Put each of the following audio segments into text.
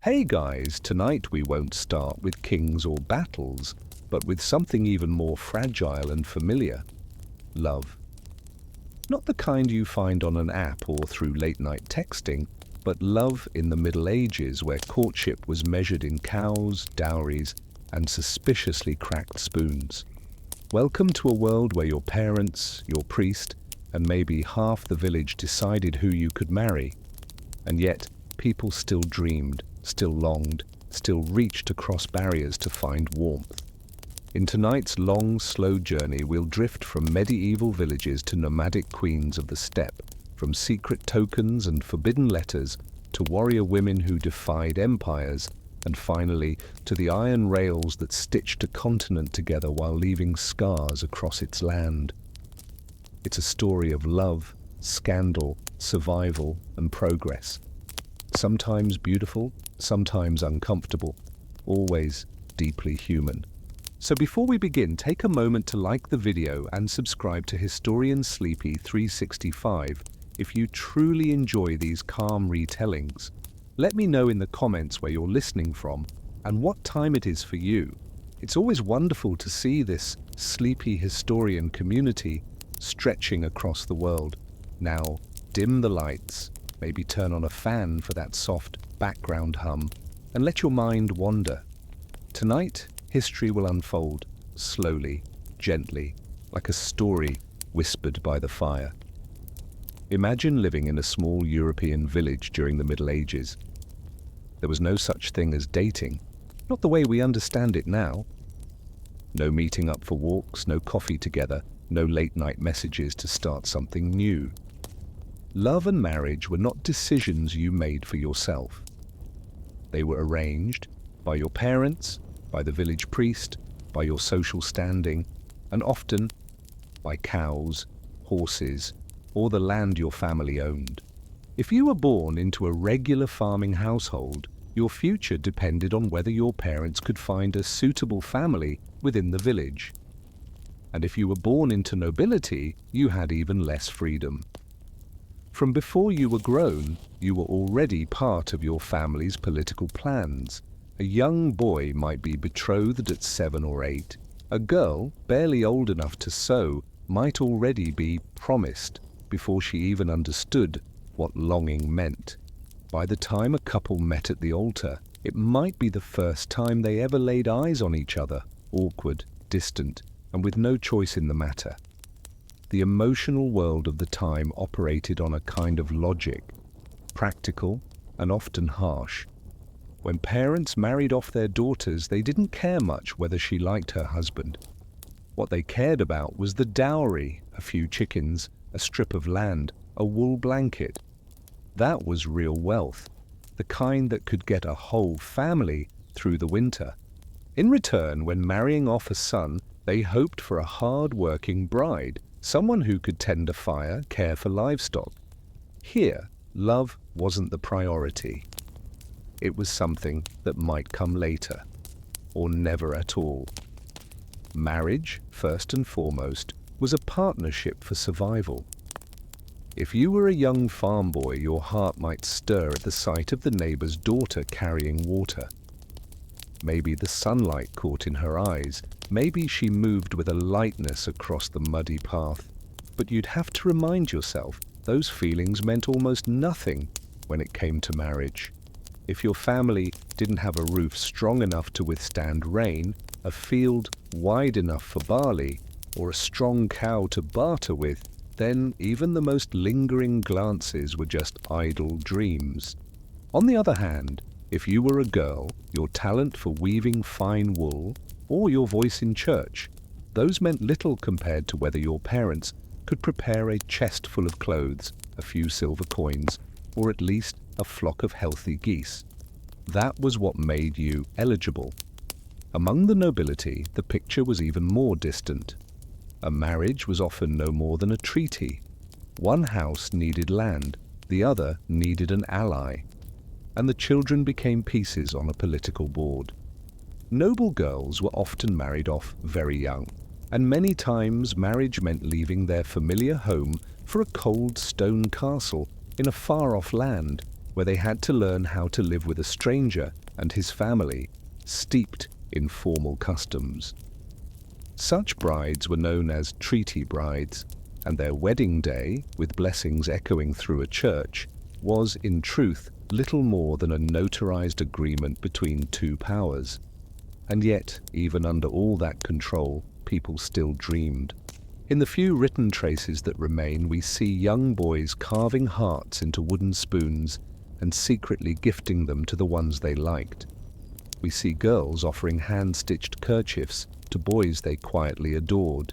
Hey guys, tonight we won't start with kings or battles, but with something even more fragile and familiar: love. Not the kind you find on an app or through late-night texting, but love in the Middle Ages, where courtship was measured in cows, dowries, and suspiciously cracked spoons. Welcome to a world where your parents, your priest, and maybe half the village decided who you could marry. And yet, people still dreamed, still longed, still reached across barriers to find warmth. In tonight's long, slow journey, we'll drift from medieval villages to nomadic queens of the steppe, from secret tokens and forbidden letters to warrior women who defied empires, and finally to the iron rails that stitched a continent together while leaving scars across its land. It's a story of love, scandal, survival, and progress. Sometimes beautiful, sometimes uncomfortable, always deeply human. So before we begin, take a moment to like the video and subscribe to Historian Sleepy 365 if you truly enjoy these calm retellings. Let me know in the comments where you're listening from and what time it is for you. It's always wonderful to see this sleepy historian community stretching across the world. Now, dim the lights, maybe turn on a fan for that soft background hum, and let your mind wander. Tonight, history will unfold, slowly, gently, like a story whispered by the fire. Imagine living in a small European village during the Middle Ages. There was no such thing as dating, not the way we understand it now. No meeting up for walks, no coffee together, no late-night messages to start something new. Love and marriage were not decisions you made for yourself. They were arranged by your parents, by the village priest, by your social standing, and often by cows, horses, or the land your family owned. If you were born into a regular farming household, your future depended on whether your parents could find a suitable family within the village. And if you were born into nobility, you had even less freedom. From before you were grown, you were already part of your family's political plans. A young boy might be betrothed at 7 or 8. A girl, barely old enough to sew, might already be promised before she even understood what longing meant. By the time a couple met at the altar, it might be the first time they ever laid eyes on each other, awkward, distant, and with no choice in the matter. The emotional world of the time operated on a kind of logic, practical and often harsh. When parents married off their daughters, they didn't care much whether she liked her husband. What they cared about was the dowry: a few chickens, a strip of land, a wool blanket. That was real wealth, the kind that could get a whole family through the winter. In return, when marrying off a son, they hoped for a hard-working bride, someone who could tend a fire, care for livestock. Here, love wasn't the priority. It was something that might come later, or never at all. Marriage, first and foremost, was a partnership for survival. If you were a young farm boy, your heart might stir at the sight of the neighbor's daughter carrying water. Maybe the sunlight caught in her eyes, maybe she moved with a lightness across the muddy path. But you'd have to remind yourself those feelings meant almost nothing when it came to marriage. If your family didn't have a roof strong enough to withstand rain, a field wide enough for barley, or a strong cow to barter with, then even the most lingering glances were just idle dreams. On the other hand, if you were a girl, your talent for weaving fine wool, or your voice in church, those meant little compared to whether your parents could prepare a chest full of clothes, a few silver coins, or at least a flock of healthy geese. That was what made you eligible. Among the nobility, the picture was even more distant. A marriage was often no more than a treaty. One house needed land, the other needed an ally, and the children became pieces on a political board. Noble girls were often married off very young, and many times marriage meant leaving their familiar home for a cold stone castle in a far-off land. where they had to learn how to live with a stranger and his family, steeped in formal customs. Such brides were known as treaty brides, and their wedding day, with blessings echoing through a church, was, in truth, little more than a notarized agreement between two powers. And yet, even under all that control, people still dreamed. In the few written traces that remain, we see young boys carving hearts into wooden spoons and secretly gifting them to the ones they liked. We see girls offering hand-stitched kerchiefs to boys they quietly adored.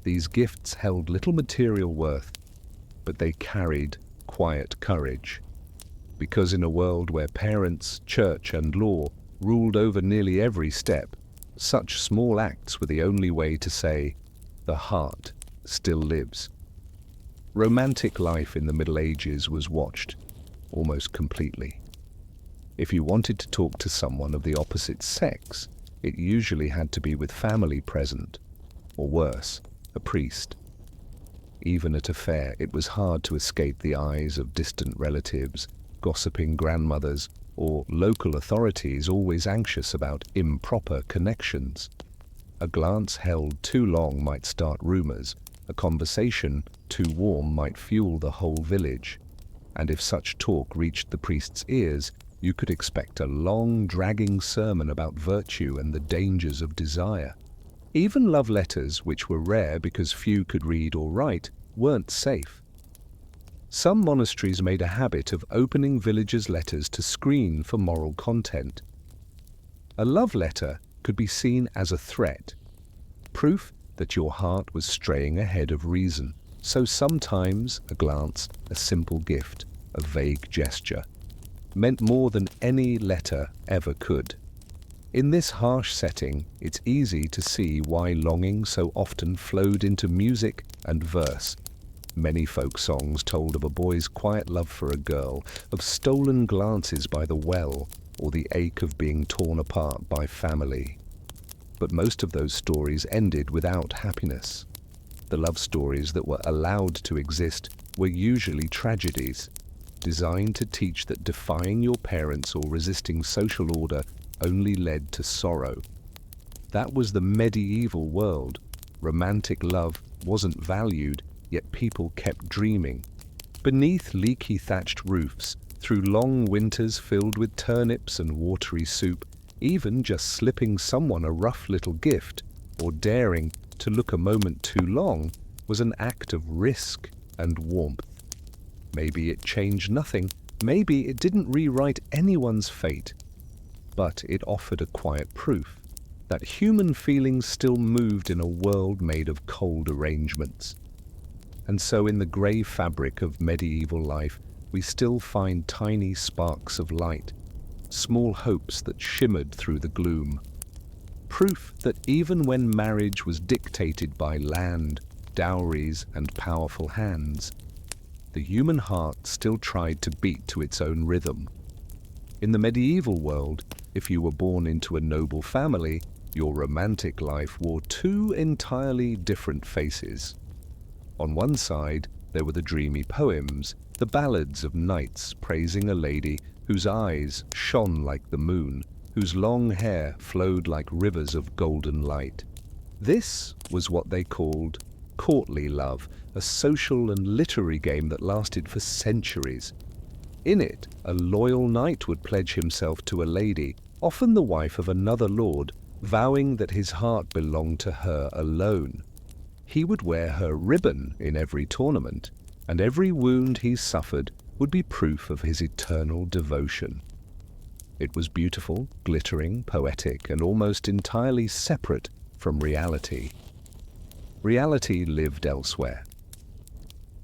These gifts held little material worth, but they carried quiet courage. Because in a world where parents, church, and law ruled over nearly every step, such small acts were the only way to say, the heart still lives. Romantic life in the Middle Ages was watched almost completely. If you wanted to talk to someone of the opposite sex, it usually had to be with family present, or worse, a priest. Even at a fair, it was hard to escape the eyes of distant relatives, gossiping grandmothers, or local authorities always anxious about improper connections. A glance held too long might start rumors, a conversation too warm might fuel the whole village. And if such talk reached the priest's ears, you could expect a long, dragging sermon about virtue and the dangers of desire. Even love letters, which were rare because few could read or write, weren't safe. Some monasteries made a habit of opening villagers' letters to screen for moral content. A love letter could be seen as a threat, proof that your heart was straying ahead of reason. So sometimes a glance, a simple gift, a vague gesture, meant more than any letter ever could. In this harsh setting, it's easy to see why longing so often flowed into music and verse. Many folk songs told of a boy's quiet love for a girl, of stolen glances by the well, or the ache of being torn apart by family. But most of those stories ended without happiness. The love stories that were allowed to exist were usually tragedies, designed to teach that defying your parents or resisting social order only led to sorrow. That was the medieval world. Romantic love wasn't valued, yet people kept dreaming. Beneath leaky thatched roofs, through long winters filled with turnips and watery soup, even just slipping someone a rough little gift, or daring to look a moment too long, was an act of risk and warmth. Maybe it changed nothing, maybe it didn't rewrite anyone's fate, but it offered a quiet proof that human feelings still moved in a world made of cold arrangements. And so in the grey fabric of medieval life, we still find tiny sparks of light, small hopes that shimmered through the gloom. Proof that even when marriage was dictated by land, dowries, and powerful hands, the human heart still tried to beat to its own rhythm. In the medieval world, if you were born into a noble family, your romantic life wore two entirely different faces. On one side, there were the dreamy poems, the ballads of knights praising a lady whose eyes shone like the moon, whose long hair flowed like rivers of golden light. This was what they called courtly love, a social and literary game that lasted for centuries. In it, a loyal knight would pledge himself to a lady, often the wife of another lord, vowing that his heart belonged to her alone. He would wear her ribbon in every tournament, and every wound he suffered would be proof of his eternal devotion. It was beautiful, glittering, poetic, and almost entirely separate from reality. Reality lived elsewhere.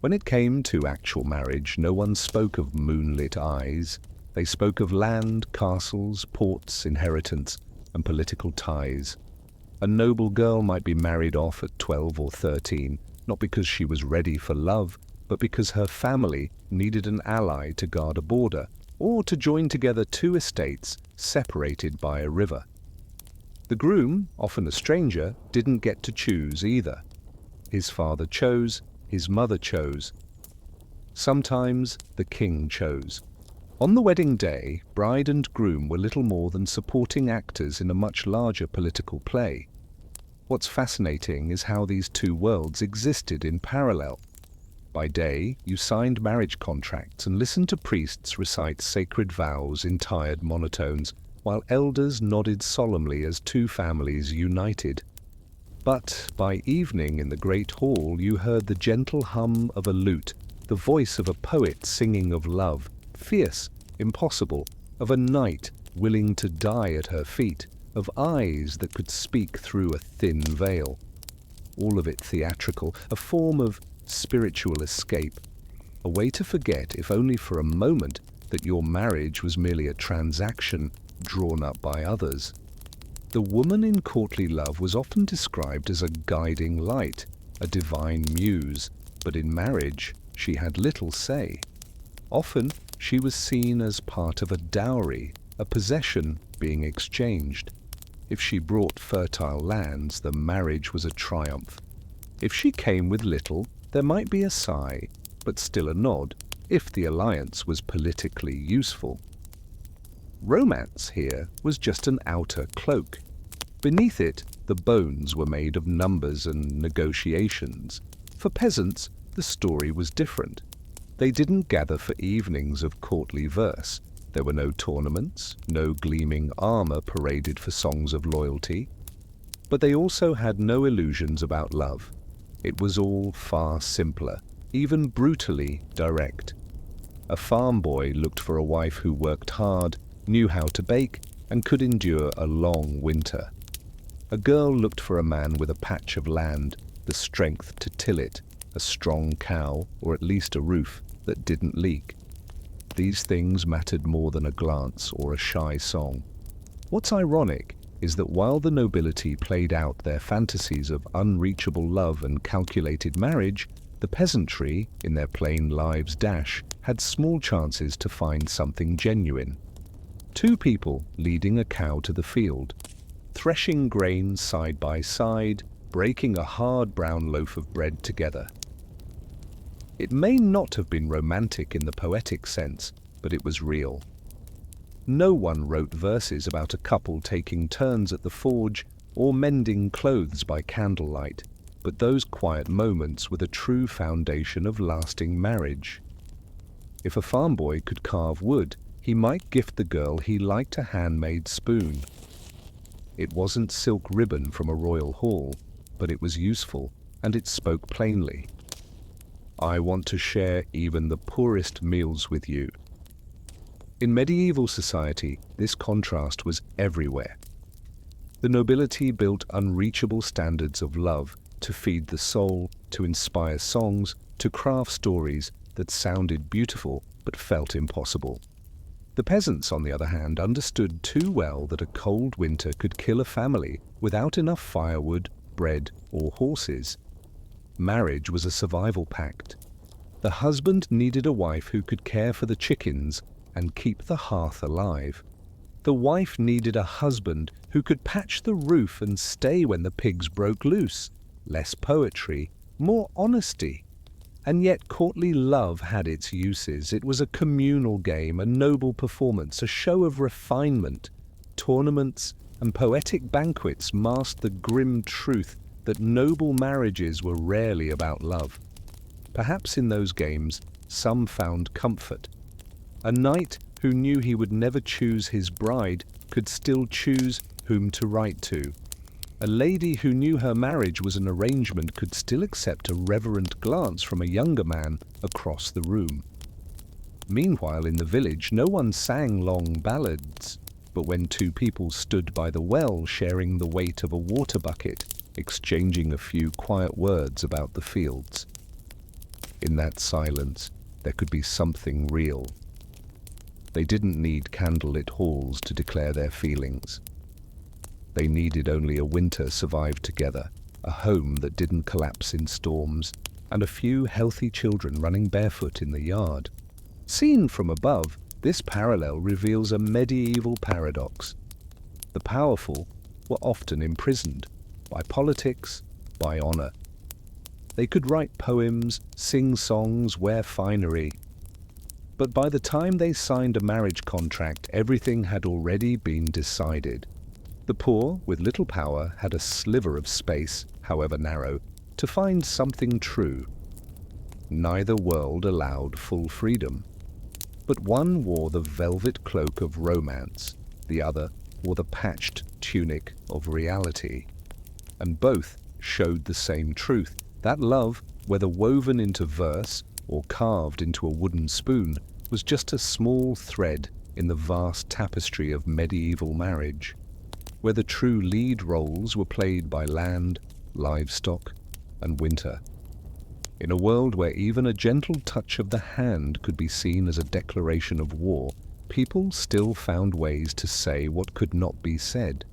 When it came to actual marriage, no one spoke of moonlit eyes. They spoke of land, castles, ports, inheritance, and political ties. A noble girl might be married off at 12 or 13, not because she was ready for love, but because her family needed an ally to guard a border, or to join together two estates separated by a river. The groom, often a stranger, didn't get to choose either. His father chose, his mother chose. Sometimes the king chose. On the wedding day, bride and groom were little more than supporting actors in a much larger political play. What's fascinating is how these two worlds existed in parallel. By day, you signed marriage contracts and listened to priests recite sacred vows in tired monotones, while elders nodded solemnly as two families united. But by evening in the great hall, you heard the gentle hum of a lute, the voice of a poet singing of love, fierce, impossible, of a knight willing to die at her feet, of eyes that could speak through a thin veil. All of it theatrical, a form of spiritual escape, a way to forget, if only for a moment, that your marriage was merely a transaction drawn up by others. The woman in courtly love was often described as a guiding light, a divine muse, but in marriage she had little say. Often she was seen as part of a dowry, a possession being exchanged. If she brought fertile lands, the marriage was a triumph. If she came with little, there might be a sigh, but still a nod, if the alliance was politically useful. Romance here was just an outer cloak. Beneath it, the bones were made of numbers and negotiations. For peasants, the story was different. They didn't gather for evenings of courtly verse. There were no tournaments, no gleaming armor paraded for songs of loyalty. But they also had no illusions about love. It was all far simpler, even brutally direct. A farm boy looked for a wife who worked hard, knew how to bake, and could endure a long winter. A girl looked for a man with a patch of land, the strength to till it, a strong cow, or at least a roof that didn't leak. These things mattered more than a glance or a shy song. What's ironic is that while the nobility played out their fantasies of unreachable love and calculated marriage, the peasantry, in their plain lives' dash, had small chances to find something genuine. Two people leading a cow to the field, threshing grain side by side, breaking a hard brown loaf of bread together. It may not have been romantic in the poetic sense, but it was real. No one wrote verses about a couple taking turns at the forge or mending clothes by candlelight, but those quiet moments were the true foundation of lasting marriage. If a farm boy could carve wood, he might gift the girl he liked a handmade spoon. It wasn't silk ribbon from a royal hall, but it was useful, and it spoke plainly. I want to share even the poorest meals with you. In medieval society, this contrast was everywhere. The nobility built unreachable standards of love to feed the soul, to inspire songs, to craft stories that sounded beautiful but felt impossible. The peasants, on the other hand, understood too well that a cold winter could kill a family without enough firewood, bread, or horses. Marriage was a survival pact. The husband needed a wife who could care for the chickens and keep the hearth alive. The wife needed a husband who could patch the roof and stay when the pigs broke loose. Less poetry, more honesty. And yet courtly love had its uses. It was a communal game, a noble performance, a show of refinement. Tournaments and poetic banquets masked the grim truth that noble marriages were rarely about love. Perhaps in those games, some found comfort. A knight who knew he would never choose his bride could still choose whom to write to. A lady who knew her marriage was an arrangement could still accept a reverent glance from a younger man across the room. Meanwhile, in the village, no one sang long ballads, but when two people stood by the well sharing the weight of a water bucket, exchanging a few quiet words about the fields. In that silence, there could be something real. They didn't need candlelit halls to declare their feelings. They needed only a winter survived together, a home that didn't collapse in storms, and a few healthy children running barefoot in the yard. Seen from above, this parallel reveals a medieval paradox. The powerful were often imprisoned by politics, by honor. They could write poems, sing songs, wear finery, But by the time they signed a marriage contract, everything had already been decided. The poor, with little power, had a sliver of space, however narrow, to find something true. Neither world allowed full freedom. But one wore the velvet cloak of romance, the other wore the patched tunic of reality. And both showed the same truth, that love, whether woven into verse or carved into a wooden spoon, was just a small thread in the vast tapestry of medieval marriage, where the true lead roles were played by land, livestock, and winter. In a world where even a gentle touch of the hand could be seen as a declaration of war, people still found ways to say what could not be said.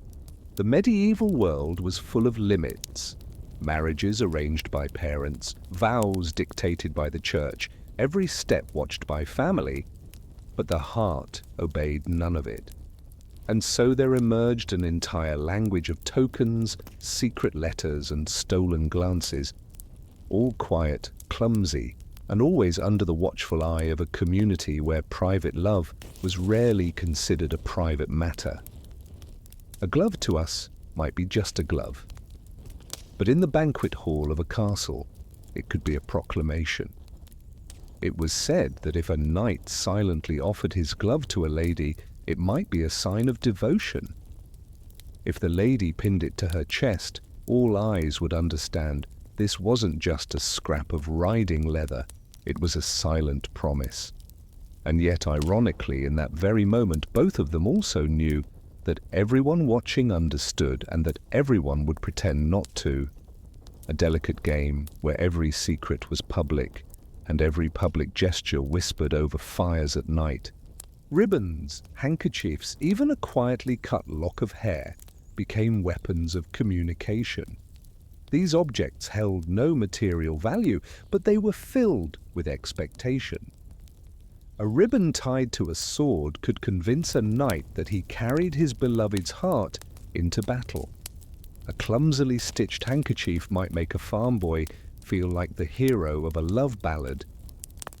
The medieval world was full of limits. Marriages arranged by parents, vows dictated by the church, every step watched by family, but the heart obeyed none of it. And so there emerged an entire language of tokens, secret letters, and stolen glances, all quiet, clumsy, and always under the watchful eye of a community where private love was rarely considered a private matter. A glove to us might be just a glove, but in the banquet hall of a castle, it could be a proclamation. It was said that if a knight silently offered his glove to a lady, it might be a sign of devotion. If the lady pinned it to her chest, all eyes would understand this wasn't just a scrap of riding leather, it was a silent promise. And yet, ironically, in that very moment, both of them also knew that everyone watching understood and that everyone would pretend not to. A delicate game where every secret was public and every public gesture whispered over fires at night. Ribbons, handkerchiefs, even a quietly cut lock of hair became weapons of communication. These objects held no material value, but they were filled with expectation. A ribbon tied to a sword could convince a knight that he carried his beloved's heart into battle. A clumsily stitched handkerchief might make a farm boy feel like the hero of a love ballad.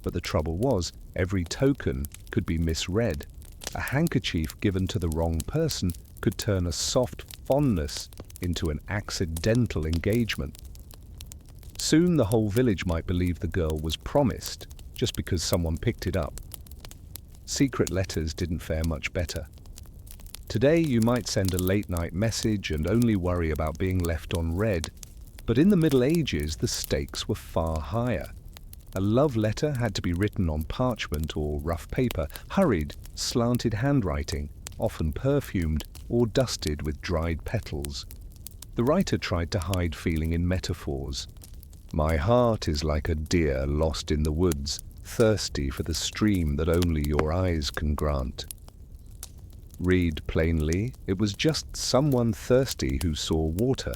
But the trouble was, every token could be misread. A handkerchief given to the wrong person could turn a soft fondness into an accidental engagement. Soon the whole village might believe the girl was promised just because someone picked it up. Secret letters didn't fare much better. Today you might send a late-night message and only worry about being left unread, but in the Middle Ages the stakes were far higher. A love letter had to be written on parchment or rough paper, hurried, slanted handwriting, often perfumed or dusted with dried petals. The writer tried to hide feeling in metaphors. My heart is like a deer lost in the woods, thirsty for the stream that only your eyes can grant. Read plainly, it was just someone thirsty who saw water.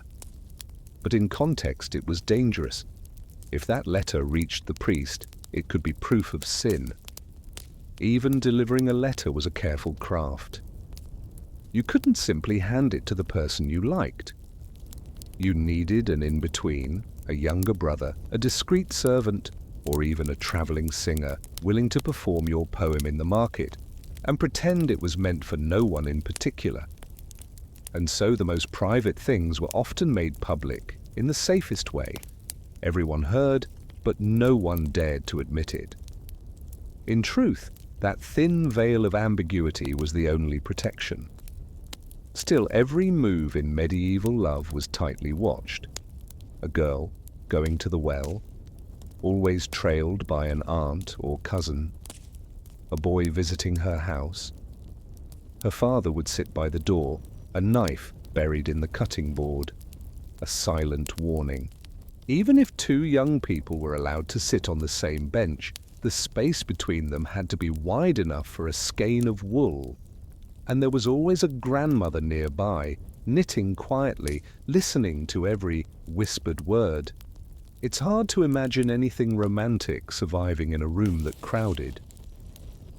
But in context it was dangerous. If that letter reached the priest, it could be proof of sin. Even delivering a letter was a careful craft. You couldn't simply hand it to the person you liked. You needed an in-between, a younger brother, a discreet servant, or even a traveling singer willing to perform your poem in the market and pretend it was meant for no one in particular. And so the most private things were often made public in the safest way. Everyone heard, but no one dared to admit it. In truth, that thin veil of ambiguity was the only protection. Still, every move in medieval love was tightly watched. A girl going to the well, always trailed by an aunt or cousin. A boy visiting her house. Her father would sit by the door, a knife buried in the cutting board. A silent warning. Even if two young people were allowed to sit on the same bench, the space between them had to be wide enough for a skein of wool. And there was always a grandmother nearby, knitting quietly, listening to every whispered word. It's hard to imagine anything romantic surviving in a room that crowded.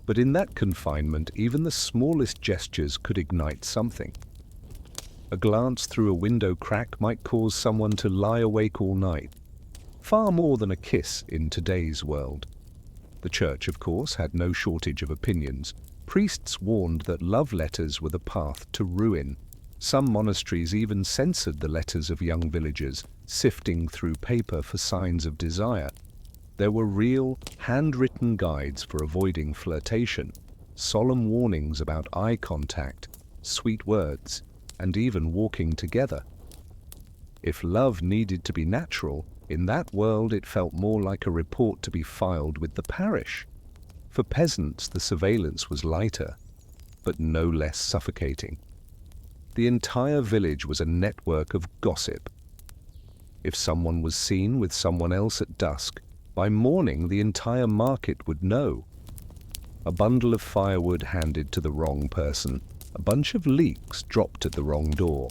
But in that confinement, even the smallest gestures could ignite something. A glance through a window crack might cause someone to lie awake all night, far more than a kiss in today's world. The church, of course, had no shortage of opinions. Priests warned that love letters were the path to ruin. Some monasteries even censored the letters of young villagers, sifting through paper for signs of desire. There were real, handwritten guides for avoiding flirtation, solemn warnings about eye contact, sweet words, and even walking together. If love needed to be natural, in that world it felt more like a report to be filed with the parish. For peasants, the surveillance was lighter, but no less suffocating. The entire village was a network of gossip. If someone was seen with someone else at dusk, by morning the entire market would know. A bundle of firewood handed to the wrong person, a bunch of leeks dropped at the wrong door.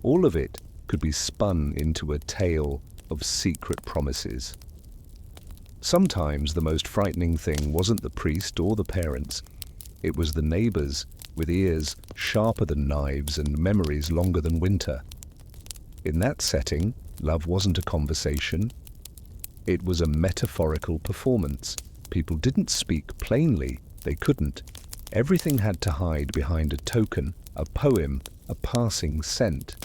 All of it could be spun into a tale of secret promises. Sometimes the most frightening thing wasn't the priest or the parents. It was the neighbors, with ears sharper than knives and memories longer than winter. In that setting, love wasn't a conversation. It was a metaphorical performance. People didn't speak plainly. They couldn't. Everything had to hide behind a token, a poem, a passing scent.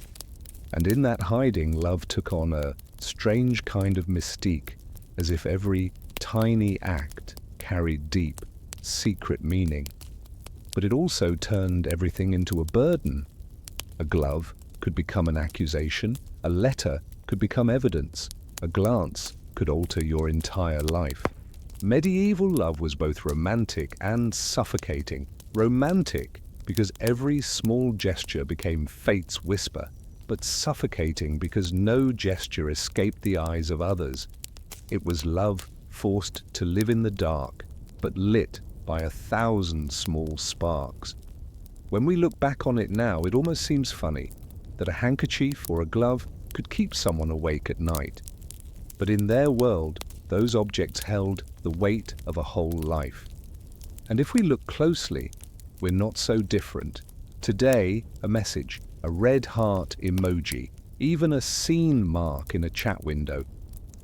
And in that hiding, love took on a strange kind of mystique, as if every tiny act carried deep, secret meaning. But it also turned everything into a burden. A glove could become an accusation, a letter could become evidence, a glance could alter your entire life. Medieval love was both romantic and suffocating. Romantic because every small gesture became fate's whisper, but suffocating because no gesture escaped the eyes of others. It was love forced to live in the dark, but lit by 1,000 small sparks. When we look back on it now, it almost seems funny that a handkerchief or a glove could keep someone awake at night. But in their world, those objects held the weight of a whole life. And if we look closely, we're not so different. Today, a message, a red heart emoji, even a scene mark in a chat window,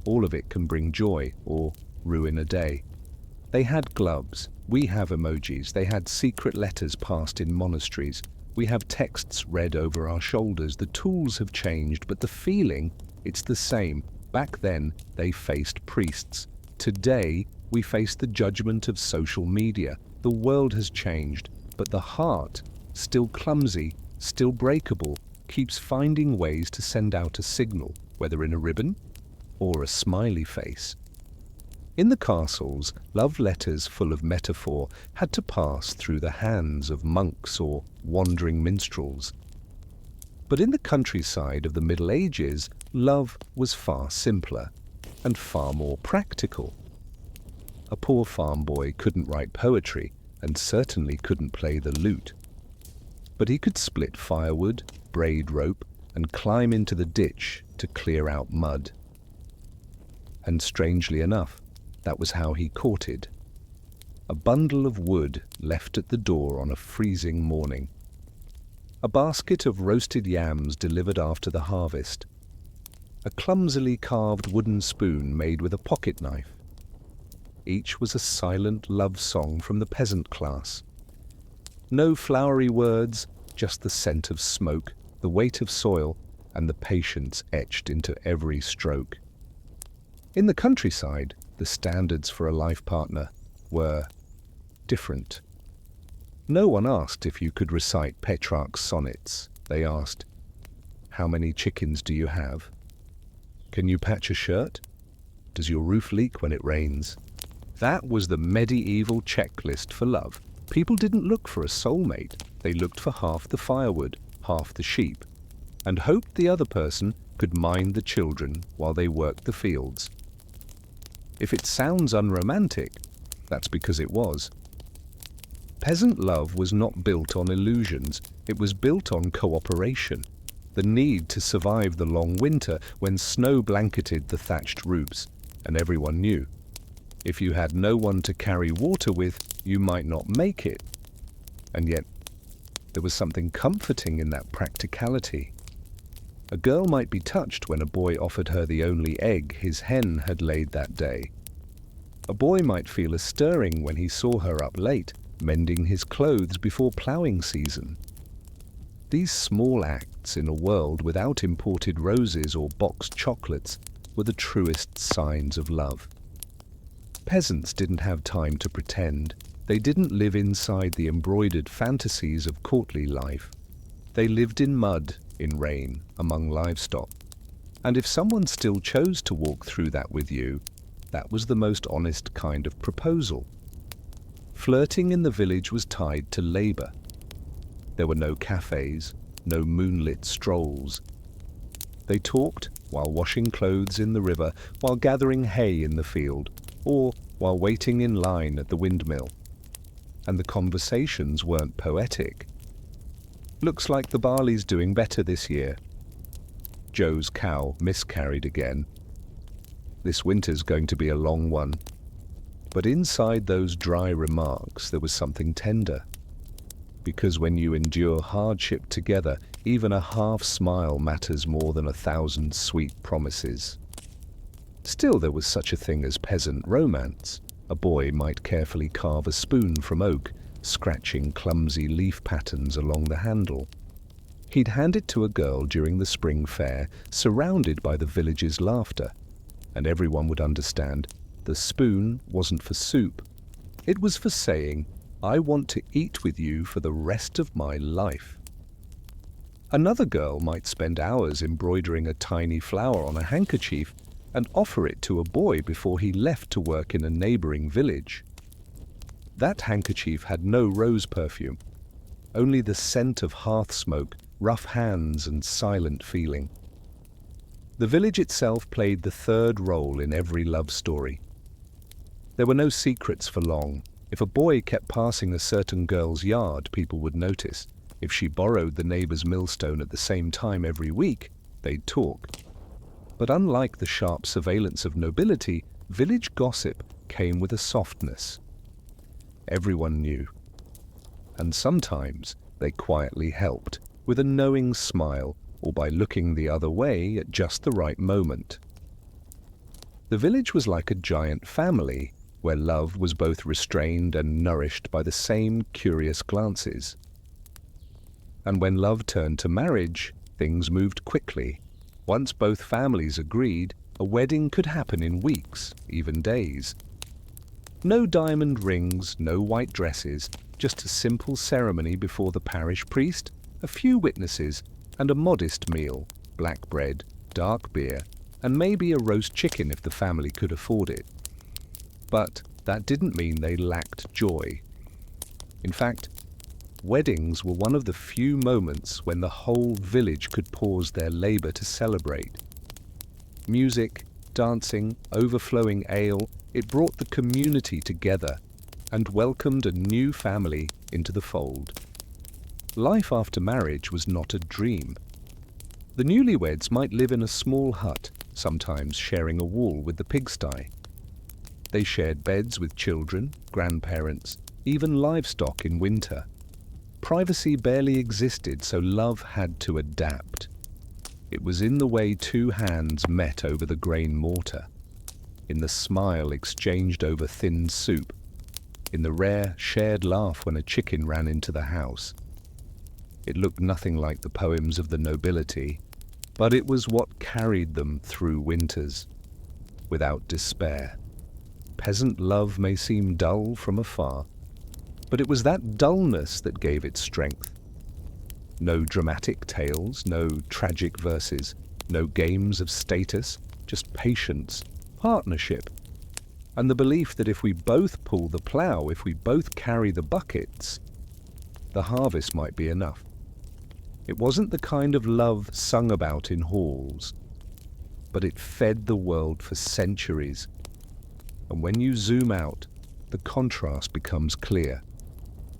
all of it can bring joy or ruin a day. They had gloves, we have emojis, they had secret letters passed in monasteries, we have texts read over our shoulders. The tools have changed, but the feeling, it's the same. Back then, they faced priests. Today, we face the judgment of social media. The world has changed, but the heart, still clumsy, still breakable, keeps finding ways to send out a signal, whether in a ribbon or a smiley face. In the castles, love letters full of metaphor had to pass through the hands of monks or wandering minstrels. But in the countryside of the Middle Ages, love was far simpler and far more practical. A poor farm boy couldn't write poetry and certainly couldn't play the lute. But he could split firewood, braid rope, and climb into the ditch to clear out mud. And strangely enough, that was how he courted. A bundle of wood left at the door on a freezing morning. A basket of roasted yams delivered after the harvest. A clumsily carved wooden spoon made with a pocket knife. Each was a silent love song from the peasant class. No flowery words, just the scent of smoke, the weight of soil, and the patience etched into every stroke. In the countryside, the standards for a life partner were different. No one asked if you could recite Petrarch's sonnets. They asked, "How many chickens do you have? Can you patch a shirt? Does your roof leak when it rains?" That was the medieval checklist for love. People didn't look for a soulmate. They looked for half the firewood, half the sheep, and hoped the other person could mind the children while they worked the fields. If it sounds unromantic, that's because it was. Peasant love was not built on illusions, it was built on cooperation. The need to survive the long winter when snow blanketed the thatched roofs, and everyone knew. If you had no one to carry water with, you might not make it. And yet, there was something comforting in that practicality. A girl might be touched when a boy offered her the only egg his hen had laid that day. A boy might feel a stirring when he saw her up late, mending his clothes before ploughing season. These small acts in a world without imported roses or boxed chocolates were the truest signs of love. Peasants didn't have time to pretend. They didn't live inside the embroidered fantasies of courtly life. They lived in mud, in rain, among livestock. And if someone still chose to walk through that with you, that was the most honest kind of proposal. Flirting in the village was tied to labor. There were no cafes, no moonlit strolls. They talked while washing clothes in the river, while gathering hay in the field, or while waiting in line at the windmill. And the conversations weren't poetic. Looks like the barley's doing better this year. Joe's cow miscarried again. This winter's going to be a long one. But inside those dry remarks there was something tender. Because when you endure hardship together, even a half smile matters more than 1,000 sweet promises. Still, there was such a thing as peasant romance. A boy might carefully carve a spoon from oak, scratching clumsy leaf patterns along the handle. He'd hand it to a girl during the spring fair, surrounded by the village's laughter, and everyone would understand the spoon wasn't for soup. It was for saying, "I want to eat with you for the rest of my life." Another girl might spend hours embroidering a tiny flower on a handkerchief and offer it to a boy before he left to work in a neighboring village. That handkerchief had no rose perfume, only the scent of hearth smoke, rough hands, and silent feeling. The village itself played the third role in every love story. There were no secrets for long. If a boy kept passing a certain girl's yard, people would notice. If she borrowed the neighbor's millstone at the same time every week, they'd talk. But unlike the sharp surveillance of nobility, village gossip came with a softness. Everyone knew. And sometimes they quietly helped, with a knowing smile or by looking the other way at just the right moment. The village was like a giant family, where love was both restrained and nourished by the same curious glances. And when love turned to marriage, things moved quickly. Once both families agreed, a wedding could happen in weeks, even days. No diamond rings, no white dresses, just a simple ceremony before the parish priest, a few witnesses, and a modest meal, black bread, dark beer, and maybe a roast chicken if the family could afford it. But that didn't mean they lacked joy. In fact, weddings were one of the few moments when the whole village could pause their labor to celebrate. Music, dancing, overflowing ale, it brought the community together and welcomed a new family into the fold. Life after marriage was not a dream. The newlyweds might live in a small hut, sometimes sharing a wall with the pigsty. They shared beds with children, grandparents, even livestock in winter. Privacy barely existed, so love had to adapt. It was in the way two hands met over the grain mortar, in the smile exchanged over thin soup, in the rare shared laugh when a chicken ran into the house. It looked nothing like the poems of the nobility, but it was what carried them through winters, without despair. Peasant love may seem dull from afar, but it was that dullness that gave it strength. No dramatic tales, no tragic verses, no games of status, just patience, partnership, and the belief that if we both pull the plough, if we both carry the buckets, the harvest might be enough. It wasn't the kind of love sung about in halls, but it fed the world for centuries. And when you zoom out, the contrast becomes clear.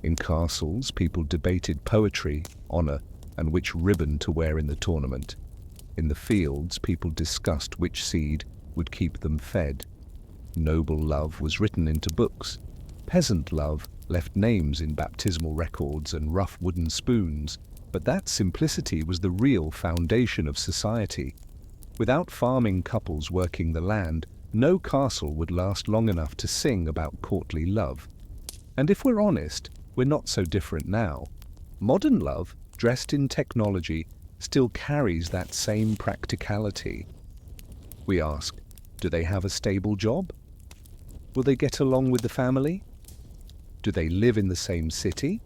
In castles, people debated poetry, honor, and which ribbon to wear in the tournament. In the fields, people discussed which seed would keep them fed. Noble love was written into books. Peasant love left names in baptismal records and rough wooden spoons. But that simplicity was the real foundation of society. Without farming couples working the land, no castle would last long enough to sing about courtly love. And if we're honest, we're not so different now. Modern love, dressed in technology, still carries that same practicality. We ask, do they have a stable job? Will they get along with the family? Do they live in the same city?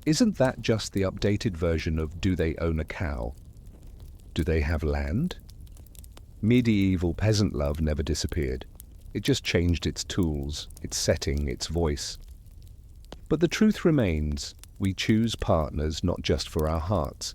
Isn't that just the updated version of do they own a cow? Do they have land? Medieval peasant love never disappeared. It just changed its tools, its setting, its voice. But the truth remains, we choose partners not just for our hearts,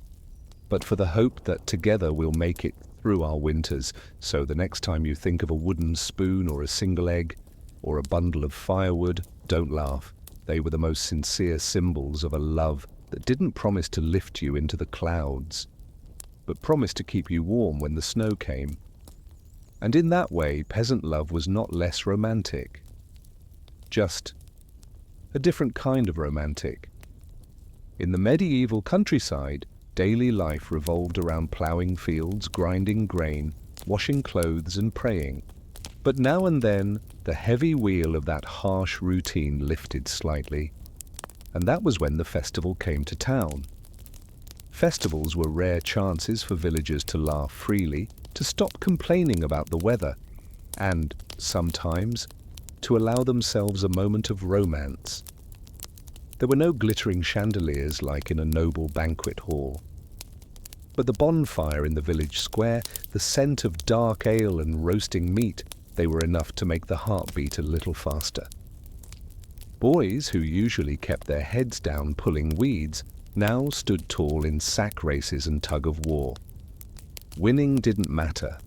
but for the hope that together we'll make it through our winters, so the next time you think of a wooden spoon or a single egg or a bundle of firewood, don't laugh. They were the most sincere symbols of a love that didn't promise to lift you into the clouds, but promised to keep you warm when the snow came. And in that way, peasant love was not less romantic, just a different kind of romantic. In the medieval countryside, daily life revolved around ploughing fields, grinding grain, washing clothes and praying. But now and then, the heavy wheel of that harsh routine lifted slightly, and that was when the festival came to town. Festivals were rare chances for villagers to laugh freely, to stop complaining about the weather, and, sometimes, to allow themselves a moment of romance. There were no glittering chandeliers like in a noble banquet hall, but the bonfire in the village square, the scent of dark ale and roasting meat, they were enough to make the heart beat a little faster. Boys, who usually kept their heads down pulling weeds, now stood tall in sack races and tug-of-war. Winning didn't matter.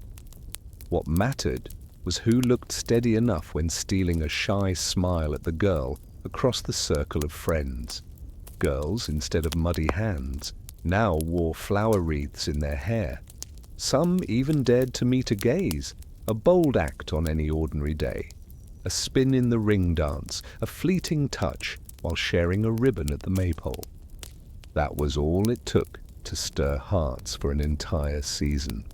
What mattered was who looked steady enough when stealing a shy smile at the girl across the circle of friends. Girls, instead of muddy hands, now wore flower wreaths in their hair. Some even dared to meet a gaze, a bold act on any ordinary day. A spin in the ring dance, a fleeting touch while sharing a ribbon at the maypole. That was all it took to stir hearts for an entire season.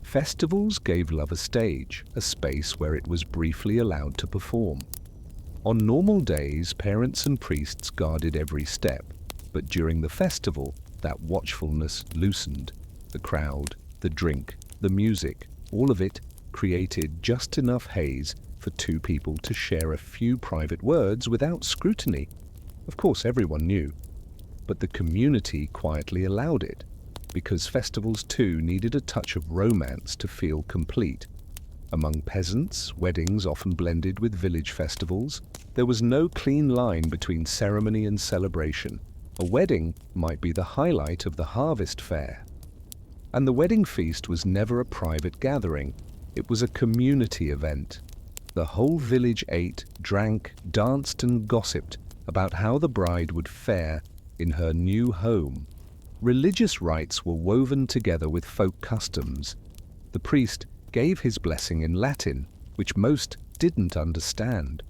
Festivals gave love a stage, a space where it was briefly allowed to perform. On normal days, parents and priests guarded every step, but during the festival, that watchfulness loosened. The crowd, the drink, the music, all of it created just enough haze for two people to share a few private words without scrutiny. Of course, everyone knew, but the community quietly allowed it, because festivals too needed a touch of romance to feel complete. Among peasants, weddings often blended with village festivals. There was no clean line between ceremony and celebration. A wedding might be the highlight of the harvest fair. And the wedding feast was never a private gathering. It was a community event. The whole village ate, drank, danced and gossiped about how the bride would fare in her new home. Religious rites were woven together with folk customs. The priest gave his blessing in Latin, which most didn't understand.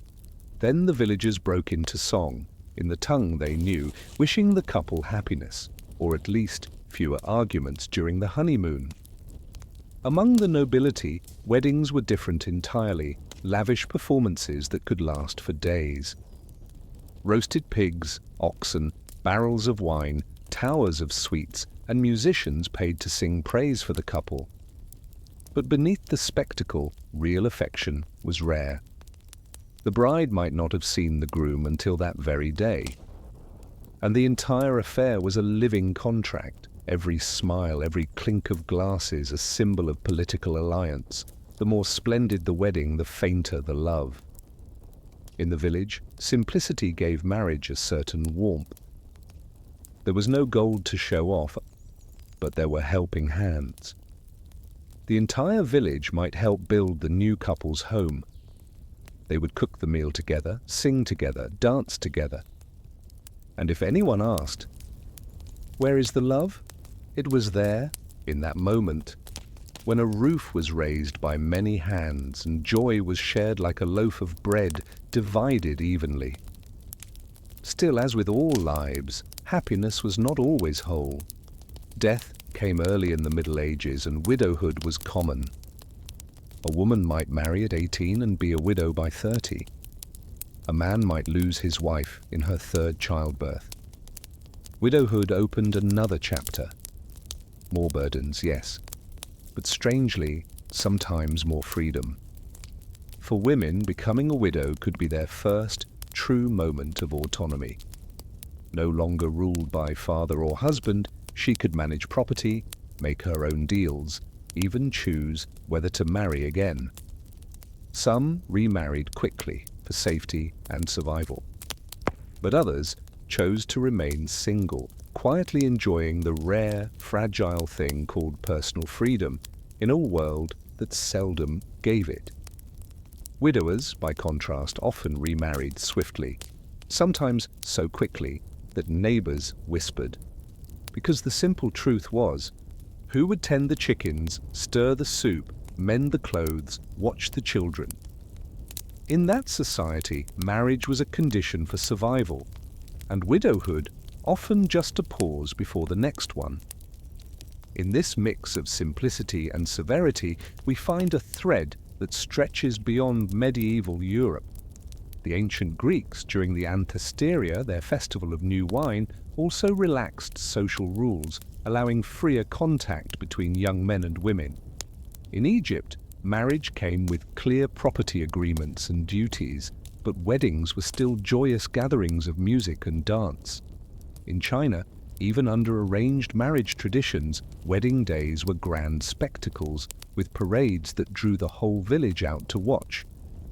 Then the villagers broke into song, in the tongue they knew, wishing the couple happiness, or at least fewer arguments during the honeymoon. Among the nobility, weddings were different entirely, lavish performances that could last for days. Roasted pigs, oxen, barrels of wine, towers of sweets, and musicians paid to sing praise for the couple. But beneath the spectacle, real affection was rare. The bride might not have seen the groom until that very day. And the entire affair was a living contract, every smile, every clink of glasses a symbol of political alliance. The more splendid the wedding, the fainter the love. In the village, simplicity gave marriage a certain warmth. There was no gold to show off, but there were helping hands. The entire village might help build the new couple's home. They would cook the meal together, sing together, dance together. And if anyone asked, "Where is the love?" it was there, in that moment, when a roof was raised by many hands and joy was shared like a loaf of bread, divided evenly. Still, as with all lives, happiness was not always whole. Death came early in the Middle Ages and widowhood was common. A woman might marry at 18 and be a widow by 30. A man might lose his wife in her third childbirth. Widowhood opened another chapter. More burdens, yes, but strangely, sometimes more freedom. For women, becoming a widow could be their first true moment of autonomy. No longer ruled by father or husband, she could manage property, make her own deals, even choose whether to marry again. Some remarried quickly for safety and survival, but others chose to remain single, quietly enjoying the rare, fragile thing called personal freedom in a world that seldom gave it. Widowers, by contrast, often remarried swiftly, sometimes so quickly that neighbors whispered. Because the simple truth was, who would tend the chickens, stir the soup, mend the clothes, watch the children? In that society, marriage was a condition for survival, and widowhood often just a pause before the next one. In this mix of simplicity and severity, we find a thread that stretches beyond medieval Europe. The ancient Greeks, during the Anthesteria, their festival of new wine, also relaxed social rules, allowing freer contact between young men and women. In Egypt, marriage came with clear property agreements and duties, but weddings were still joyous gatherings of music and dance. In China, even under arranged marriage traditions, wedding days were grand spectacles, with parades that drew the whole village out to watch.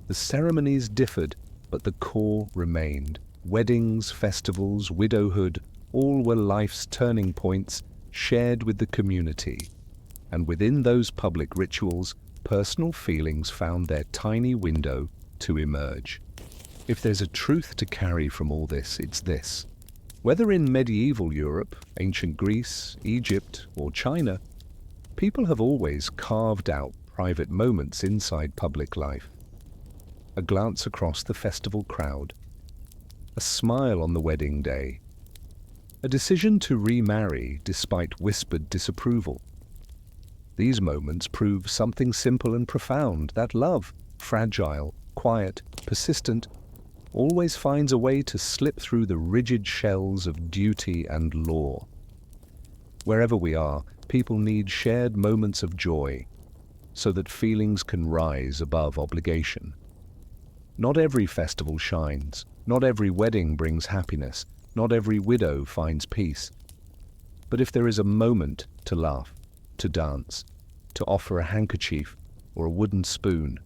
The ceremonies differed, but the core remained. Weddings, festivals, widowhood, all were life's turning points, shared with the community. And within those public rituals, personal feelings found their tiny window to emerge. If there's a truth to carry from all this, it's this. Whether in medieval Europe, ancient Greece, Egypt, or China, people have always carved out private moments inside public life. A glance across the festival crowd, a smile on the wedding day, a decision to remarry despite whispered disapproval. These moments prove something simple and profound, that love, fragile, quiet, persistent, always finds a way to slip through the rigid shells of duty and law. Wherever we are, people need shared moments of joy, so that feelings can rise above obligation. Not every festival shines, not every wedding brings happiness, not every widow finds peace. But if there is a moment to laugh, to dance, to offer a handkerchief or a wooden spoon,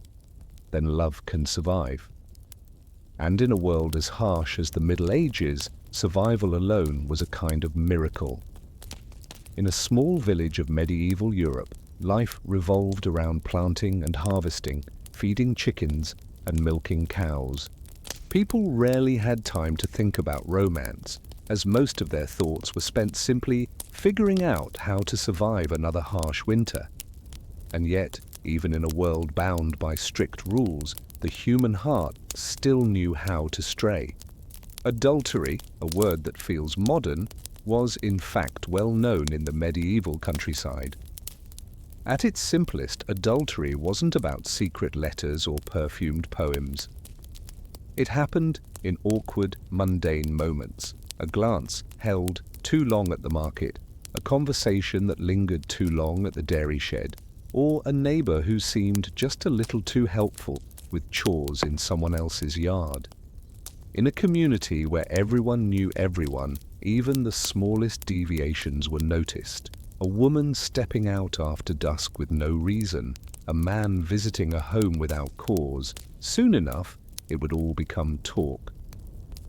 then love can survive. And in a world as harsh as the Middle Ages, survival alone was a kind of miracle. In a small village of medieval Europe, life revolved around planting and harvesting, feeding chickens and milking cows. People rarely had time to think about romance, as most of their thoughts were spent simply figuring out how to survive another harsh winter. And yet, even in a world bound by strict rules, the human heart still knew how to stray. Adultery, a word that feels modern, was in fact well known in the medieval countryside. At its simplest, adultery wasn't about secret letters or perfumed poems. It happened in awkward, mundane moments. A glance held too long at the market, a conversation that lingered too long at the dairy shed, or a neighbor who seemed just a little too helpful with chores in someone else's yard. In a community where everyone knew everyone, even the smallest deviations were noticed. A woman stepping out after dusk with no reason, a man visiting a home without cause. Soon enough, it would all become talk.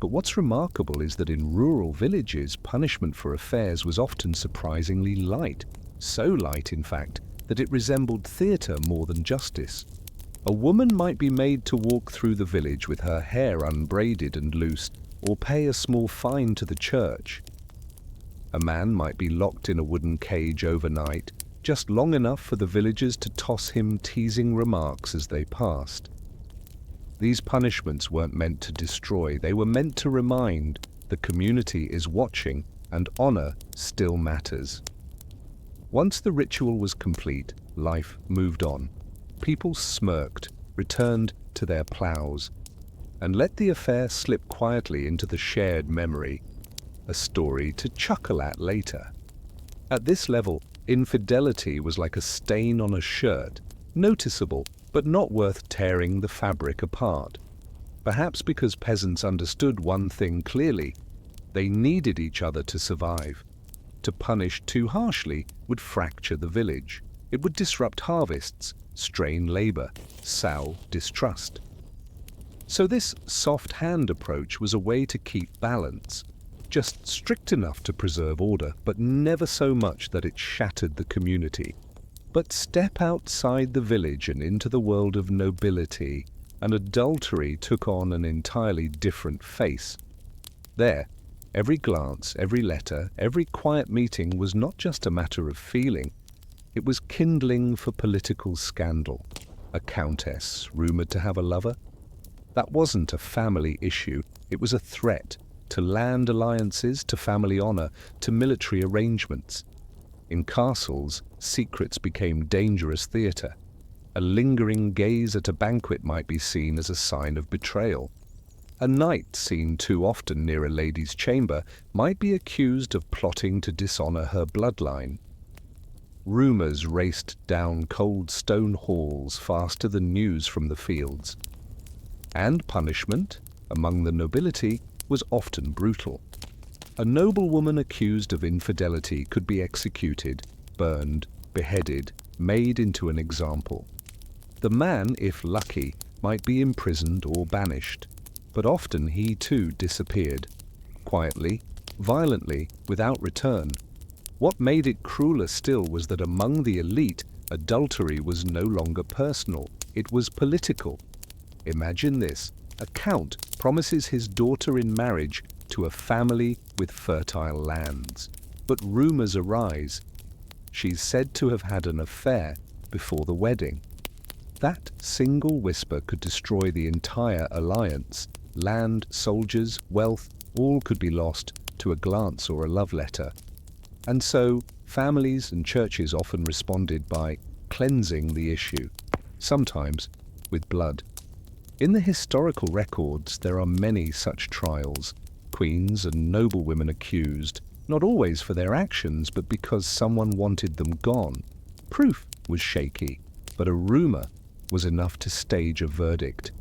But what's remarkable is that in rural villages, punishment for affairs was often surprisingly light. So light, in fact, that it resembled theatre more than justice. A woman might be made to walk through the village with her hair unbraided and loose, or pay a small fine to the church. A man might be locked in a wooden cage overnight, just long enough for the villagers to toss him teasing remarks as they passed. These punishments weren't meant to destroy, they were meant to remind the community is watching and honor still matters. Once the ritual was complete, life moved on. people smirked, returned to their ploughs, and let the affair slip quietly into the shared memory, a story to chuckle at later. At this level, infidelity was like a stain on a shirt, noticeable but not worth tearing the fabric apart. Perhaps because peasants understood one thing clearly: they needed each other to survive. To punish too harshly would fracture the village. It would disrupt harvests, strain labor, sow distrust. So this soft-hand approach was a way to keep balance, just strict enough to preserve order, but never so much that it shattered the community. But step outside the village and into the world of nobility, and adultery took on an entirely different face. There, every glance, every letter, every quiet meeting was not just a matter of feeling. It was kindling for political scandal. A countess rumored to have a lover? That wasn't a family issue. It was a threat to land alliances, to family honor, to military arrangements. In castles, secrets became dangerous theater. A lingering gaze at a banquet might be seen as a sign of betrayal. A knight seen too often near a lady's chamber might be accused of plotting to dishonor her bloodline. Rumors raced down cold stone halls faster than news from the fields. And punishment, among the nobility, was often brutal. A noblewoman accused of infidelity could be executed, burned, beheaded, made into an example. The man, if lucky, might be imprisoned or banished, but often he too disappeared, quietly, violently, without return. What made it crueler still was that among the elite, adultery was no longer personal, it was political. Imagine this: a count promises his daughter in marriage to a family with fertile lands. But rumors arise. She's said to have had an affair before the wedding. That single whisper could destroy the entire alliance. Land, soldiers, wealth, all could be lost to a glance or a love letter. And so, families and churches often responded by cleansing the issue, sometimes with blood. In the historical records, there are many such trials, queens and noblewomen accused, not always for their actions, but because someone wanted them gone. Proof was shaky, but a rumor was enough to stage a verdict.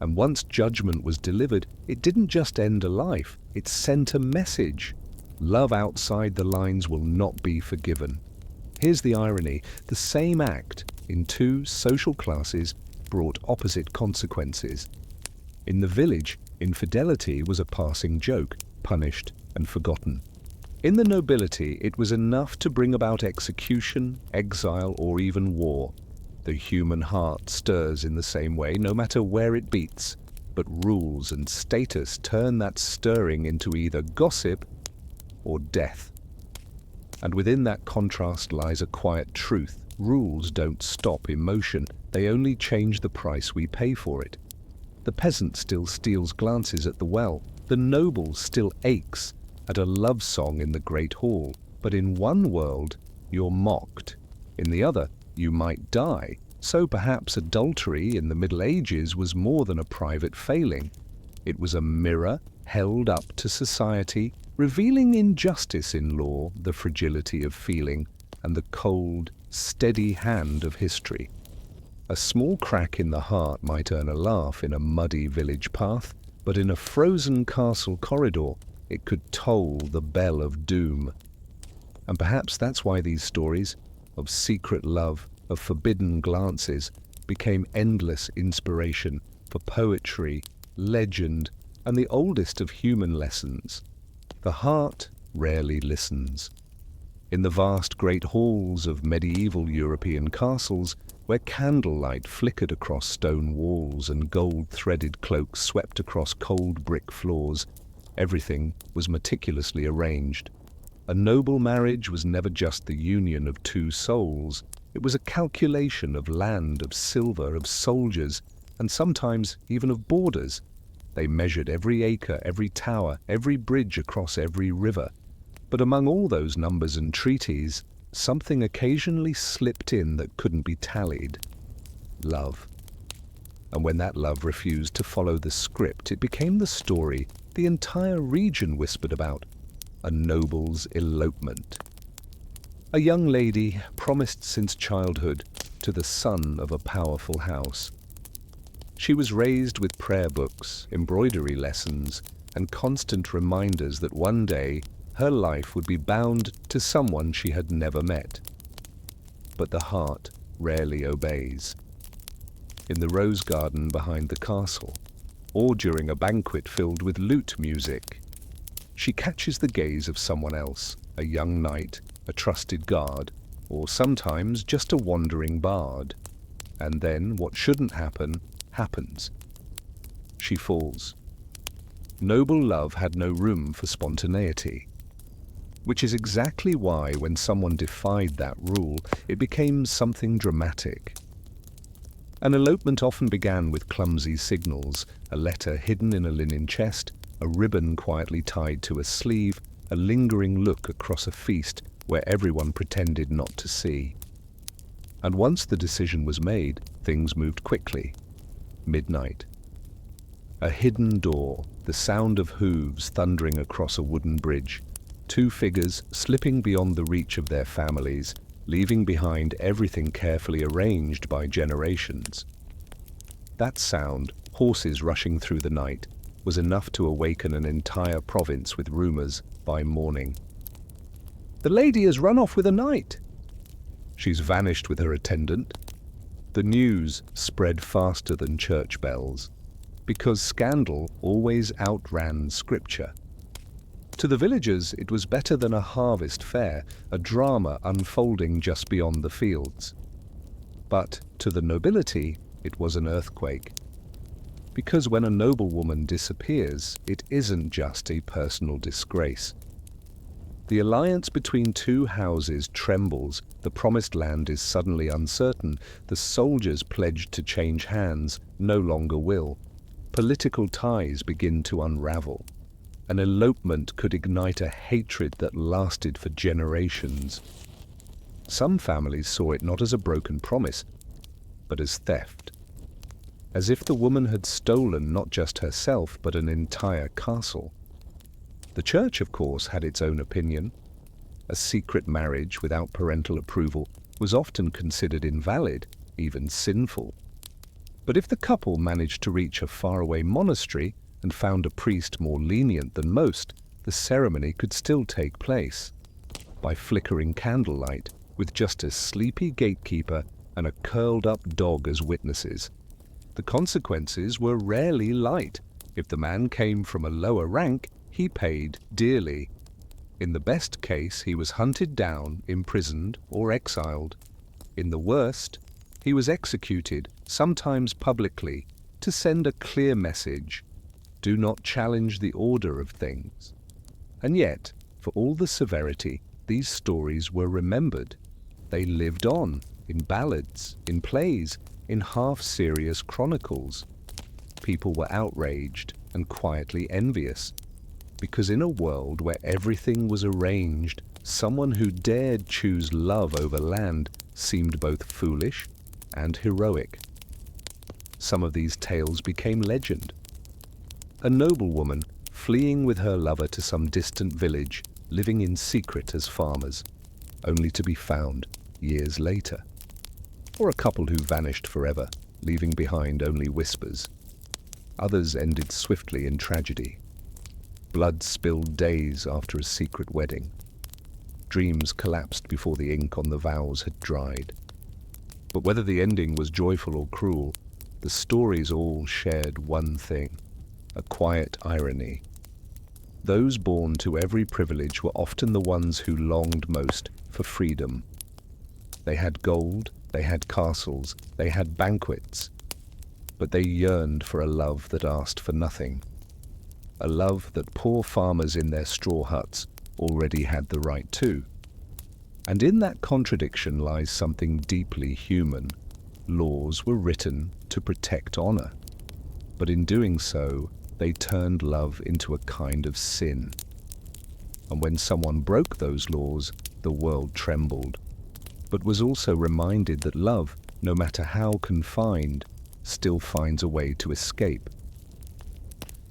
And once judgment was delivered, it didn't just end a life, it sent a message. Love outside the lines will not be forgiven. Here's the irony: the same act in two social classes brought opposite consequences. In the village, infidelity was a passing joke, punished and forgotten. In the nobility, it was enough to bring about execution, exile, or even war. The human heart stirs in the same way, no matter where it beats. But rules and status turn that stirring into either gossip or death. And within that contrast lies a quiet truth. Rules don't stop emotion, they only change the price we pay for it. The peasant still steals glances at the well, the noble still aches at a love song in the great hall. But in one world, you're mocked. In the other, you might die. So perhaps adultery in the Middle Ages was more than a private failing. It was a mirror held up to society, revealing injustice in law, the fragility of feeling, and the cold, steady hand of history. A small crack in the heart might earn a laugh in a muddy village path, but in a frozen castle corridor, it could toll the bell of doom. And perhaps that's why these stories of secret love, of forbidden glances, became endless inspiration for poetry, legend, and the oldest of human lessons. The heart rarely listens. In the vast great halls of medieval European castles, where candlelight flickered across stone walls and gold-threaded cloaks swept across cold brick floors, everything was meticulously arranged. A noble marriage was never just the union of two souls. It was a calculation of land, of silver, of soldiers, and sometimes even of borders. They measured every acre, every tower, every bridge across every river. But among all those numbers and treaties, something occasionally slipped in that couldn't be tallied. love. And when that love refused to follow the script, it became the story the entire region whispered about: a noble's elopement. A young lady promised since childhood to the son of a powerful house. She was raised with prayer books, embroidery lessons, and constant reminders that one day her life would be bound to someone she had never met. But the heart rarely obeys. In the rose garden behind the castle, or during a banquet filled with lute music, she catches the gaze of someone else, a young knight, a trusted guard, or sometimes just a wandering bard. And then what shouldn't happen, happens. She falls. Noble love had no room for spontaneity, which is exactly why when someone defied that rule, it became something dramatic. An elopement often began with clumsy signals: a letter hidden in a linen chest, a ribbon quietly tied to a sleeve, a lingering look across a feast where everyone pretended not to see. And once the decision was made, things moved quickly. Midnight. A hidden door, the sound of hooves thundering across a wooden bridge, two figures slipping beyond the reach of their families, leaving behind everything carefully arranged by generations. That sound, horses rushing through the night, was enough to awaken an entire province with rumors by morning. "The lady has run off with a knight." "She's vanished with her attendant." The news spread faster than church bells, because scandal always outran scripture. To the villagers, it was better than a harvest fair, a drama unfolding just beyond the fields. But to the nobility, it was an earthquake. Because when a noblewoman disappears, it isn't just a personal disgrace. The alliance between two houses trembles, the promised land is suddenly uncertain, the soldiers pledged to change hands no longer will. Political ties begin to unravel. An elopement could ignite a hatred that lasted for generations. Some families saw it not as a broken promise, but as theft. As if the woman had stolen not just herself, but an entire castle. The church, of course, had its own opinion. A secret marriage without parental approval was often considered invalid, even sinful. But if the couple managed to reach a faraway monastery and found a priest more lenient than most, the ceremony could still take place. By flickering candlelight, with just a sleepy gatekeeper and a curled-up dog as witnesses. The consequences were rarely light. If the man came from a lower rank, he paid dearly. In the best case, he was hunted down, imprisoned, or exiled. In the worst, he was executed, sometimes publicly, to send a clear message: do not challenge the order of things. And yet, for all the severity, these stories were remembered. They lived on, in ballads, in plays, in half-serious chronicles. People were outraged and quietly envious, because in a world where everything was arranged, someone who dared choose love over land seemed both foolish and heroic. Some of these tales became legend. A noblewoman fleeing with her lover to some distant village, living in secret as farmers, only to be found years later. Or a couple who vanished forever, leaving behind only whispers. Others ended swiftly in tragedy. Blood spilled days after a secret wedding. Dreams collapsed before the ink on the vows had dried. But whether the ending was joyful or cruel, the stories all shared one thing: a quiet irony. Those born to every privilege were often the ones who longed most for freedom. They had gold, they had castles, they had banquets, but they yearned for a love that asked for nothing. A love that poor farmers in their straw huts already had the right to. And in that contradiction lies something deeply human. Laws were written to protect honor, but in doing so, they turned love into a kind of sin. And when someone broke those laws, the world trembled, but was also reminded that love no matter how confined, still finds a way to escape.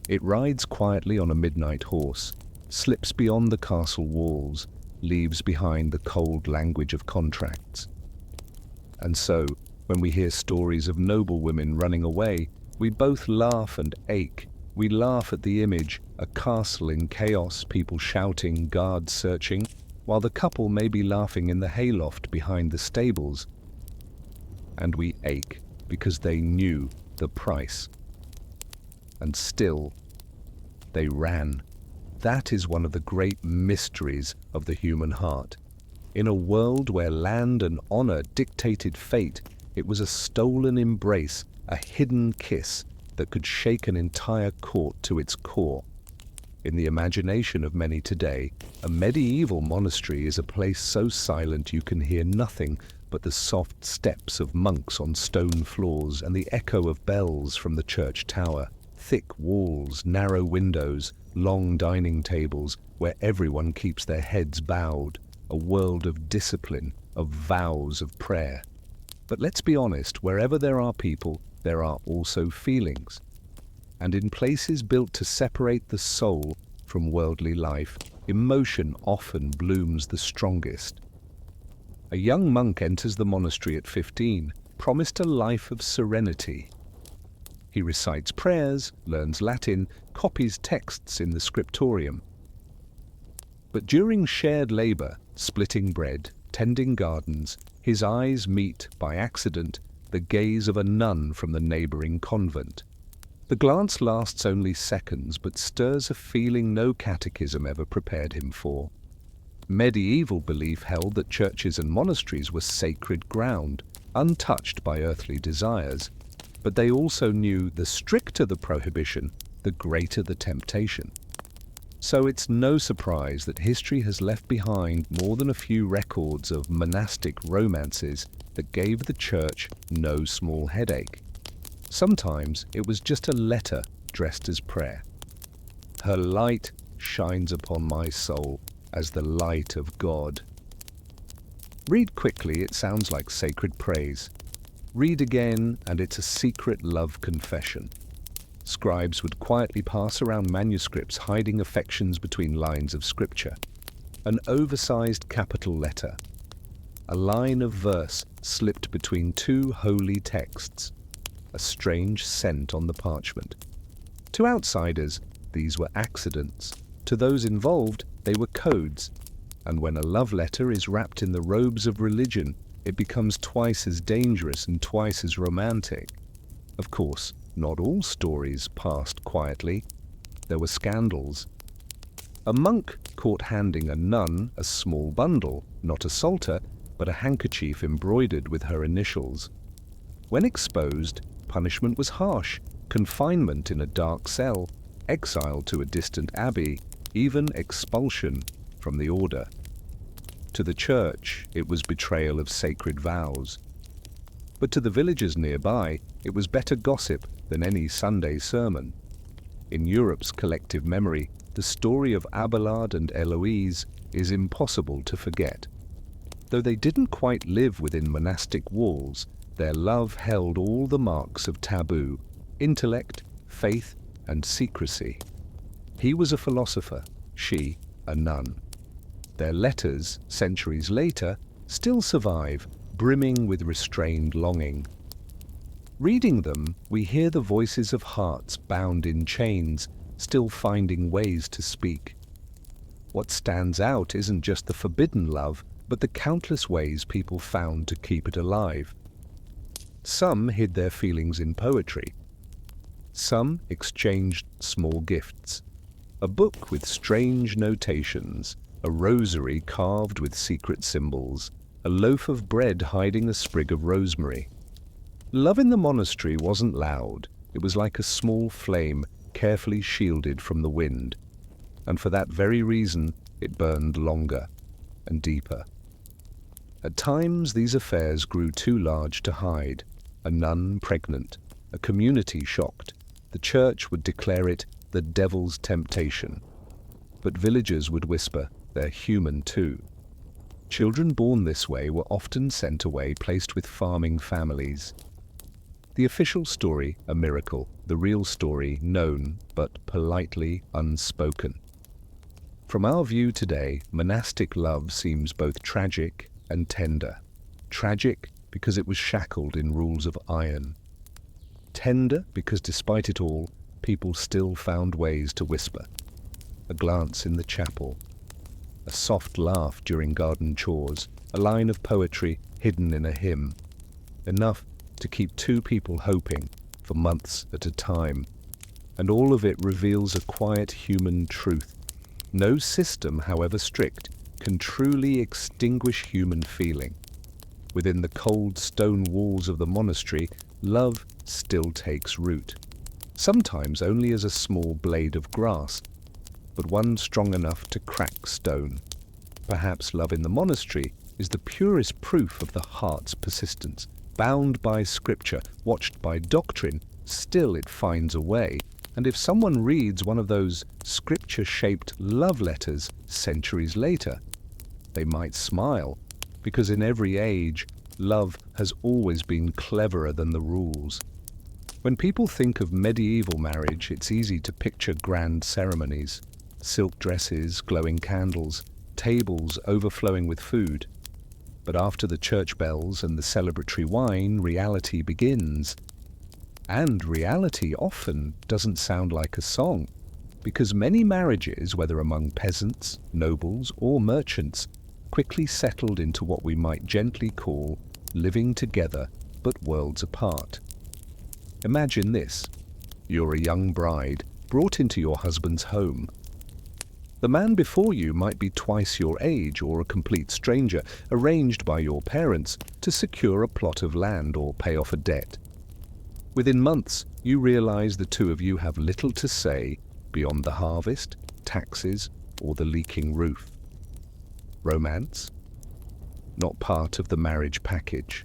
It rides quietly on a midnight horse, slips beyond the castle walls, leaves behind the cold language of contracts. And so, when we hear stories of noble women running away, we both laugh and ache. We laugh at the image, a castle in chaos, people shouting, guards searching, while the couple may be laughing in the hayloft behind the stables. And we ache because they knew the price. And still, they ran. That is one of the great mysteries of the human heart. In a world where land and honor dictated fate, it was a stolen embrace, a hidden kiss that could shake an entire court to its core. In the imagination of many today, a medieval monastery is a place so silent you can hear nothing but the soft steps of monks on stone floors and the echo of bells from the church tower. Thick walls, narrow windows, long dining tables where everyone keeps their heads bowed, a world of discipline, of vows of prayer. But let's be honest, wherever there are people, there are also feelings. And in places built to separate the soul from worldly life, emotion often blooms the strongest. A young monk enters the monastery at 15, promised a life of serenity. He recites prayers, learns Latin, copies texts in the scriptorium. But during shared labor, splitting bread, tending gardens, his eyes meet, by accident, the gaze of a nun from the neighboring convent. The glance lasts only seconds, but stirs a feeling no catechism ever prepared him for. Medieval belief held that churches and monasteries were sacred ground, untouched by earthly desires. But they also knew the stricter the prohibition, the greater the temptation. So it's no surprise that history has left behind more than a few records of monastic romances that gave the church no small headache. Sometimes it was just a letter dressed as prayer. Her light shines upon my soul as the light of God. Read quickly, it sounds like sacred praise. Read again, and it's a secret love confession. Scribes would quietly pass around manuscripts hiding affections between lines of scripture. An oversized capital letter. A line of verse slipped between two holy texts. A strange scent on the parchment. To outsiders, these were accidents. To those involved, they were codes. And when a love letter is wrapped in the robes of religion, it becomes twice as dangerous and twice as romantic. Of course, not all stories passed quietly. There were scandals. A monk caught handing a nun a small bundle, not a psalter, but a handkerchief embroidered with her initials. When exposed, punishment was harsh: confinement in a dark cell, exile to a distant abbey, even expulsion from the order. To the church, it was betrayal of sacred vows. But to the villagers nearby, it was better gossip than any Sunday sermon. In Europe's collective memory, the story of Abelard and Eloise is impossible to forget. Though they didn't quite live within monastic walls, their love held all the marks of taboo: intellect, faith, and secrecy. He was a philosopher, she a nun. Their letters, centuries later, still survive, brimming with restrained longing. Reading them, we hear the voices of hearts bound in chains, still finding ways to speak. What stands out isn't just the forbidden love, but the countless ways people found to keep it alive. Some hid their feelings in poetry. Some exchanged small gifts. A book with strange notations, a rosary carved with secret symbols, a loaf of bread hiding a sprig of rosemary. Love in the monastery wasn't loud. It was like a small flame, carefully shielded from the wind. And for that very reason, it burned longer and deeper. At times, these affairs grew too large to hide. A nun pregnant, a community shocked. The church would declare it the devil's temptation. But villagers would whisper, they're human too. Children born this way were often sent away, placed with farming families. The official story, a miracle, the real story, known but politely unspoken. From our view today, monastic love seems both tragic and tender. Tragic because it was shackled in rules of iron. Tender because despite it all, people still found ways to whisper. A glance in the chapel, a soft laugh during garden chores, a line of poetry hidden in a hymn. Enough to keep two people hoping for months at a time. And all of it reveals a quiet human truth. No system, however strict, can truly extinguish human feeling. Within the cold stone walls of the monastery, love still takes root. Sometimes only as a small blade of grass, but one strong enough to crack stone. Perhaps love in the monastery is the purest proof of the heart's persistence. Bound by scripture, watched by doctrine, still it finds a way. And if someone reads one of those scripture-shaped love letters centuries later, they might smile, because in every age, love has always been cleverer than the rules. When people think of medieval marriage, it's easy to picture grand ceremonies, silk dresses, glowing candles, tables overflowing with food. But after the church bells and the celebratory wine, reality begins. And reality often doesn't sound like a song, because many marriages, whether among peasants, nobles, or merchants, quickly settled into what we might gently call living together but worlds apart. Imagine this. You're a young bride brought into your husband's home. The man before you might be twice your age or a complete stranger, arranged by your parents to secure a plot of land or pay off a debt. Within months, you realize the two of you have little to say beyond the harvest, taxes, or the leaking roof. Romance? Not part of the marriage package.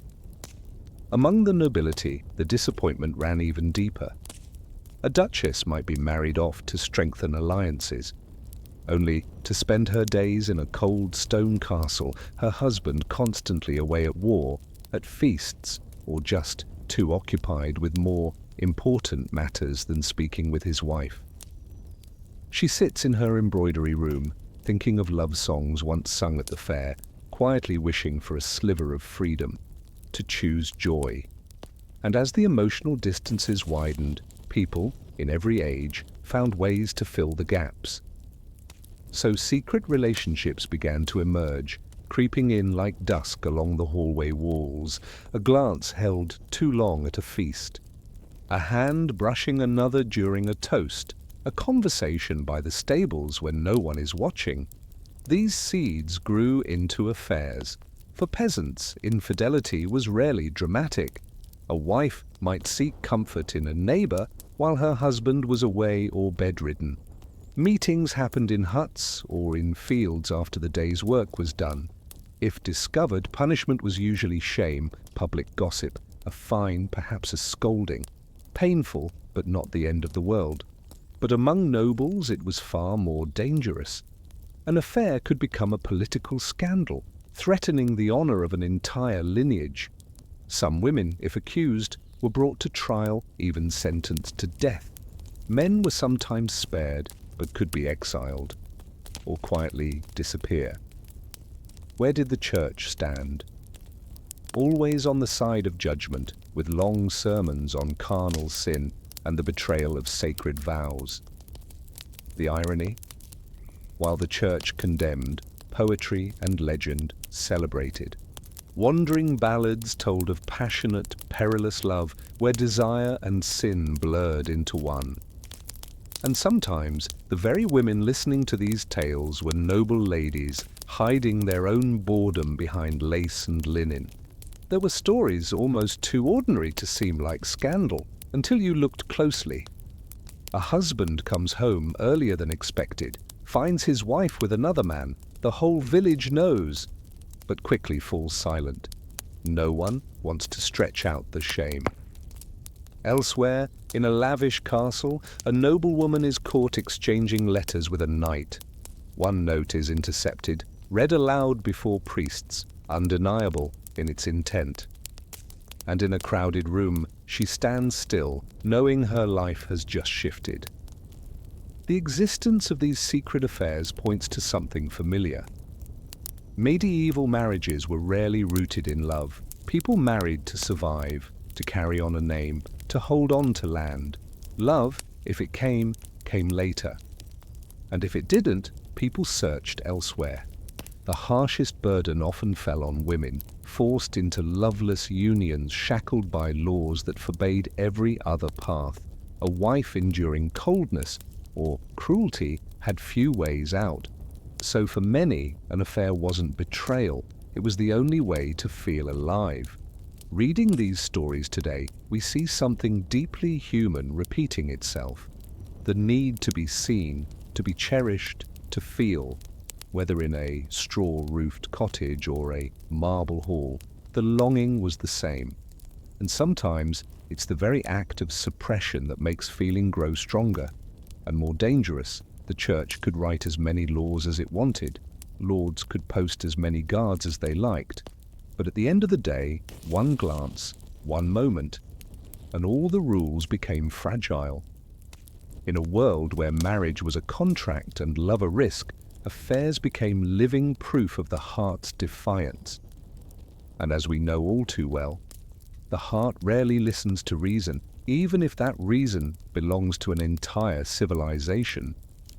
Among the nobility, the disappointment ran even deeper. A duchess might be married off to strengthen alliances, only to spend her days in a cold stone castle, her husband constantly away at war, at feasts, or just too occupied with more important matters than speaking with his wife. She sits in her embroidery room, thinking of love songs once sung at the fair, quietly wishing for a sliver of freedom, to choose joy. And as the emotional distances widened, people, in every age, found ways to fill the gaps. So secret relationships began to emerge, creeping in like dusk along the hallway walls, a glance held too long at a feast, a hand brushing another during a toast, a conversation by the stables when no one is watching. These seeds grew into affairs. For peasants, infidelity was rarely dramatic. A wife might seek comfort in a neighbor while her husband was away or bedridden. Meetings happened in huts or in fields after the day's work was done. If discovered, punishment was usually shame, public gossip, a fine, perhaps a scolding. Painful, but not the end of the world. But among nobles it was far more dangerous. An affair could become a political scandal, threatening the honor of an entire lineage. Some women, if accused, were brought to trial, even sentenced to death. Men were sometimes spared, but could be exiled, or quietly disappear. Where did the church stand? Always on the side of judgment, with long sermons on carnal sin and the betrayal of sacred vows. The irony? While the church condemned, poetry and legend celebrated. Wandering ballads told of passionate, perilous love where desire and sin blurred into one. And sometimes the very women listening to these tales were noble ladies, hiding their own boredom behind lace and linen. There were stories almost too ordinary to seem like scandal, until you looked closely. A husband comes home earlier than expected, finds his wife with another man, the whole village knows, but quickly falls silent. No one wants to stretch out the shame. Elsewhere, in a lavish castle, a noblewoman is caught exchanging letters with a knight. One note is intercepted, read aloud before priests, undeniable in its intent. And in a crowded room, she stands still, knowing her life has just shifted. The existence of these secret affairs points to something familiar. Medieval marriages were rarely rooted in love. People married to survive, to carry on a name, to hold on to land. Love, if it came later. And if it didn't, people searched elsewhere. The harshest burden often fell on women, forced into loveless unions, shackled by laws that forbade every other path. A wife enduring coldness or cruelty had few ways out. So for many, an affair wasn't betrayal, it was the only way to feel alive. Reading these stories today, we see something deeply human repeating itself. The need to be seen, to be cherished, to feel. Whether in a straw-roofed cottage or a marble hall, the longing was the same. And sometimes it's the very act of suppression that makes feeling grow stronger. And more dangerous, the church could write as many laws as it wanted. Lords could post as many guards as they liked. But at the end of the day, one glance, one moment, and all the rules became fragile. In a world where marriage was a contract and love a risk, affairs became living proof of the heart's defiance. And as we know all too well, the heart rarely listens to reason, even if that reason belongs to an entire civilization.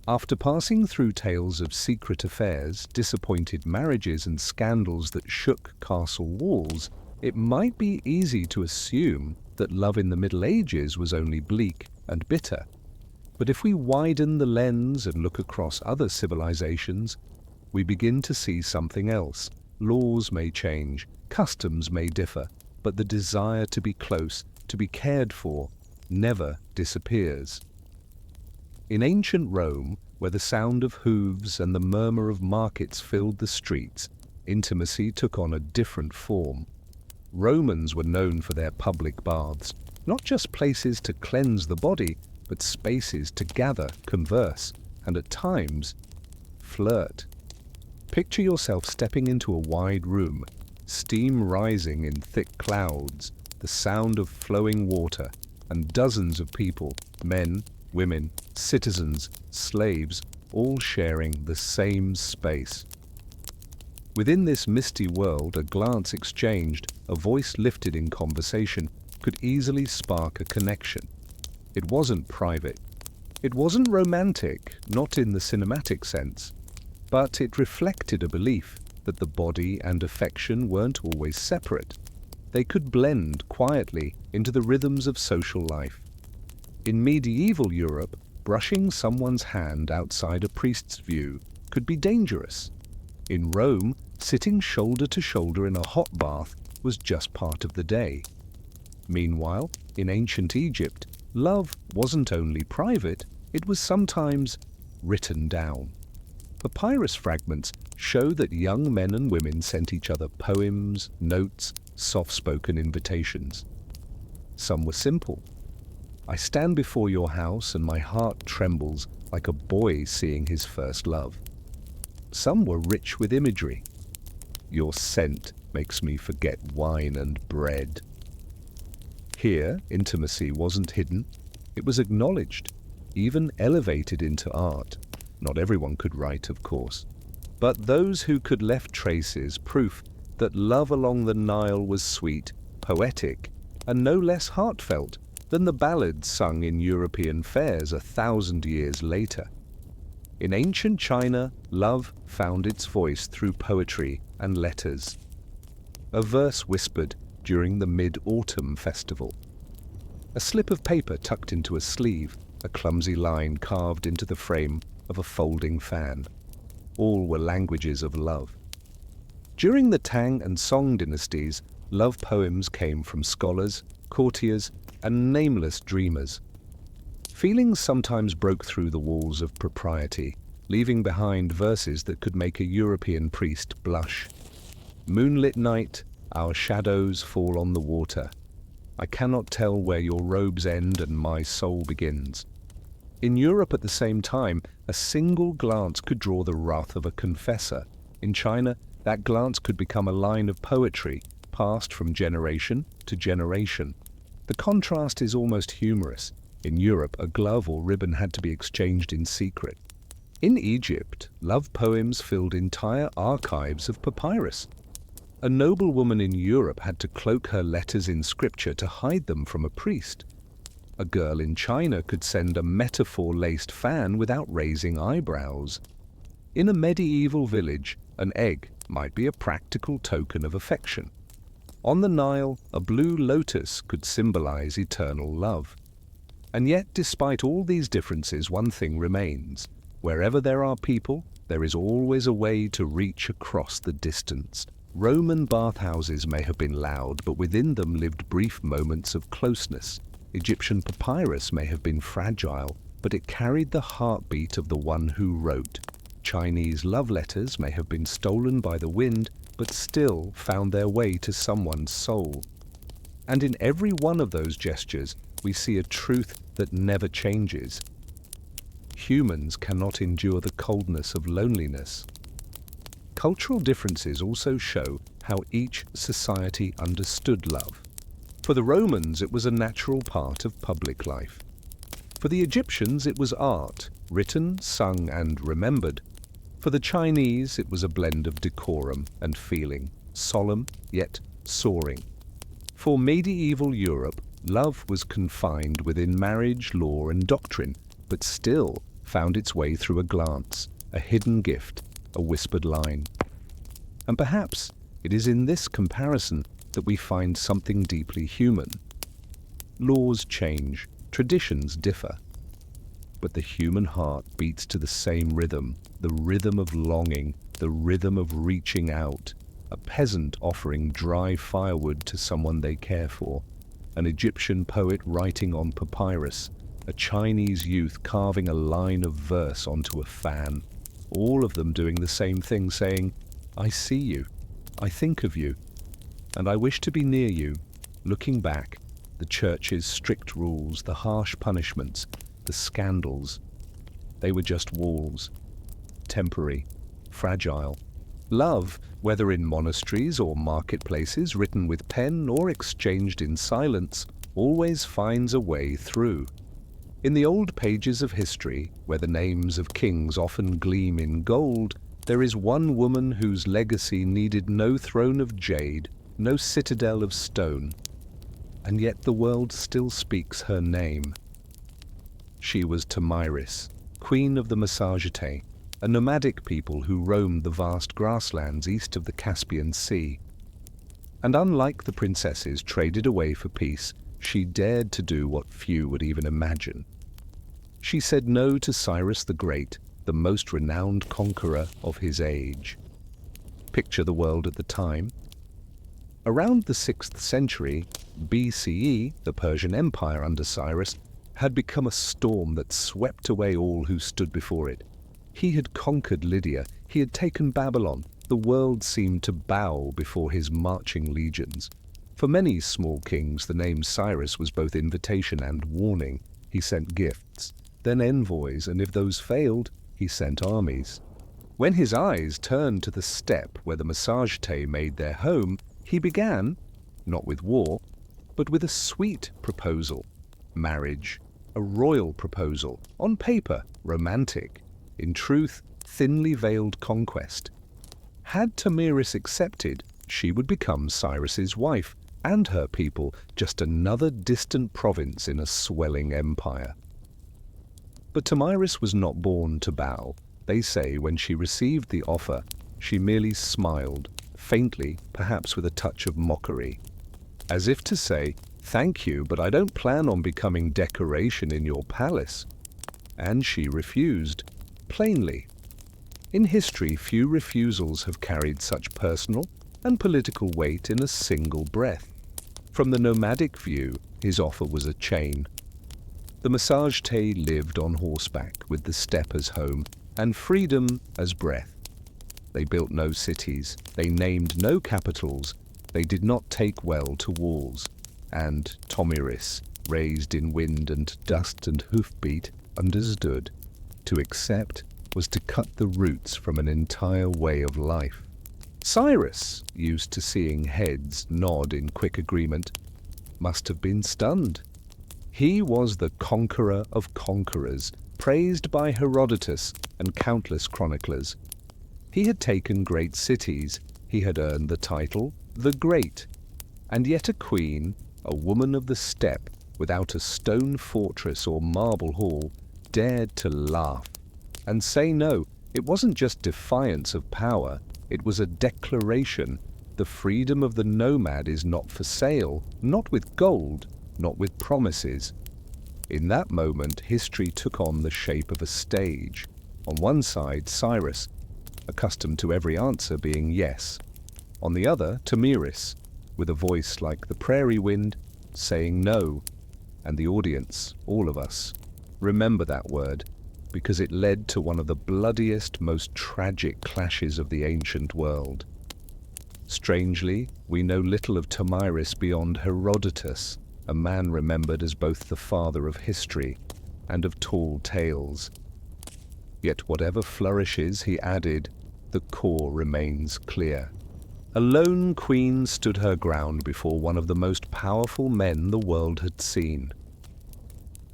After passing through tales of secret affairs, disappointed marriages, and scandals that shook castle walls, it might be easy to assume that love in the Middle Ages was only bleak and bitter. But if we widen the lens and look across other civilizations, we begin to see something else. Laws may change, customs may differ, but the desire to be close, to be cared for, never disappears. In ancient Rome, where the sound of hooves and the murmur of markets filled the streets, intimacy took on a different form. Romans were known for their public baths, not just places to cleanse the body, but spaces to gather, converse, and at times, flirt. Picture yourself stepping into a wide room, steam rising in thick clouds, the sound of flowing water, and dozens of people, men, women, citizens, slaves, all sharing the same space. Within this misty world, a glance exchanged, a voice lifted in conversation, could easily spark a connection. It wasn't private. It wasn't romantic, not in the cinematic sense, but it reflected a belief that the body and affection weren't always separate. They could blend quietly into the rhythms of social life. In medieval Europe, brushing someone's hand outside a priest's view could be dangerous. In Rome, sitting shoulder to shoulder in a hot bath was just part of the day. Meanwhile, in ancient Egypt, love wasn't only private, it was sometimes written down. Papyrus fragments show that young men and women sent each other poems, notes, soft-spoken invitations. Some were simple. I stand before your house and my heart trembles like a boy seeing his first love. Some were rich with imagery. Your scent makes me forget wine and bread. Here, intimacy wasn't hidden. It was acknowledged, even elevated into art. Not everyone could write, of course. But those who could left traces, proof that love along the Nile was sweet, poetic, and no less heartfelt than the ballads sung in European fairs 1,000 years later. In ancient China, love found its voice through poetry and letters. A verse whispered during the Mid-Autumn Festival. A slip of paper tucked into a sleeve, a clumsy line carved into the frame of a folding fan. All were languages of love. During the Tang and Song dynasties, love poems came from scholars, courtiers, and nameless dreamers. Feelings sometimes broke through the walls of propriety, leaving behind verses that could make a European priest blush. Moonlit night, our shadows fall on the water. I cannot tell where your robes end and my soul begins. In Europe at the same time, a single glance could draw the wrath of a confessor, In China, that glance could become a line of poetry, passed from generation to generation. The contrast is almost humorous. In Europe, a glove or ribbon had to be exchanged in secret. In Egypt, love poems filled entire archives of papyrus. A noblewoman in Europe had to cloak her letters in scripture to hide them from a priest. A girl in China could send a metaphor-laced fan without raising eyebrows. In a medieval village, an egg might be a practical token of affection. On the Nile, a blue lotus could symbolize eternal love. And yet, despite all these differences, one thing remains. Wherever there are people, there is always a way to reach across the distance. Roman bathhouses may have been loud, but within them lived brief moments of closeness. Egyptian papyrus may have been fragile, but it carried the heartbeat of the one who wrote. Chinese love letters may have been stolen by the wind, but still found their way to someone's soul. And in every one of those gestures, we see a truth that never changes. Humans cannot endure the coldness of loneliness. Cultural differences also show how each society understood love. For the Romans, it was a natural part of public life. For the Egyptians, it was art, written, sung, and remembered. For the Chinese, it was a blend of decorum and feeling, solemn yet soaring. For medieval Europe, love was confined within marriage, law, and doctrine, but still found its way through a glance, a hidden gift, a whispered line. And perhaps it is in this comparison that we find something deeply human. Laws change, traditions differ, but the human heart beats to the same rhythm, the rhythm of longing, the rhythm of reaching out. A peasant offering dry firewood to someone they care for, an Egyptian poet writing on papyrus, a Chinese youth carving a line of verse onto a fan, all of them doing the same thing, saying, "I see you, I think of you, and I wish to be near you." Looking back, the church's strict rules, the harsh punishments, the scandals, they were just walls, temporary, fragile. Love, whether in monasteries or marketplaces, written with pen or exchanged in silence, always finds a way through. In the old pages of history, where the names of kings often gleam in gold, there is one woman whose legacy needed no throne of jade, no citadel of stone, and yet the world still speaks her name. She was Tomyris, queen of the Monastery, a nomadic people who roamed the vast grasslands east of the Caspian Sea. And unlike the princesses traded away for peace, she dared to do what few would even imagine. She said no to Cyrus the Great, the most renowned conqueror of his age. Picture the world at the time. Around the 6th century BCE, the Persian Empire under Cyrus had become a storm that swept away all who stood before it. He had conquered Lydia, he had taken Babylon. The world seemed to bow before his marching legions. For many small kings, the name Cyrus was both invitation and warning. He sent gifts, then envoys, and if those failed, he sent armies. When his eyes turned to the steppe where the monastery made their home, he began, not with war, but with a sweet proposal. Marriage, a royal proposal, on paper, romantic, in truth, thinly veiled conquest. Had Tomyris accepted, she would become Cyrus's wife, and her people just another distant province in a swelling empire. But Tomyris was not born to bow. They say when she received the offer, she merely smiled, faintly, perhaps with a touch of mockery, as if to say, "Thank you, but I don't plan on becoming decoration in your palace." And she refused, plainly. In history, few refusals have carried such personal and political weight in a single breath. From the nomadic view, his offer was a chain. The monastery lived on horseback, with the steppe as home, and freedom as breath. They built no cities, they named no capitals, they did not take well to walls. And Tomyris, raised in wind and dust and hoofbeat, understood. To accept was to cut the roots from an entire way of life. Cyrus, used to seeing heads nod in quick agreement, must have been stunned. He was the conqueror of conquerors, praised by Herodotus and countless chroniclers. He had taken great cities, he had earned the title, the Great, and yet a queen, a woman of the steppe, without a stone fortress or marble hall, dared to laugh and say no. It wasn't just defiance of power, it was a declaration. The freedom of the nomad is not for sale, not with gold, not with promises. In that moment, history took on the shape of a stage. On one side, Cyrus, accustomed to every answer being yes. On the other, Tomyris, with a voice like the prairie wind, saying no. And the audience, all of us, remember that word, because it led to one of the bloodiest, most tragic clashes of the ancient world. Strangely, we know little of Tomyris beyond Herodotus, a man remembered as both the father of history and of tall tales. Yet whatever flourishes he added, the core remains clear. A lone queen stood her ground before one of the most powerful men the world had seen.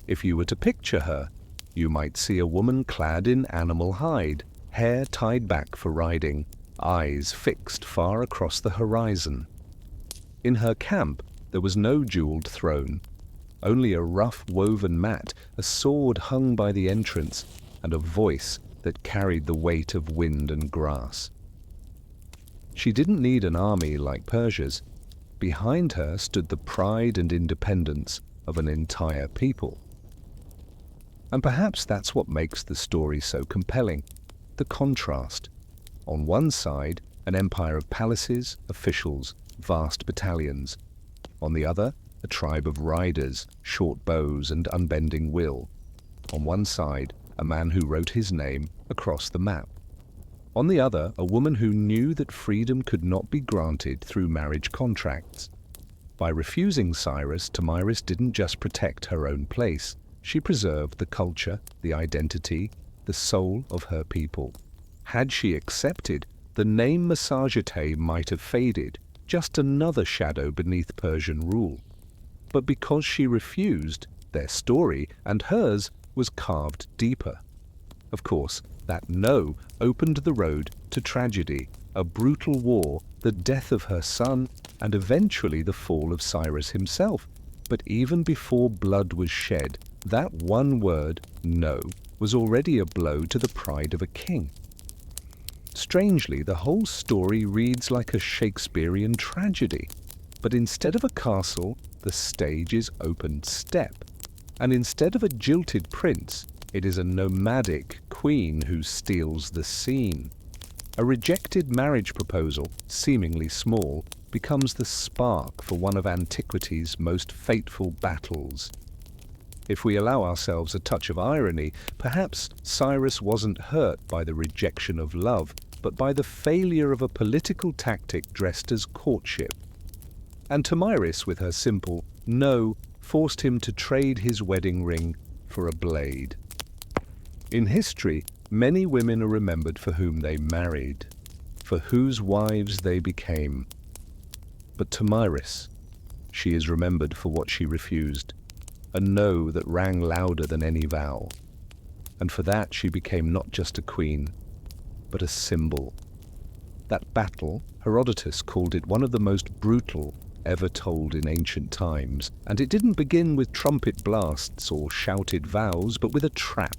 If you were to picture her, you might see a woman clad in animal hide, hair tied back for riding, eyes fixed far across the horizon. In her camp, there was no jeweled throne, only a rough woven mat, a sword hung by the entrance, and a voice that carried the weight of wind and grass. She didn't need an army like Persia's. Behind her stood the pride and independence of an entire people. And perhaps that's what makes the story so compelling, the contrast. On one side, an empire of palaces, officials, vast battalions. On the other, a tribe of riders, short bows and unbending will. On one side, a man who wrote his name across the map. On the other, a woman who knew that freedom could not be granted through marriage contracts. By refusing Cyrus, Tomyris didn't just protect her own place. She preserved the culture, the identity, the soul of her people. Had she accepted, the name Massagetes might have faded, just another shadow beneath Persian rule. But because she refused, their story, and hers, was carved deeper. Of course, that no opened the road to tragedy, a brutal war, the death of her son, and eventually the fall of Cyrus himself. But even before blood was shed, that one word, no, was already a blow to the pride of a king. Strangely, the whole story reads like a Shakespearean tragedy. But instead of a castle, the stage is open steppe. And instead of a jilted prince, it is a nomadic queen who steals the scene. A rejected marriage proposal, seemingly small, becomes the spark for one of antiquity's most fateful battles. If we allow ourselves a touch of irony, perhaps Cyrus wasn't hurt by the rejection of love, but by the failure of a political tactic dressed as courtship. And Tomyris, with her simple no, forced him to trade his wedding ring for a blade. In history, many women are remembered for whom they married, for whose wives they became. But Tomyris, she is remembered for what she refused, a no that rang louder than any vow. And for that she became not just a queen, but a symbol. That battle, Herodotus called it one of the most brutal ever told in ancient times, and it didn't begin with trumpet blasts or shouted vows, but with a trap.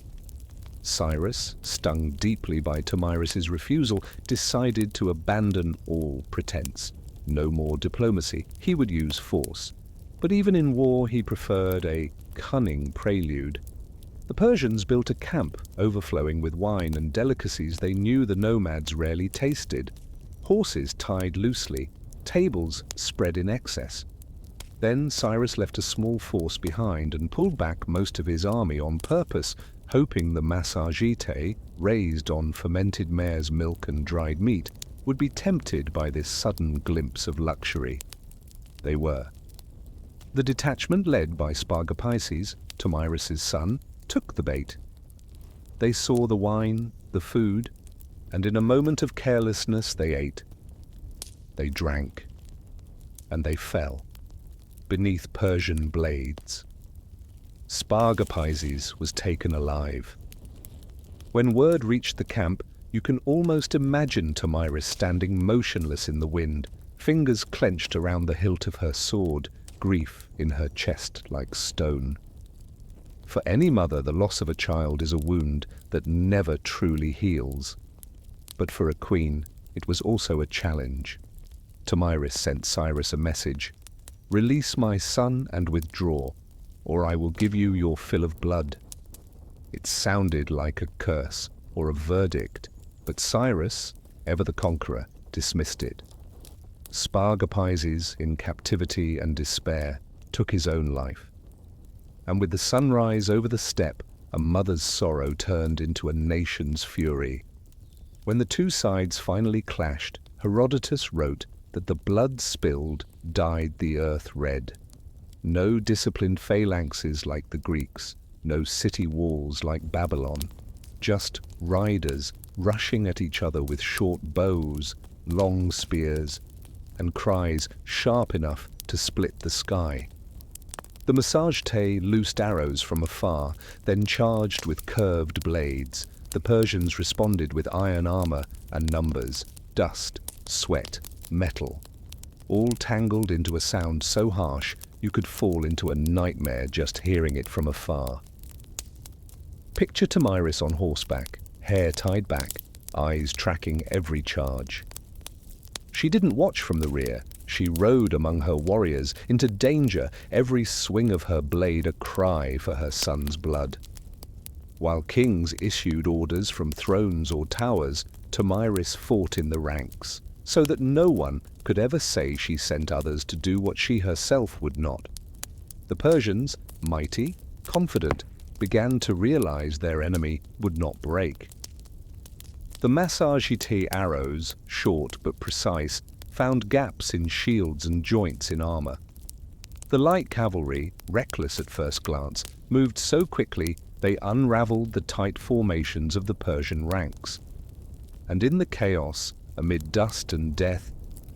Cyrus, stung deeply by Tomyris's refusal, decided to abandon all pretense. No more diplomacy. He would use force. But even in war, he preferred a cunning prelude. The Persians built a camp overflowing with wine and delicacies they knew the nomads rarely tasted. Horses tied loosely, tables spread in excess. Then Cyrus left a small force behind and pulled back most of his army on purpose, hoping the Massagetes, raised on fermented mare's milk and dried meat, would be tempted by this sudden glimpse of luxury. They were. The detachment led by Spargapises, Tomyris's son, took the bait. They saw the wine, the food, and in a moment of carelessness they ate. They drank, and they fell beneath Persian blades. Spargapizes was taken alive. When word reached the camp, you can almost imagine Tomyris standing motionless in the wind, fingers clenched around the hilt of her sword, grief in her chest like stone. For any mother, the loss of a child is a wound that never truly heals. But for a queen, it was also a challenge. Tomyris sent Cyrus a message: "Release my son and withdraw, or I will give you your fill of blood." It sounded like a curse or a verdict, but Cyrus, ever the conqueror, dismissed it. Spargapizes, in captivity and despair, took his own life. And with the sunrise over the steppe, a mother's sorrow turned into a nation's fury. When the two sides finally clashed, Herodotus wrote that the blood spilled dyed the earth red. No disciplined phalanxes like the Greeks, no city walls like Babylon, just riders rushing at each other with short bows, long spears, and cries sharp enough to split the sky. The monastery loosed arrows from afar, then charged with curved blades. The Persians responded with iron armor and numbers, dust, sweat, metal, all tangled into a sound so harsh you could fall into a nightmare just hearing it from afar. Picture Tomyris on horseback, hair tied back, eyes tracking every charge. She didn't watch from the rear. She rode among her warriors into danger, every swing of her blade a cry for her son's blood. While kings issued orders from thrones or towers, Tomyris fought in the ranks, so that no one could ever say she sent others to do what she herself would not. The Persians, mighty, confident, began to realize their enemy would not break. The monastery arrows, short but precise, found gaps in shields and joints in armor. The light cavalry, reckless at first glance, moved so quickly they unraveled the tight formations of the Persian ranks. And in the chaos, amid dust and death,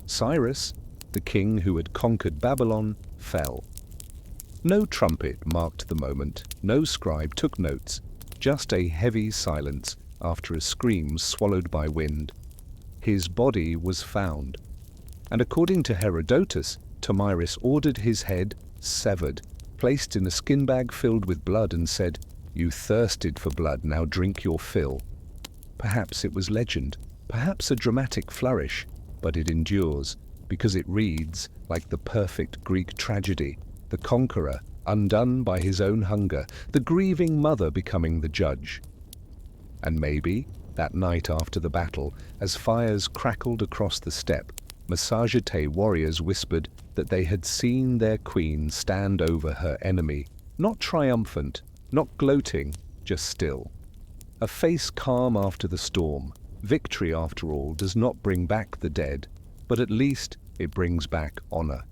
Cyrus, the king who had conquered Babylon, fell. No trumpet marked the moment, no scribe took notes, just a heavy silence after a scream swallowed by wind. His body was found, and according to Herodotus, Tomyris ordered his head severed, placed in a skin bag filled with blood, and said, "You thirsted for blood, now drink your fill." Perhaps it was legend, perhaps a dramatic flourish, but it endures, because it reads like the perfect Greek tragedy, the conqueror undone by his own hunger, the grieving mother becoming the judge. And maybe, that night after the battle, as fires crackled across the steppe, monastery warriors whispered that they had seen their queen stand over her enemy, not triumphant, not gloating, just still. A face calm after the storm. Victory, after all, does not bring back the dead, but at least it brings back honor.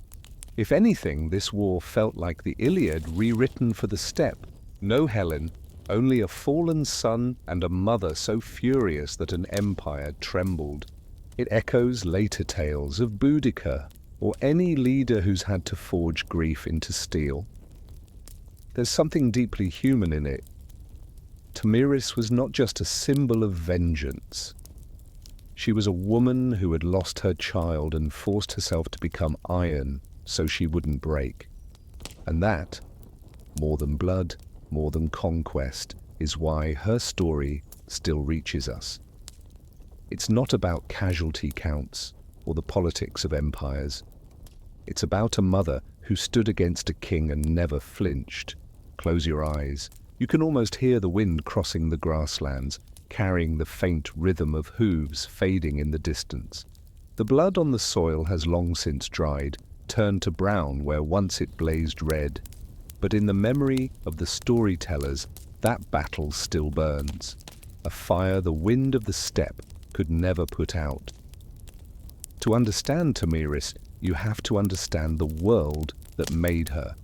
If anything, this war felt like the Iliad rewritten for the steppe. No Helen, only a fallen son and a mother so furious that an empire trembled. It echoes later tales of Boudicca, or any leader who's had to forge grief into steel. There's something deeply human in it. Tomyris was not just a symbol of vengeance. She was a woman who had lost her child and forced herself to become iron so she wouldn't break. And that, more than blood, more than conquest, is why her story still reaches us. It's not about casualty counts or the politics of empires. It's about a mother who stood against a king and never flinched. Close your eyes. You can almost hear the wind crossing the grasslands, carrying the faint rhythm of hooves fading in the distance. The blood on the soil has long since dried, turned to brown where once it blazed red. But in the memory of the storytellers, that battle still burns. A fire the wind of the steppe could never put out. To understand Tomyris, you have to understand the world that made her.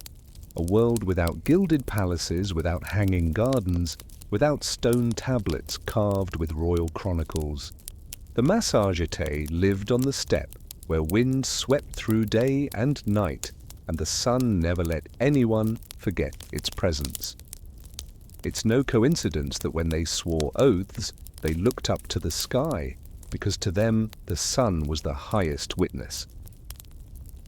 A world without gilded palaces, without hanging gardens, without stone tablets carved with royal chronicles. The Massagetae lived on the steppe, where wind swept through day and night, and the sun never let anyone forget its presence. It's no coincidence that when they swore oaths, they looked up to the sky, because to them the sun was the highest witness.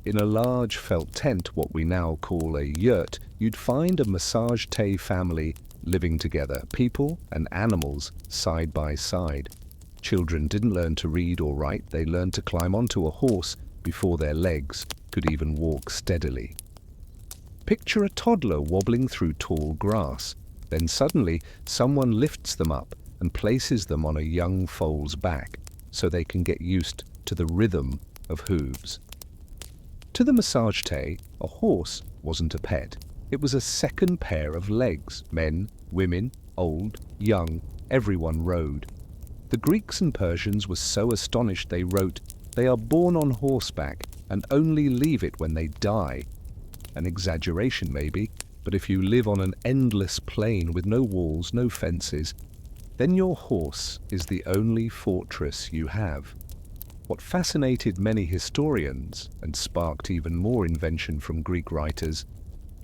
In a large felt tent, what we now call a yurt, you'd find a Massagetae family living together, people and animals side by side. Children didn't learn to read or write, they learned to climb onto a horse before their legs could even walk steadily. Picture a toddler wobbling through tall grass. Then suddenly someone lifts them up and places them on a young foal's back so they can get used to the rhythm of hooves. To the Massagetae, a horse wasn't a pet. It was a second pair of legs. Men, women, old, young, everyone rode. The Greeks and Persians were so astonished they wrote, "They are born on horseback and only leave it when they die." An exaggeration maybe, but if you live on an endless plain with no walls, no fences, then your horse is the only fortress you have. What fascinated many historians, and sparked even more invention from Greek writers,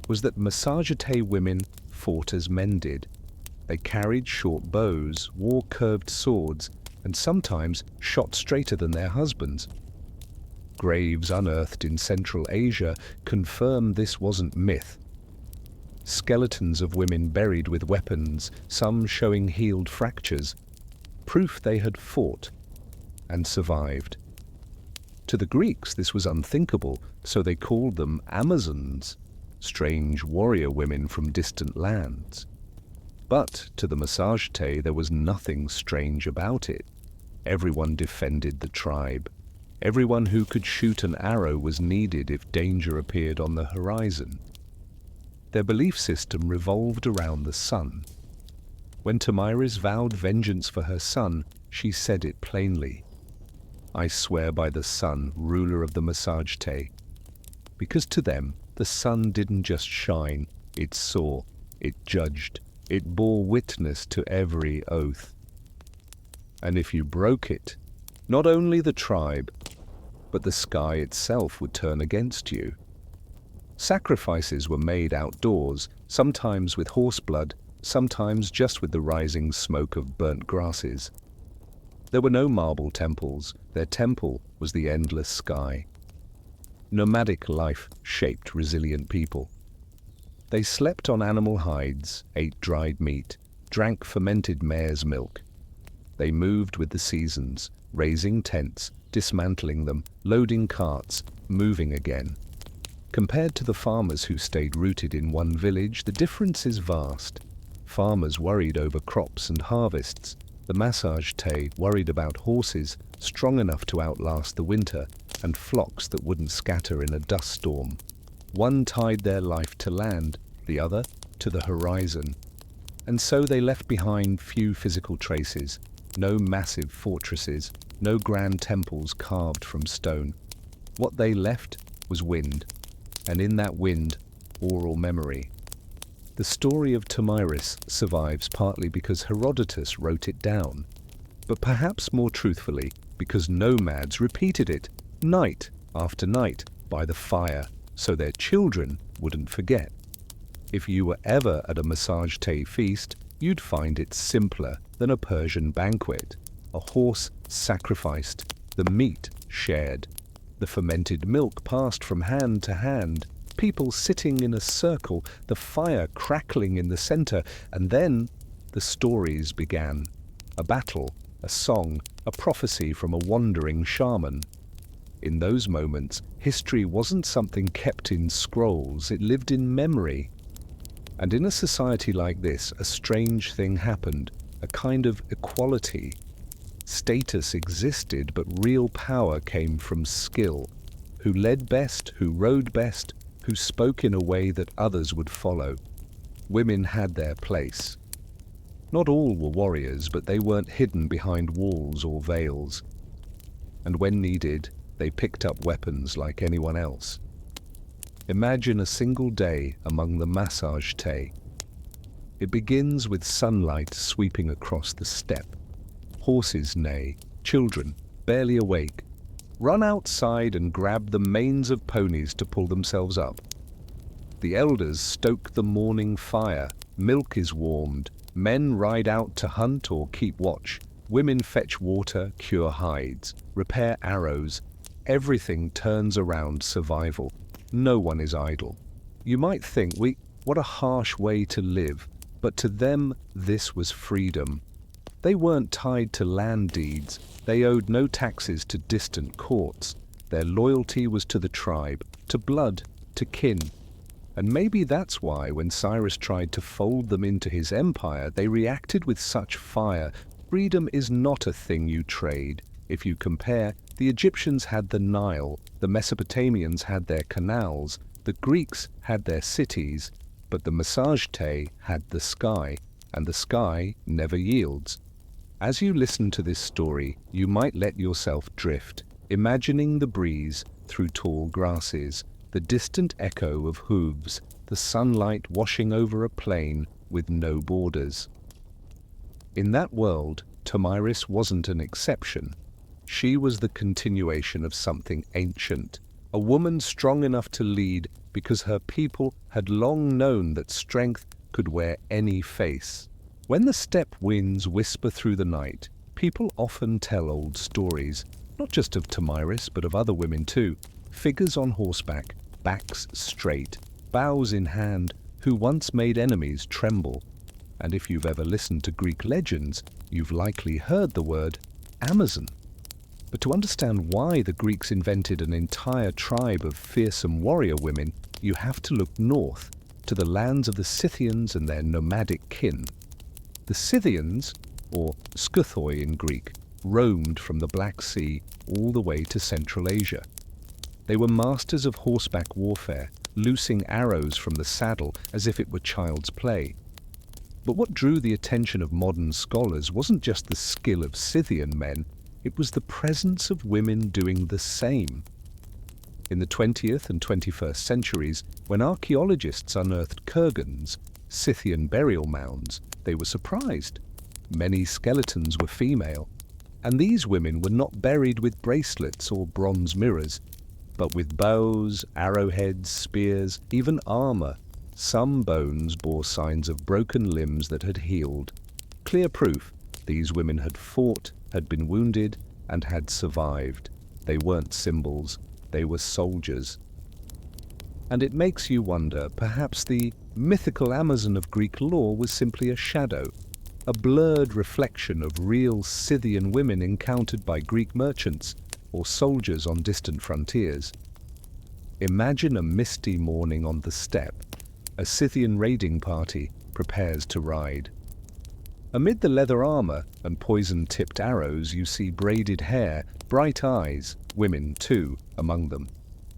was that Massagetae women fought as men did. They carried short bows, wore curved swords, and sometimes shot straighter than their husbands. Graves unearthed in Central Asia confirm this wasn't myth. Skeletons of women buried with weapons, some showing healed fractures, proof they had fought and survived. To the Greeks this was unthinkable, so they called them Amazons, strange warrior women from distant lands. But to the Massagetae there was nothing strange about it. Everyone defended the tribe. Everyone who could shoot an arrow was needed if danger appeared on the horizon. Their belief system revolved around the sun. When Tomyris vowed vengeance for her son, she said it plainly. "I swear by the sun, ruler of the Massagetae." Because to them, the sun didn't just shine, it saw, it judged, it bore witness to every oath. And if you broke it, not only the tribe, but the sky itself would turn against you. Sacrifices were made outdoors, sometimes with horse blood, sometimes just with the rising smoke of burnt grasses. There were no marble temples, their temple was the endless sky. Nomadic life shaped resilient people. They slept on animal hides, ate dried meat, drank fermented mare's milk. They moved with the seasons, raising tents, dismantling them, loading carts, moving again. Compared to the farmers who stayed rooted in one village, the difference is vast. Farmers worried over crops and harvests. The Massagetae worried about horses strong enough to outlast the winter and flocks that wouldn't scatter in a dust storm. One tied their life to land, the other to the horizon. And so they left behind few physical traces, no massive fortresses, no grand temples carved from stone. What they left was wind, and in that wind, oral memory. The story of Tomyris survives partly because Herodotus wrote it down, but perhaps more truthfully because nomads repeated it night after night by the fire so their children wouldn't forget. If you were ever at a Massagetae feast, you'd find it simpler than a Persian banquet. A horse sacrificed, the meat shared, the fermented milk passed from hand to hand, people sitting in a circle, the fire crackling in the center, and then the stories began. A battle, a song, a prophecy from a wandering shaman. In those moments, history wasn't something kept in scrolls, it lived in memory. And in a society like this, a strange thing happened, a kind of equality. Status existed, but real power came from skill. Who led best, who rode best, who spoke in a way that others would follow. Women had their place. Not all were warriors, but they weren't hidden behind walls or veils. And when needed, they picked up weapons like anyone else. Imagine a single day among the Massagetae. It begins with sunlight sweeping across the steppe. Horses neigh, children, barely awake, run outside and grab the manes of ponies to pull themselves up. The elders stoke the morning fire, milk is warmed, men ride out to hunt or keep watch, women fetch water, cure hides, repair arrows. Everything turns around survival. No one is idle. You might think, what a harsh way to live, but to them this was freedom. They weren't tied to land deeds, they owed no taxes to distant courts. Their loyalty was to the tribe, to blood, to kin. And maybe that's why, when Cyrus tried to fold them into his empire, they reacted with such fire. Freedom is not a thing you trade. If you compare, the Egyptians had the Nile, the Mesopotamians had their canals, the Greeks had their cities, but the Massagetæ had the sky, and the sky never yields. As you listen to this story, you might let yourself drift, imagining the breeze through tall grasses, the distant echo of hooves, the sunlight washing over a plain with no borders. In that world, Tomyris wasn't an exception. She was the continuation of something ancient, a woman strong enough to lead because her people had long known that strength could wear any face. When the steppe winds whisper through the night, people often tell old stories, not just of Tomyris but of other women too, figures on horseback, backs straight, bows in hand, who once made enemies tremble. And if you've ever listened to Greek legends, you've likely heard the word Amazon. But to understand why the Greeks invented an entire tribe of fearsome warrior women, you have to look north, to the lands of the Scythians and their nomadic kin. The Scythians, or Scuthoi in Greek, roamed from the Black Sea all the way to Central Asia. They were masters of horseback warfare, loosing arrows from the saddle as if it were child's play. But what drew the attention of modern scholars wasn't just the skill of Scythian men, it was the presence of women doing the same. In the 20th and 21st centuries, when archaeologists unearthed kurgans, Scythian burial mounds, they were surprised. Many skeletons were female, and these women were not buried with bracelets or bronze mirrors, but with bows, arrowheads, spears, even armor. Some bones bore signs of broken limbs that had healed. Clear proof these women had fought, had been wounded, and had survived. They weren't symbols, they were soldiers. And it makes you wonder, perhaps the mythical Amazon of Greek lore was simply a shadow, a blurred reflection of real Scythian women encountered by Greek merchants or soldiers on distant frontiers. Imagine a misty morning on the steppe. A Scythian raiding party prepares to ride. Amid the leather armor and poison-tipped arrows, you see braided hair, bright eyes, women too, among them.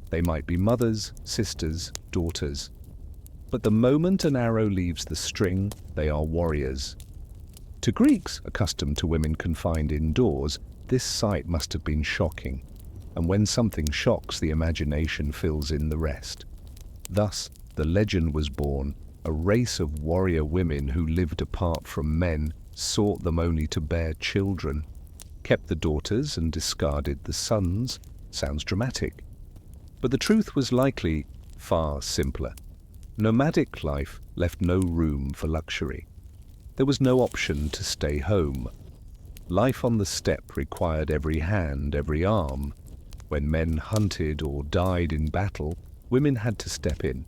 They might be mothers, sisters, daughters. But the moment an arrow leaves the string, they are warriors. To Greeks, accustomed to women confined indoors, this sight must have been shocking. And when something shocks, the imagination fills in the rest. Thus, the legend was born, a race of warrior women who lived apart from men, sought them only to bear children, kept the daughters and discarded the sons. Sounds dramatic. But the truth was likely far simpler. Nomadic life left no room for luxury. There was no option to stay home. Life on the steppe required every hand, every arm. When men hunted or died in battle, women had to step in.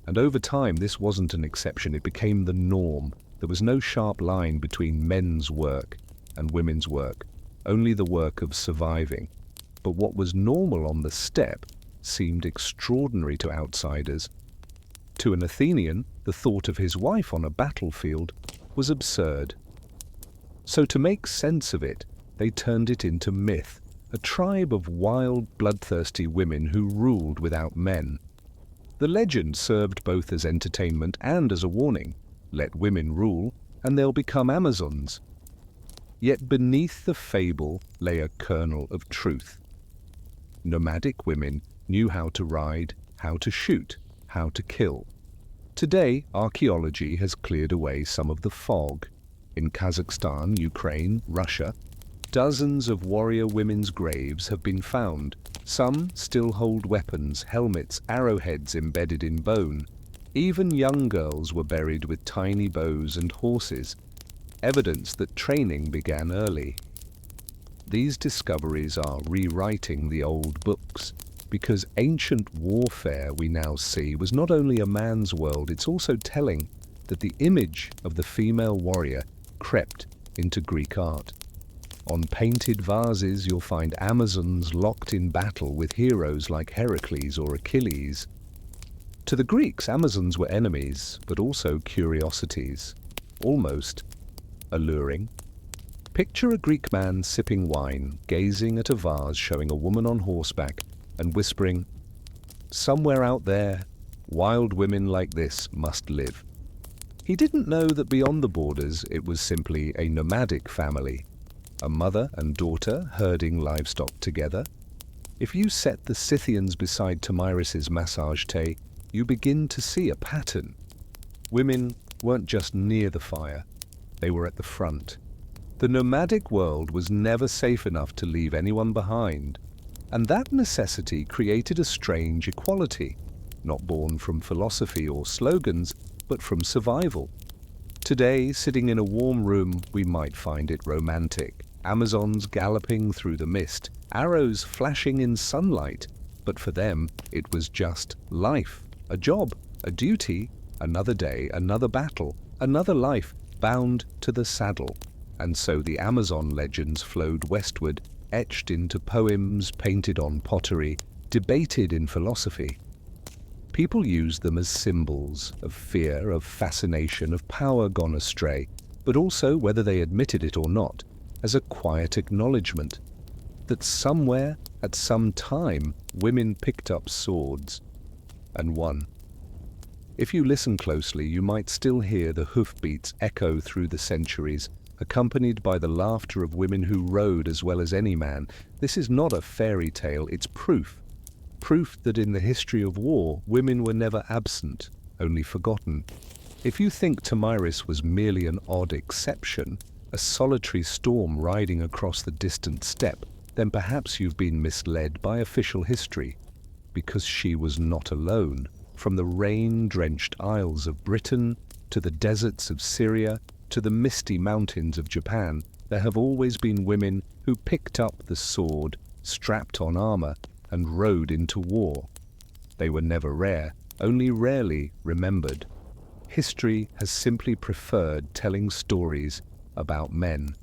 And over time, this wasn't an exception, it became the norm. There was no sharp line between men's work and women's work, only the work of surviving. But what was normal on the steppe seemed extraordinary to outsiders. To an Athenian, the thought of his wife on a battlefield was absurd. So to make sense of it, they turned it into myth, a tribe of wild, bloodthirsty women who ruled without men. The legend served both as entertainment and as a warning. Let women rule, and they'll become Amazons. Yet beneath the fable lay a kernel of truth. Nomadic women knew how to ride, how to shoot, how to kill. Today, archaeology has cleared away some of the fog. In Kazakhstan, Ukraine, Russia, dozens of warrior women's graves have been found. Some still hold weapons, helmets, arrowheads embedded in bone. Even young girls were buried with tiny bows and horses, evidence that training began early. These discoveries are rewriting the old books, because ancient warfare we now see was not only a man's world, it's also telling that the image of the female warrior crept into Greek art. On painted vases you'll find Amazons locked in battle with heroes like Heracles or Achilles. To the Greeks, Amazons were enemies, but also curiosities, almost alluring. Picture a Greek man sipping wine, gazing at a vase showing a woman on horseback, and whispering, "Somewhere out there, wild women like this must live." He didn't know that beyond the borders it was simply a nomadic family, a mother and daughter herding livestock together. If you set the Scythians beside Tomyris's massage table, you begin to see a pattern. Women weren't just near the fire, they were at the front. The nomadic world was never safe enough to leave anyone behind, and that necessity created a strange equality, not born from philosophy or slogans, but from survival. Today, sitting in a warm room, we might find it romantic. Amazons galloping through the mist, arrows flashing in sunlight, but for them it was just life. A job, a duty, another day, another battle, another life bound to the saddle. And so the Amazon legends flowed westward, etched into poems, painted on pottery, debated in philosophy. People used them as symbols of fear, of fascination, of power gone astray, but also, whether they admitted it or not, as a quiet acknowledgement that somewhere, at some time, women picked up swords and won. If you listen closely, you might still hear the hoofbeats echo through the centuries, accompanied by the laughter of women who rode as well as any man. This is not a fairy tale, it's proof. Proof that in the history of war, women were never absent, only forgotten. If you think Tomyris was merely an odd exception, a solitary storm riding across the distant steppe, then perhaps you've been misled by official history, because she was not alone. From the rain-drenched isles of Britain, to the deserts of Syria, to the misty mountains of Japan, there have always been women who picked up the sword, strapped on armor, and rode into war. They were never rare, only rarely remembered. History has simply preferred telling stories about men.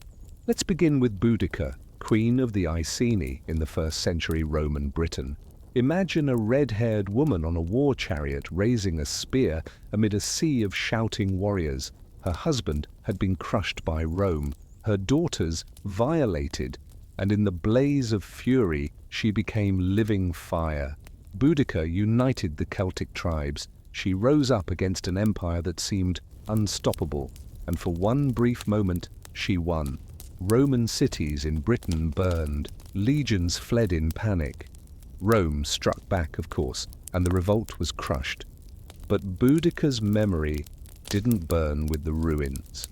Let's begin with Boudica, queen of the Iceni in the 1st century Roman Britain. Imagine a red-haired woman on a war chariot raising a spear amid a sea of shouting warriors. Her husband had been crushed by Rome, her daughters violated, and in the blaze of fury she became living fire. Boudica united the Celtic tribes. She rose up against an empire that seemed unstoppable, and for one brief moment she won. Roman cities in Britain burned, legions fled in panic. Rome struck back, of course, and the revolt was crushed. But Boudica's memory didn't burn with the ruins.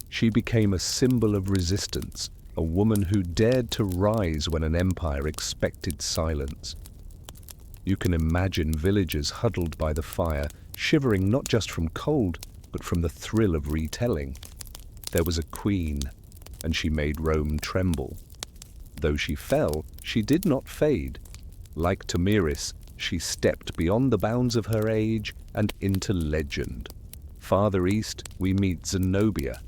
She became a symbol of resistance, a woman who dared to rise when an empire expected silence. You can imagine villagers huddled by the fire, shivering not just from cold, but from the thrill of retelling. There was a queen, and she made Rome tremble. Though she fell, she did not fade. Like Tomyris, she stepped beyond the bounds of her age and into legend. Farther east, we meet Zenobia,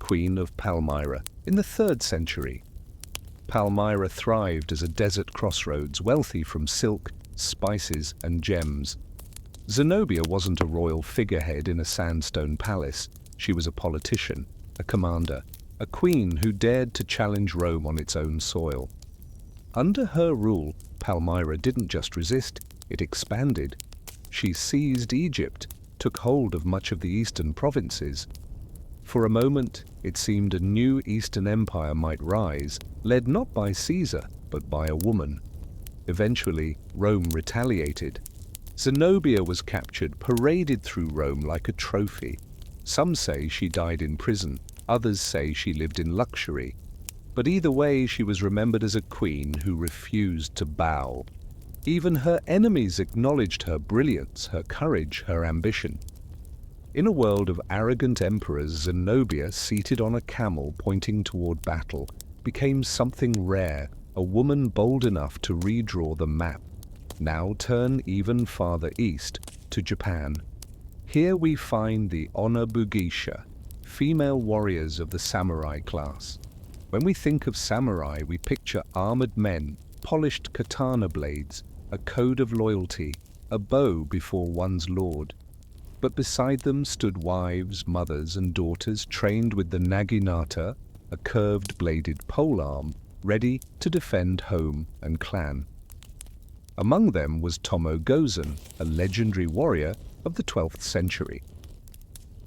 queen of Palmyra, in the 3rd century. Palmyra thrived as a desert crossroads, wealthy from silk, spices, and gems. Zenobia wasn't a royal figurehead in a sandstone palace. She was a politician, a commander, a queen who dared to challenge Rome on its own soil. Under her rule, Palmyra didn't just resist, it expanded. She seized Egypt, took hold of much of the eastern provinces. For a moment, it seemed a new Eastern Empire might rise, led not by Caesar, but by a woman. Eventually, Rome retaliated. Zenobia was captured, paraded through Rome like a trophy. Some say she died in prison, others say she lived in luxury. But either way, she was remembered as a queen who refused to bow. Even her enemies acknowledged her brilliance, her courage, her ambition. In a world of arrogant emperors, Zenobia, seated on a camel pointing toward battle, became something rare, a woman bold enough to redraw the map. Now turn even farther east, to Japan. Here we find the Onabugisha, female warriors of the samurai class. When we think of samurai, we picture armored men, polished katana blades, a code of loyalty, a bow before one's lord. But beside them stood wives, mothers, and daughters trained with the naginata, a curved bladed polearm, ready to defend home and clan. Among them was Tomo Gozen, a legendary warrior of the 12th century.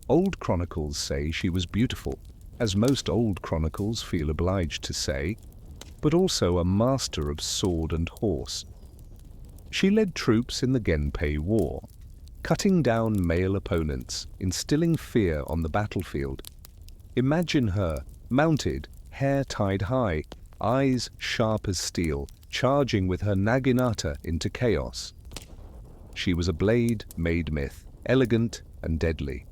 Old chronicles say she was beautiful, as most old chronicles feel obliged to say, but also a master of sword and horse. She led troops in the Genpei War, cutting down male opponents, instilling fear on the battlefield. Imagine her, mounted, hair tied high, eyes sharp as steel, charging with her naginata into chaos. She was a blade made myth, elegant and deadly.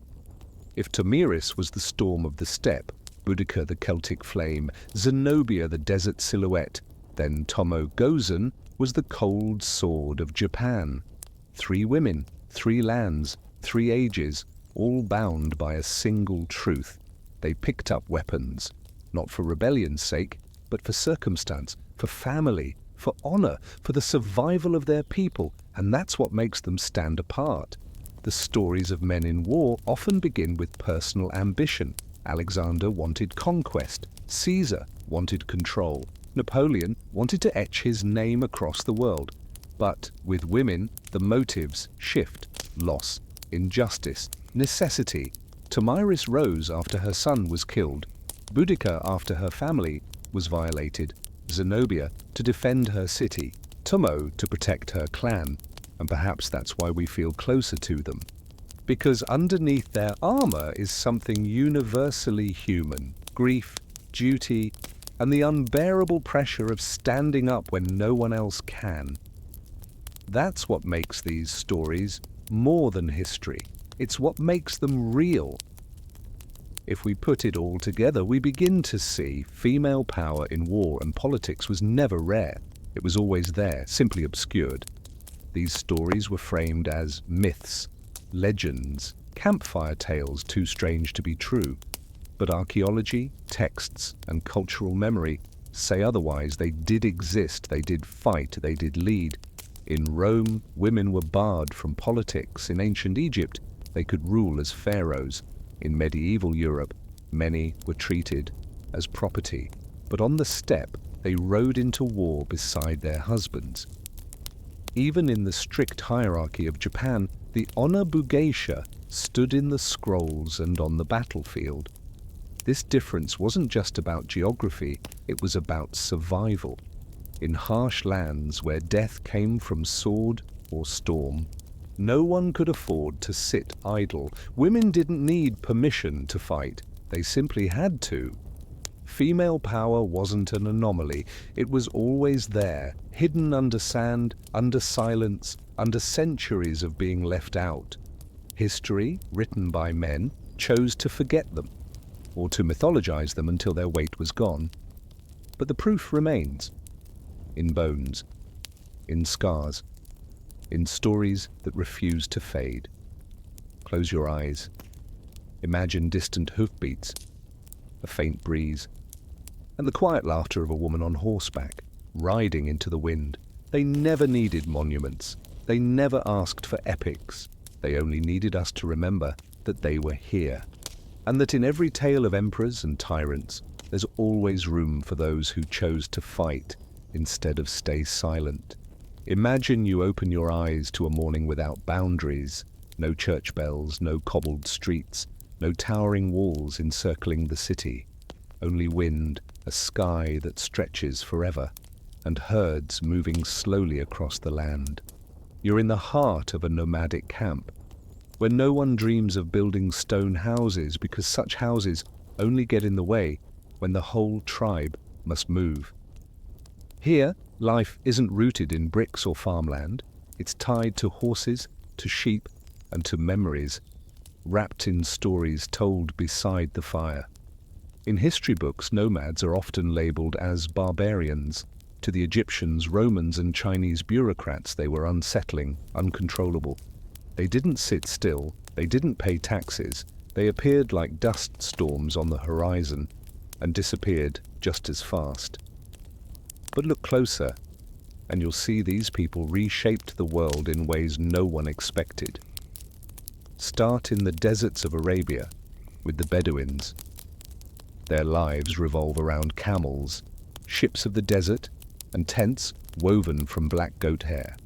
If Tomyris was the storm of the steppe, Boudica the Celtic flame, Zenobia the desert silhouette, then Tomo Gozen was the cold sword of Japan. 3 women, 3 lands, 3 ages, all bound by a single truth. They picked up weapons, not for rebellion's sake, but for circumstance, for family, for honor, for the survival of their people, and that's what makes them stand apart. The stories of men in war often begin with personal ambition. Alexander wanted conquest, Caesar wanted control, Napoleon wanted to etch his name across the world. But with women, the motives shift: loss, injustice, necessity. Tomyris rose after her son was killed, Boudica after her family was violated, Zenobia to defend her city, Tomo to protect her clan, and perhaps that's why we feel closer to them. Because underneath their armor is something universally human: grief, duty, and the unbearable pressure of standing up when no one else can. That's what makes these stories more than history. It's what makes them real. If we put it all together, we begin to see female power in war and politics was never rare. It was always there, simply obscured. These stories were framed as myths, legends, campfire tales too strange to be true. But archaeology, texts, and cultural memory say otherwise. They did exist, they did fight, they did lead. In Rome, women were barred from politics. In ancient Egypt, they could rule as pharaohs. In medieval Europe, many were treated as property. But on the steppe, they rode into war beside their husbands. Even in the strict hierarchy of Japan, the Onabugisha stood in the scrolls and on the battlefield. This difference wasn't just about geography, it was about survival. In harsh lands where death came from sword or storm, no one could afford to sit idle. Women didn't need permission to fight, they simply had to. Female power wasn't an anomaly, it was always there, hidden under sand, under silence, under centuries of being left out. History, written by men, chose to forget them, or to mythologize them until their weight was gone. But the proof remains. In bones, in scars, in stories that refuse to fade. Close your eyes. Imagine distant hoofbeats, a faint breeze, and the quiet laughter of a woman on horseback, riding into the wind. They never needed monuments. They never asked for epics. They only needed us to remember that they were here, and that in every tale of emperors and tyrants, there's always room for those who chose to fight instead of stay silent. Imagine you open your eyes to a morning without boundaries, no church bells, no cobbled streets, no towering walls encircling the city, only wind, a sky that stretches forever, and herds moving slowly across the land. You're in the heart of a nomadic camp, where no one dreams of building stone houses because such houses only get in the way when the whole tribe must move. Here, life isn't rooted in bricks or farmland. It's tied to horses, to sheep, and to memories, wrapped in stories told beside the fire. In history books, nomads are often labeled as barbarians. To the Egyptians, Romans, and Chinese bureaucrats, they were unsettling, uncontrollable. They didn't sit still, they didn't pay taxes, they appeared like dust storms on the horizon and disappeared just as fast. But look closer, and you'll see these people reshaped the world in ways no one expected. Start in the deserts of Arabia with the Bedouins. Their lives revolve around camels, ships of the desert, and tents woven from black goat hair.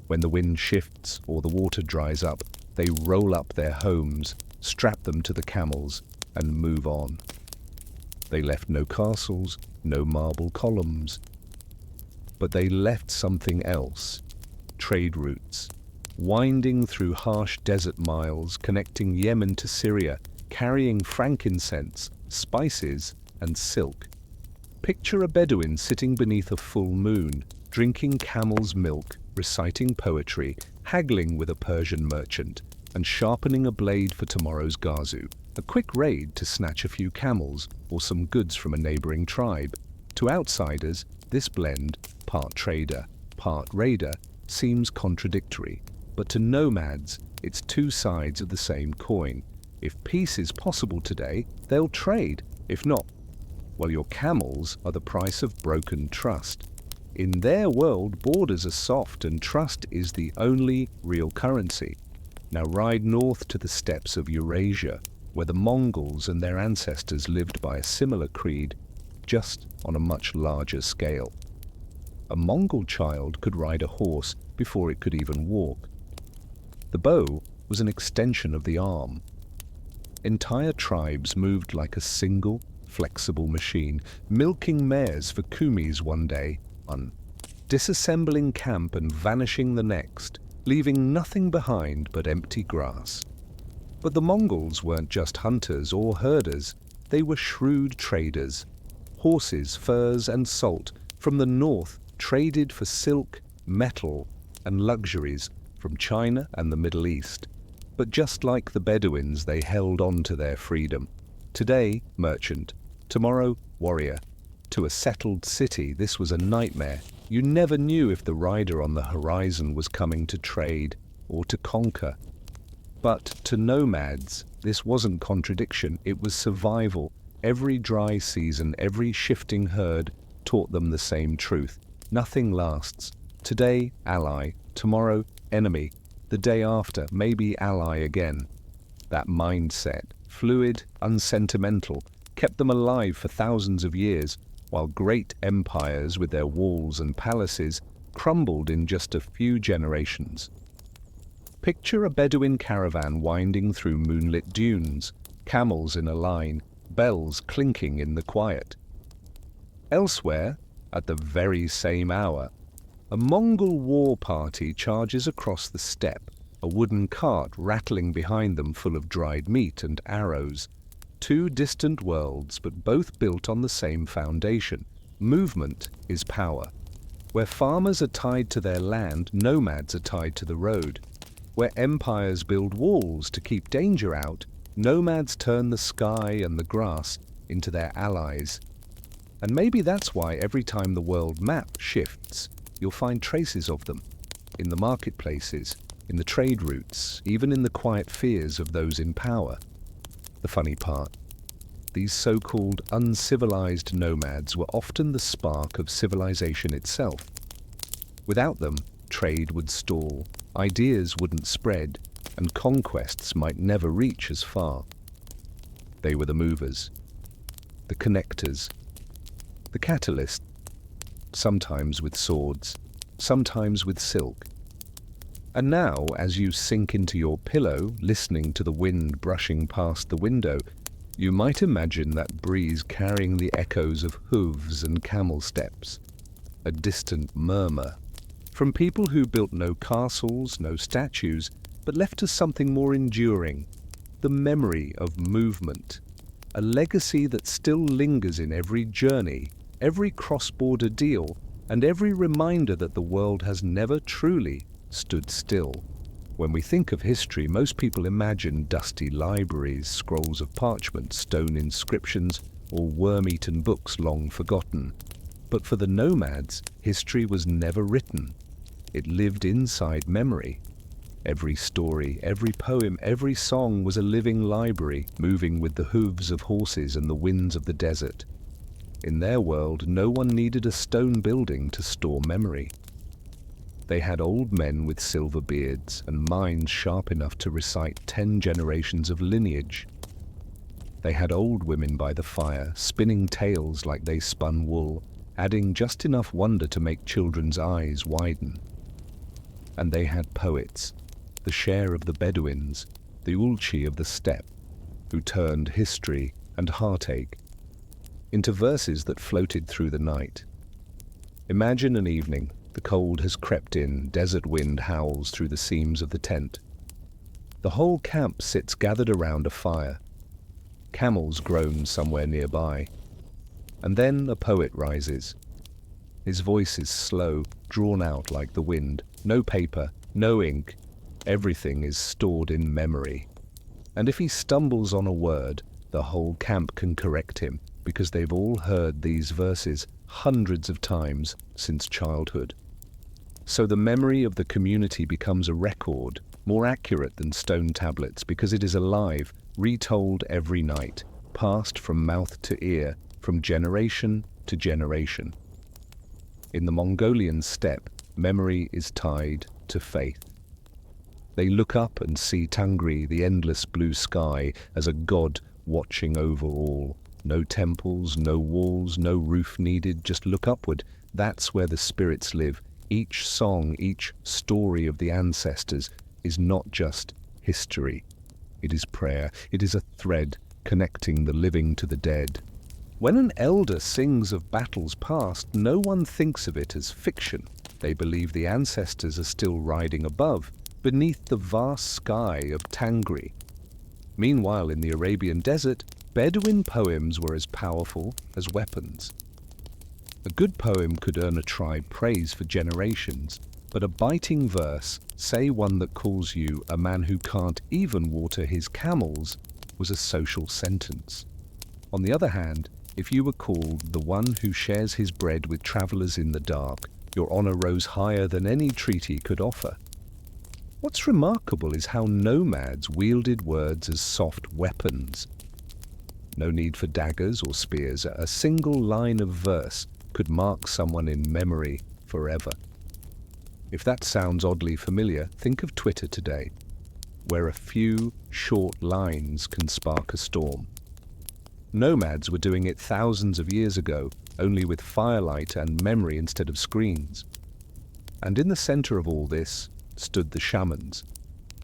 When the wind shifts or the water dries up, they roll up their homes, strap them to the camels, and move on. They left no castles, no marble columns. But they left something else: trade routes, winding through harsh desert miles, connecting Yemen to Syria, carrying frankincense, spices, and silk. Picture a Bedouin sitting beneath a full moon, drinking camel's milk, reciting poetry, haggling with a Persian merchant, and sharpening a blade for tomorrow's gazu, a quick raid to snatch a few camels or some goods from a neighboring tribe. To outsiders, this blend, part trader, part raider, seems contradictory, but to nomads, it's two sides of the same coin. If peace is possible today, they'll trade. If not, well, your camels are the price of broken trust. In their world, borders are soft and trust is the only real currency. Now ride north to the steppes of Eurasia, where the Mongols and their ancestors lived by a similar creed, just on a much larger scale. A Mongol child could ride a horse before it could even walk. The bow was an extension of the arm. Entire tribes moved like a single, flexible machine, milking mares for kumis one day, disassembling camp and vanishing the next, leaving nothing behind but empty grass. But the Mongols weren't just hunters or herders, they were shrewd traders. Horses, furs, and salt from the north traded for silk, metal, and luxuries from China and the Middle East. But just like the Bedouins, they held on to their freedom. Today, merchant. Tomorrow, warrior. To a settled city, this was a nightmare. You never knew if the rider on the horizon was coming to trade or to conquer. But to nomads, this wasn't contradiction, it was survival. Every dry season, every shifting herd taught them the same truth. Nothing lasts. Today, ally. Tomorrow, enemy. The day after, maybe ally again. That mindset, fluid, unsentimental, kept them alive for thousands of years, while great empires with their walls and palaces crumbled in just a few generations. Picture a Bedouin caravan winding through moonlit dunes, camels in a line, bells clinking in the quiet. Elsewhere, at the very same hour, a Mongol war party charges across the steppe, a wooden cart rattling behind them full of dried meat and arrows. Two distant worlds, but both built on the same foundation. Movement is power. Where farmers are tied to their land, nomads are tied to the road. Where empires build walls to keep danger out, nomads turn the sky and the grass into their allies. And maybe that's why every time the world map shifts, you'll find traces of them. In the marketplaces, in the trade routes, even in the quiet fears of those in power. The funny part, these so-called uncivilized nomads were often the spark of civilization itself. Without them, trade would stall, ideas wouldn't spread, and conquests might never reach as far. They were the movers, the connectors, the catalysts, sometimes with swords, sometimes with silk. And now, as you sink into your pillow, listening to the wind brushing past the window, you might imagine that breeze carrying the echoes of hooves and camel steps, a distant murmur, From people who built no castles, no statues, but left us something more enduring, the memory of movement, a legacy that still lingers in every journey, every cross-border deal, and every reminder that the world has never truly stood still. When we think of history, most people imagine dusty libraries, scrolls of parchment, stone inscriptions, or worm-eaten books long forgotten. But for the Nomads, history was never written. It lived inside memory. Every story, every poem, every song was a living library, moving with the hooves of horses and the winds of the desert. In their world, no one needed a stone building to store memory. They had old men with silver beards and minds sharp enough to recite 10 generations of lineage. They had old women by the fire, spinning tales like they spun wool, adding just enough wonder to make children's eyes widen. And they had poets, the share of the Bedouins, the Ulchi of the steppe, who turned history and heartache into verses that floated through the night. Imagine an evening. The cold has crept in, desert wind howls through the seams of the tent. The whole camp sits gathered around a fire. Camels groan somewhere nearby. And then a poet rises. His voice is slow, drawn out like the wind. No paper, no ink. Everything is stored in memory. And if he stumbles on a word, the whole camp can correct him, because they've all heard these verses hundreds of times since childhood. So the memory of the community becomes a record, more accurate than stone tablets, because it is alive, retold every night, passed from mouth to ear, from generation to generation. In the Mongolian steppe, memory is tied to faith. They look up and see Tangri, the endless blue sky, as a god watching over all. No temples, no walls, no roof needed, just look upward. That's where the spirits live. Each song, each story of the ancestors is not just history. It is prayer. It is a thread connecting the living to the dead. When an elder sings of battles past, no one thinks of it as fiction. They believe the ancestors are still riding above, beneath the vast sky of Tangri. Meanwhile, in the Arabian desert, Bedouin poems were as powerful as weapons. A good poem could earn a tribe praise for generations, but a biting verse, say one that calls you a man who can't even water his camels, was a social sentence. On the other hand, if you were called the one who shares his bread with travelers in the dark, your honor rose higher than any treaty could offer. What's remarkable is how nomads wielded words as soft weapons. No need for daggers or spears. A single line of verse could mark someone in memory forever. If that sounds oddly familiar, think of Twitter today, where a few short lines can spark a storm. Nomads were doing it thousands of years ago, only with firelight and memory instead of screens. And in the center of all this stood the shamans,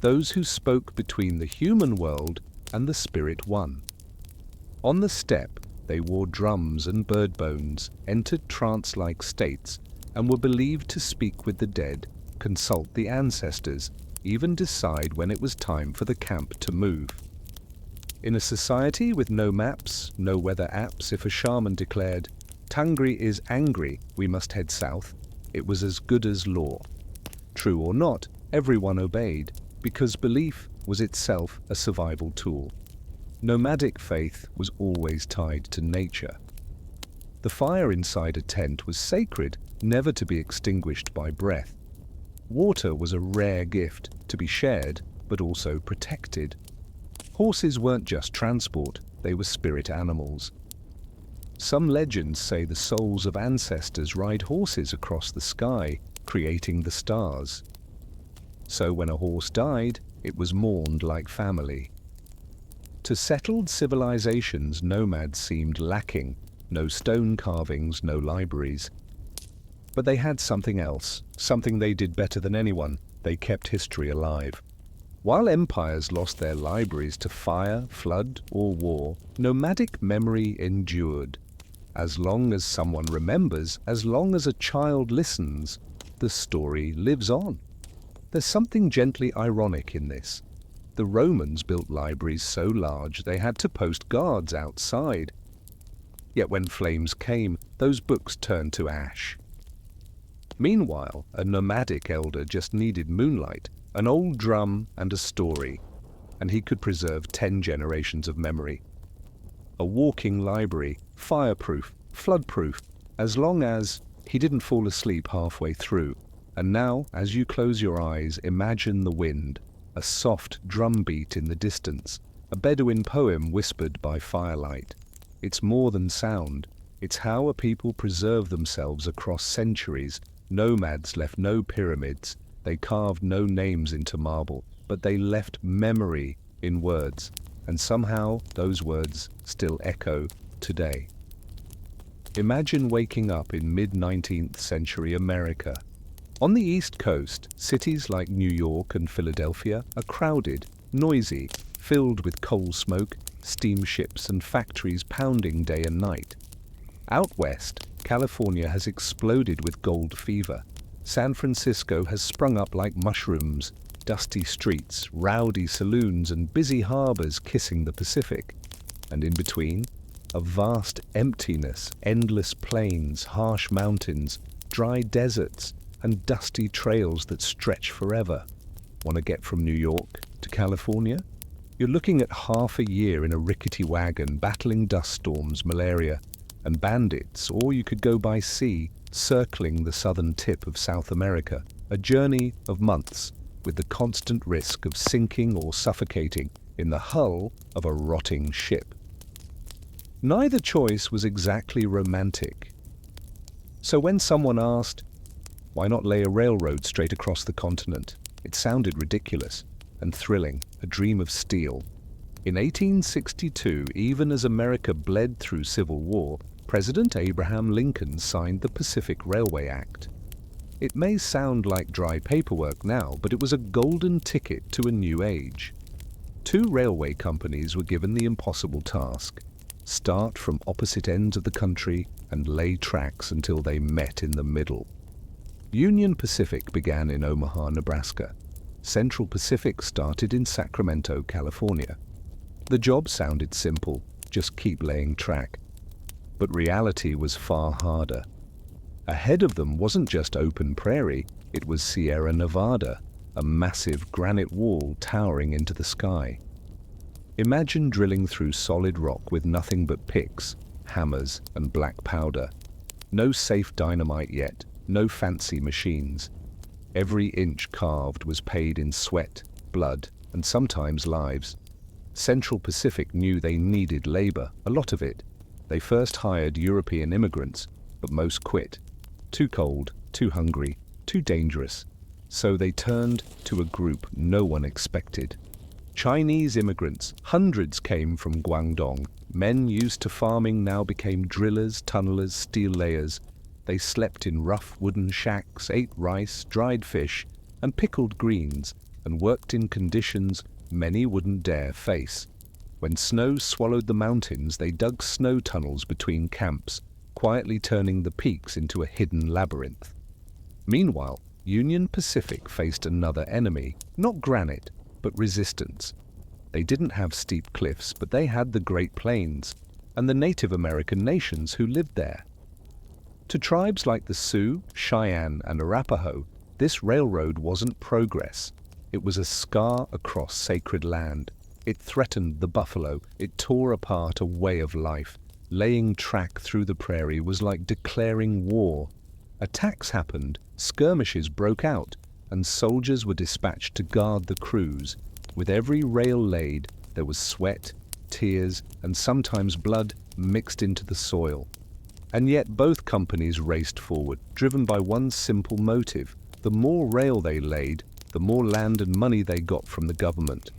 those who spoke between the human world and the spirit one. On the steppe, they wore drums and bird bones, entered trance-like states, and were believed to speak with the dead, consult the ancestors, even decide when it was time for the camp to move. In a society with no maps, no weather apps, if a shaman declared, "Tangri is angry, we must head south," it was as good as law. True or not, everyone obeyed, because belief was itself a survival tool. Nomadic faith was always tied to nature. The fire inside a tent was sacred, never to be extinguished by breath. Water was a rare gift, to be shared, but also protected. Horses weren't just transport, they were spirit animals. Some legends say the souls of ancestors ride horses across the sky, creating the stars. So when a horse died, it was mourned like family. To settled civilizations, nomads seemed lacking. No stone carvings, no libraries. But they had something else, something they did better than anyone. They kept history alive. While empires lost their libraries to fire, flood, or war, nomadic memory endured. As long as someone remembers, as long as a child listens, the story lives on. There's something gently ironic in this. The Romans built libraries so large they had to post guards outside. Yet when flames came, those books turned to ash. Meanwhile, a nomadic elder just needed moonlight, an old drum and a story, and he could preserve 10 generations of memory. A walking library, fireproof, floodproof, as long as he didn't fall asleep halfway through. And now, as you close your eyes, imagine the wind, a soft drum beat in the distance, a Bedouin poem whispered by firelight. It's more than sound. It's how a people preserve themselves across centuries. Nomads left no pyramids. They carved no names into marble, but they left memory in words. And somehow those words still echo today. Imagine waking up in mid-19th century America. On the East Coast, cities like New York and Philadelphia are crowded, noisy, filled with coal smoke, steamships and factories pounding day and night. Out west, California has exploded with gold fever. San Francisco has sprung up like mushrooms, dusty streets, rowdy saloons and busy harbors kissing the Pacific. And in between, a vast emptiness, endless plains, harsh mountains, dry deserts, and dusty trails that stretch forever. Want to get from New York to California? You're looking at half a year in a rickety wagon battling dust storms, malaria, and bandits, or you could go by sea, circling the southern tip of South America, a journey of months with the constant risk of sinking or suffocating in the hull of a rotting ship. Neither choice was exactly romantic. So when someone asked, why not lay a railroad straight across the continent? It sounded ridiculous and thrilling, a dream of steel. In 1862, even as America bled through civil war, President Abraham Lincoln signed the Pacific Railway Act. It may sound like dry paperwork now, but it was a golden ticket to a new age. 2 railway companies were given the impossible task: start from opposite ends of the country and lay tracks until they met in the middle. Union Pacific began in Omaha, Nebraska. Central Pacific started in Sacramento, California. The job sounded simple, just keep laying track. But reality was far harder. Ahead of them wasn't just open prairie, it was Sierra Nevada, a massive granite wall towering into the sky. Imagine drilling through solid rock with nothing but picks, hammers, and black powder. No safe dynamite yet, no fancy machines. Every inch carved was paid in sweat, blood, and sometimes lives. Central Pacific knew they needed labor, a lot of it. They first hired European immigrants, but most quit. Too cold, too hungry, too dangerous. So they turned to a group no one expected. Chinese immigrants, hundreds came from Guangdong. Men used to farming now became drillers, tunnelers, steel layers. They slept in rough wooden shacks, ate rice, dried fish, and pickled greens, and worked in conditions many wouldn't dare face. When snow swallowed the mountains, they dug snow tunnels between camps, quietly turning the peaks into a hidden labyrinth. Meanwhile, Union Pacific faced another enemy, not granite, but resistance. They didn't have steep cliffs, but they had the Great Plains and the Native American nations who lived there. To tribes like the Sioux, Cheyenne, and Arapaho, this railroad wasn't progress. It was a scar across sacred land. It threatened the buffalo. It tore apart a way of life. Laying track through the prairie was like declaring war. Attacks happened, skirmishes broke out, and soldiers were dispatched to guard the crews. With every rail laid, there was sweat, tears, and sometimes blood mixed into the soil. And yet both companies raced forward, driven by one simple motive. The more rail they laid, the more land and money they got from the government.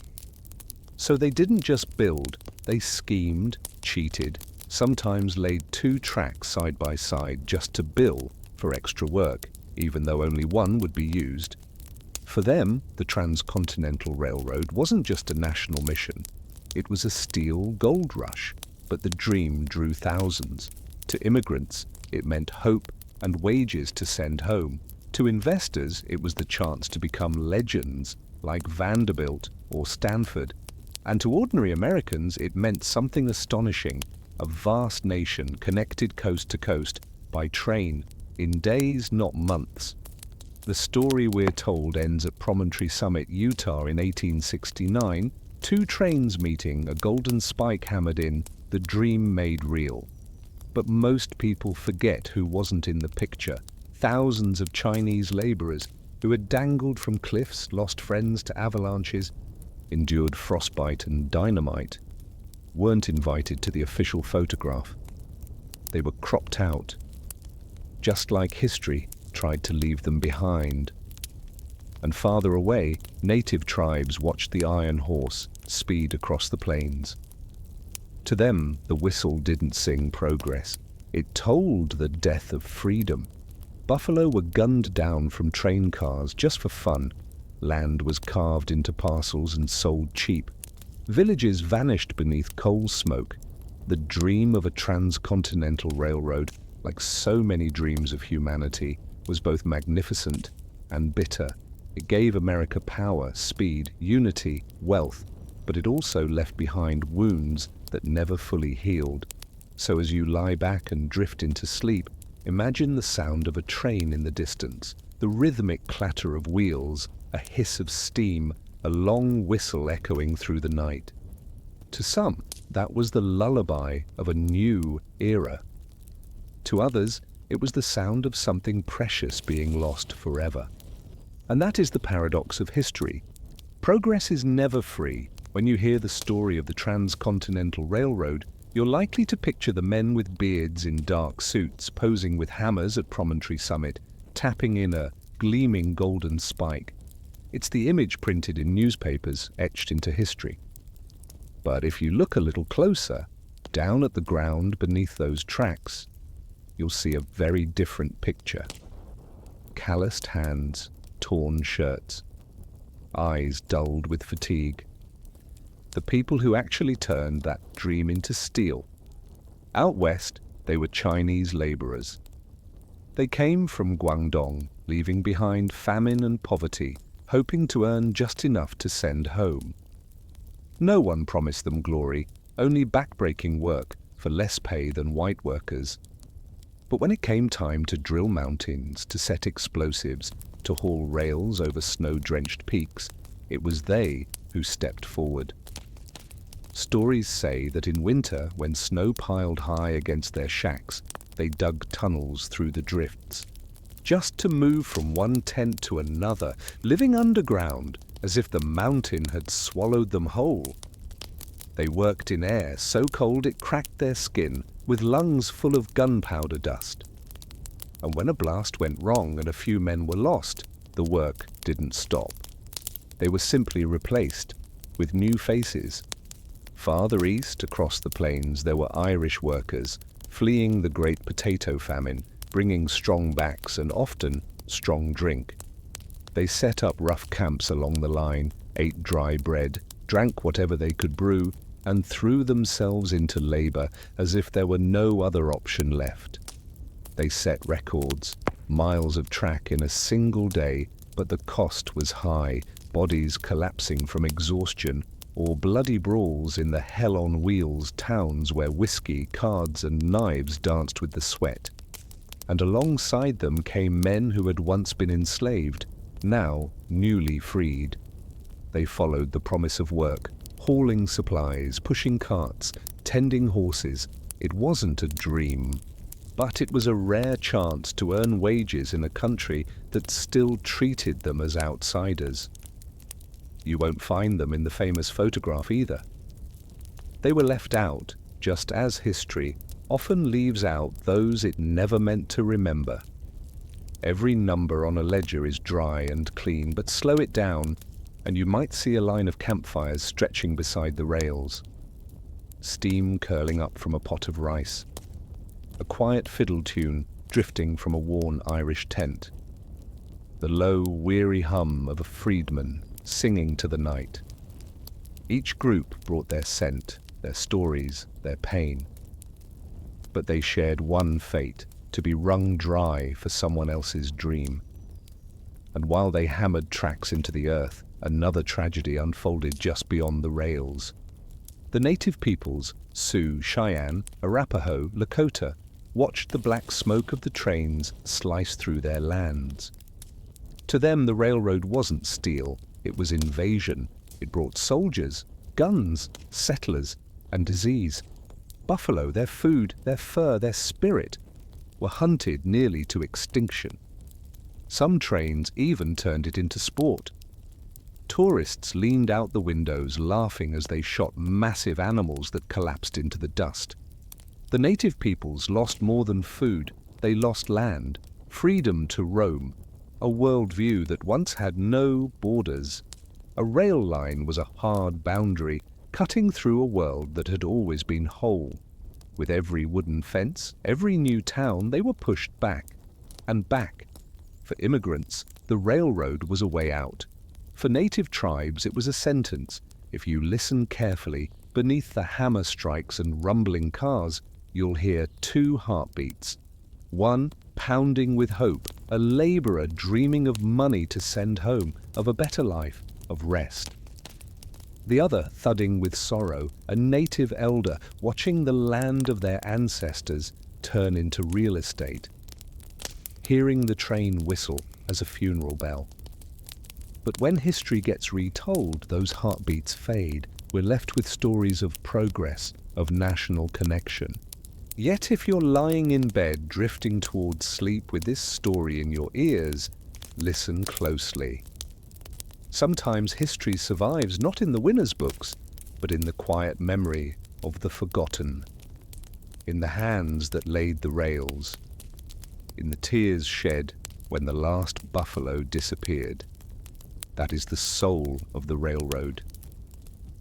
So they didn't just build, they schemed, cheated, sometimes laid 2 tracks side by side just to bill for extra work, even though only one would be used. For them, the Transcontinental Railroad wasn't just a national mission. It was a steel gold rush, but the dream drew thousands. To immigrants, it meant hope and wages to send home. To To investors, it was the chance to become legends like Vanderbilt or Stanford. And to ordinary Americans, it meant something astonishing: a vast nation connected coast to coast by train in days, not months. The story we're told ends at Promontory Summit, Utah in 1869, two trains meeting, a golden spike hammered in, the dream made real. But most people forget who wasn't in the picture. Thousands of Chinese laborers who had dangled from cliffs, lost friends to avalanches, endured frostbite and dynamite, weren't invited to the official photograph. They were cropped out, just like history tried to leave them behind. And farther away, native tribes watched the iron horse speed across the plains. To them, the whistle didn't sing progress. It told the death of freedom. Buffalo were gunned down from train cars just for fun. Land was carved into parcels and sold cheap. Villages vanished beneath coal smoke. The dream of a transcontinental railroad, like so many dreams of humanity, was both magnificent and bitter. It gave America power, speed, unity, wealth, but it also left behind wounds that never fully healed. So as you lie back and drift into sleep, imagine the sound of a train in the distance, the rhythmic clatter of wheels, a hiss of steam, a long whistle echoing through the night. To some, that was the lullaby of a new era. To others, it was the sound of something precious being lost forever. And that is the paradox of history. Progress is never free. When you hear the story of the Transcontinental Railroad, you're likely to picture the men with beards in dark suits posing with hammers at Promontory Summit, tapping in a gleaming golden spike. It's the image printed in newspapers, etched into history. But if you look a little closer, down at the ground beneath those tracks, you'll see a very different picture. Calloused hands, torn shirts, eyes dulled with fatigue. The people who actually turned that dream into steel. Out west, they were Chinese laborers. They came from Guangdong, leaving behind famine and poverty, hoping to earn just enough to send home. No one promised them glory, only backbreaking work for less pay than white workers. But when it came time to drill mountains, to set explosives, to haul rails over snow-drenched peaks, it was they who stepped forward. Stories say that in winter, when snow piled high against their shacks, they dug tunnels through the drifts, just to move from one tent to another, living underground, as if the mountain had swallowed them whole. They worked in air so cold it cracked their skin, with lungs full of gunpowder dust. And when a blast went wrong and a few men were lost, the work didn't stop. They were simply replaced with new faces. Farther east, across the plains, there were Irish workers, fleeing the great potato famine, bringing strong backs and often strong drink. They set up rough camps along the line, ate dry bread, drank whatever they could brew, and threw themselves into labor as if there were no other option left. They set records, miles of track in a single day, but the cost was high, bodies collapsing from exhaustion, or bloody brawls in the hell-on-wheels towns where whiskey, cards, and knives danced with the sweat. And alongside them came men who had once been enslaved, now newly freed. They followed the promise of work, hauling supplies, pushing carts, tending horses. It wasn't a dream, but it was a rare chance to earn wages in a country that still treated them as outsiders. You won't find them in the famous photograph either. They were left out, just as history often leaves out those it never meant to remember. Every number on a ledger is dry and clean, but slow it down, and you might see a line of campfires stretching beside the rails. Steam curling up from a pot of rice. A quiet fiddle tune drifting from a worn Irish tent. The low, weary hum of a freedman singing to the night. Each group brought their scent, their stories, their pain. But they shared one fate, to be wrung dry for someone else's dream. And while they hammered tracks into the earth, another tragedy unfolded just beyond the rails. The native peoples, Sioux, Cheyenne, Arapaho, Lakota, watched the black smoke of the trains slice through their lands. To them, the railroad wasn't steel, it was invasion. It brought soldiers, guns, settlers, and disease. Buffalo, their food, their fur, their spirit, were hunted nearly to extinction. Some trains even turned it into sport. Tourists leaned out the windows laughing as they shot massive animals that collapsed into the dust. The native peoples lost more than food. They lost land, freedom to roam, a worldview that once had no borders. A rail line was a hard boundary, cutting through a world that had always been whole. With every wooden fence, every new town, they were pushed back and back. For immigrants, the railroad was a way out. For native tribes, it was a sentence. If you listen carefully, beneath the hammer strikes and rumbling cars, you'll hear two heartbeats. One pounding with hope, a laborer dreaming of money to send home, of a better life, of rest. The other thudding with sorrow, a native elder watching the land of their ancestors turn into real estate, hearing the train whistle as a funeral bell. But when history gets retold, those heartbeats fade. We're left with stories of progress, of national connection. Yet if you're lying in bed drifting towards sleep with this story in your ears, listen closely. Sometimes history survives not in the winners' books, but in the quiet memory of the forgotten, in the hands that laid the rails, in the tears shed when the last buffalo disappeared. That is the soul of the railroad.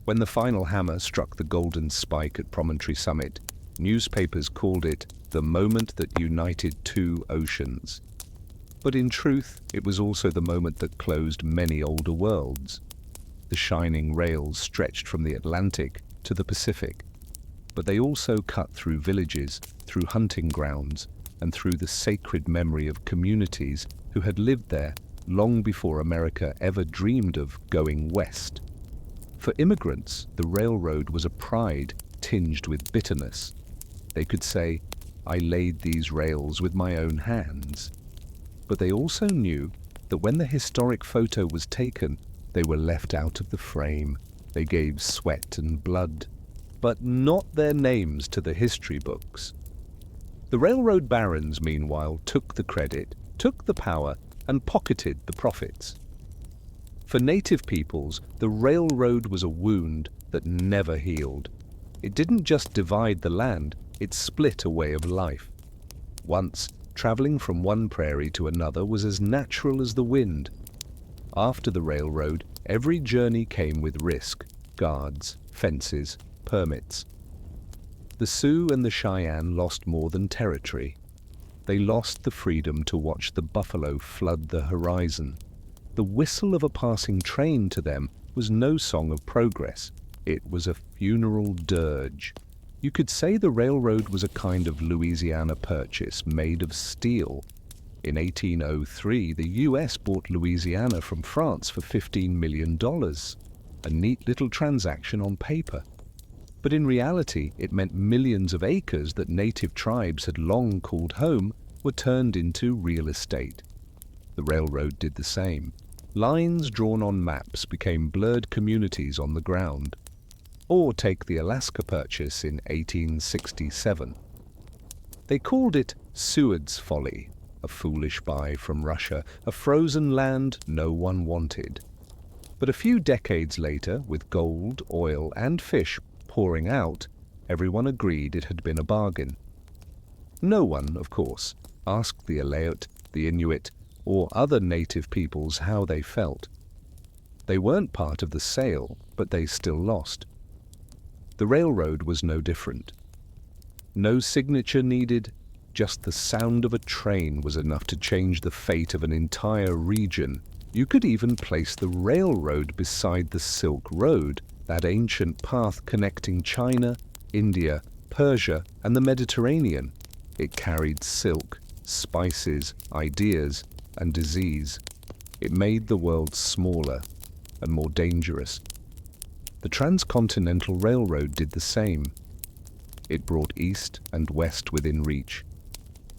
When the final hammer struck the golden spike at Promontory Summit, newspapers called it the moment that united two oceans. But in truth, it was also the moment that closed many older worlds. The shining rails stretched from the Atlantic to the Pacific, but they also cut through villages, through hunting grounds, and through the sacred memory of communities who had lived there long before America ever dreamed of going west. For immigrants, the railroad was a pride tinged with bitterness. They could say, "I laid these rails with my own hands." But they also knew that when the historic photo was taken, they were left out of the frame. They gave sweat and blood, but not their names to the history books. The railroad barons, meanwhile, took the credit, took the power, and pocketed the profits. For native peoples, the railroad was a wound that never healed. It didn't just divide the land, it split a way of life. Once, traveling from one prairie to another was as natural as the wind. After the railroad, every journey came with risk, guards, fences, permits. The Sioux and the Cheyenne lost more than territory. They lost the freedom to watch the buffalo flood the horizon. The whistle of a passing train to them was no song of progress. It was a funeral dirge. You could say the railroad was a kind of Louisiana Purchase made of steel. In 1803, the US bought Louisiana from France for $15 million. A neat little transaction on paper. But in reality, it meant millions of acres that native tribes had long called home were turned into real estate. The railroad did the same. Lines drawn on maps became blurred communities on the ground. Or take the Alaska Purchase in 1867. They called it Seward's Folly, a foolish buy from Russia, a frozen land no one wanted. But a few decades later, with gold, oil, and fish pouring out, everyone agreed it had been a bargain. No one, of course, asked the Aleut, the Inuit, or other native peoples how they felt. They weren't part of the sale, but they still lost. The railroad was no different. No signature needed, just the sound of a train was enough to change the fate of an entire region. You could even place the railroad beside the Silk Road, that ancient path connecting China, India, Persia, and the Mediterranean. It carried silk, spices, ideas, and disease. It made the world smaller and more dangerous. The transcontinental railroad did the same. It brought east and west within reach,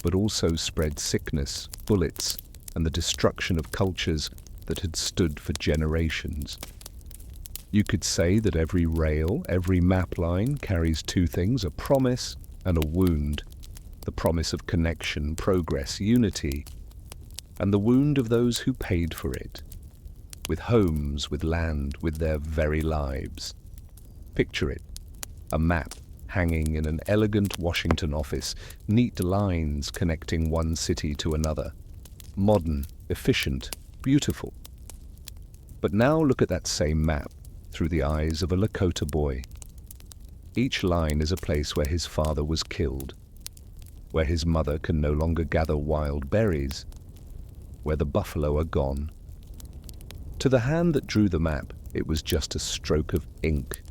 but also spread sickness, bullets, and the destruction of cultures that had stood for generations. You could say that every rail, every map line carries two things, a promise and a wound. The promise of connection, progress, unity, and the wound of those who paid for it, with homes, with land, with their very lives. Picture it, a map hanging in an elegant Washington office, neat lines connecting one city to another. Modern, efficient, beautiful. But now look at that same map through the eyes of a Lakota boy. Each line is a place where his father was killed, where his mother can no longer gather wild berries, where the buffalo are gone. To the hand that drew the map, it was just a stroke of ink.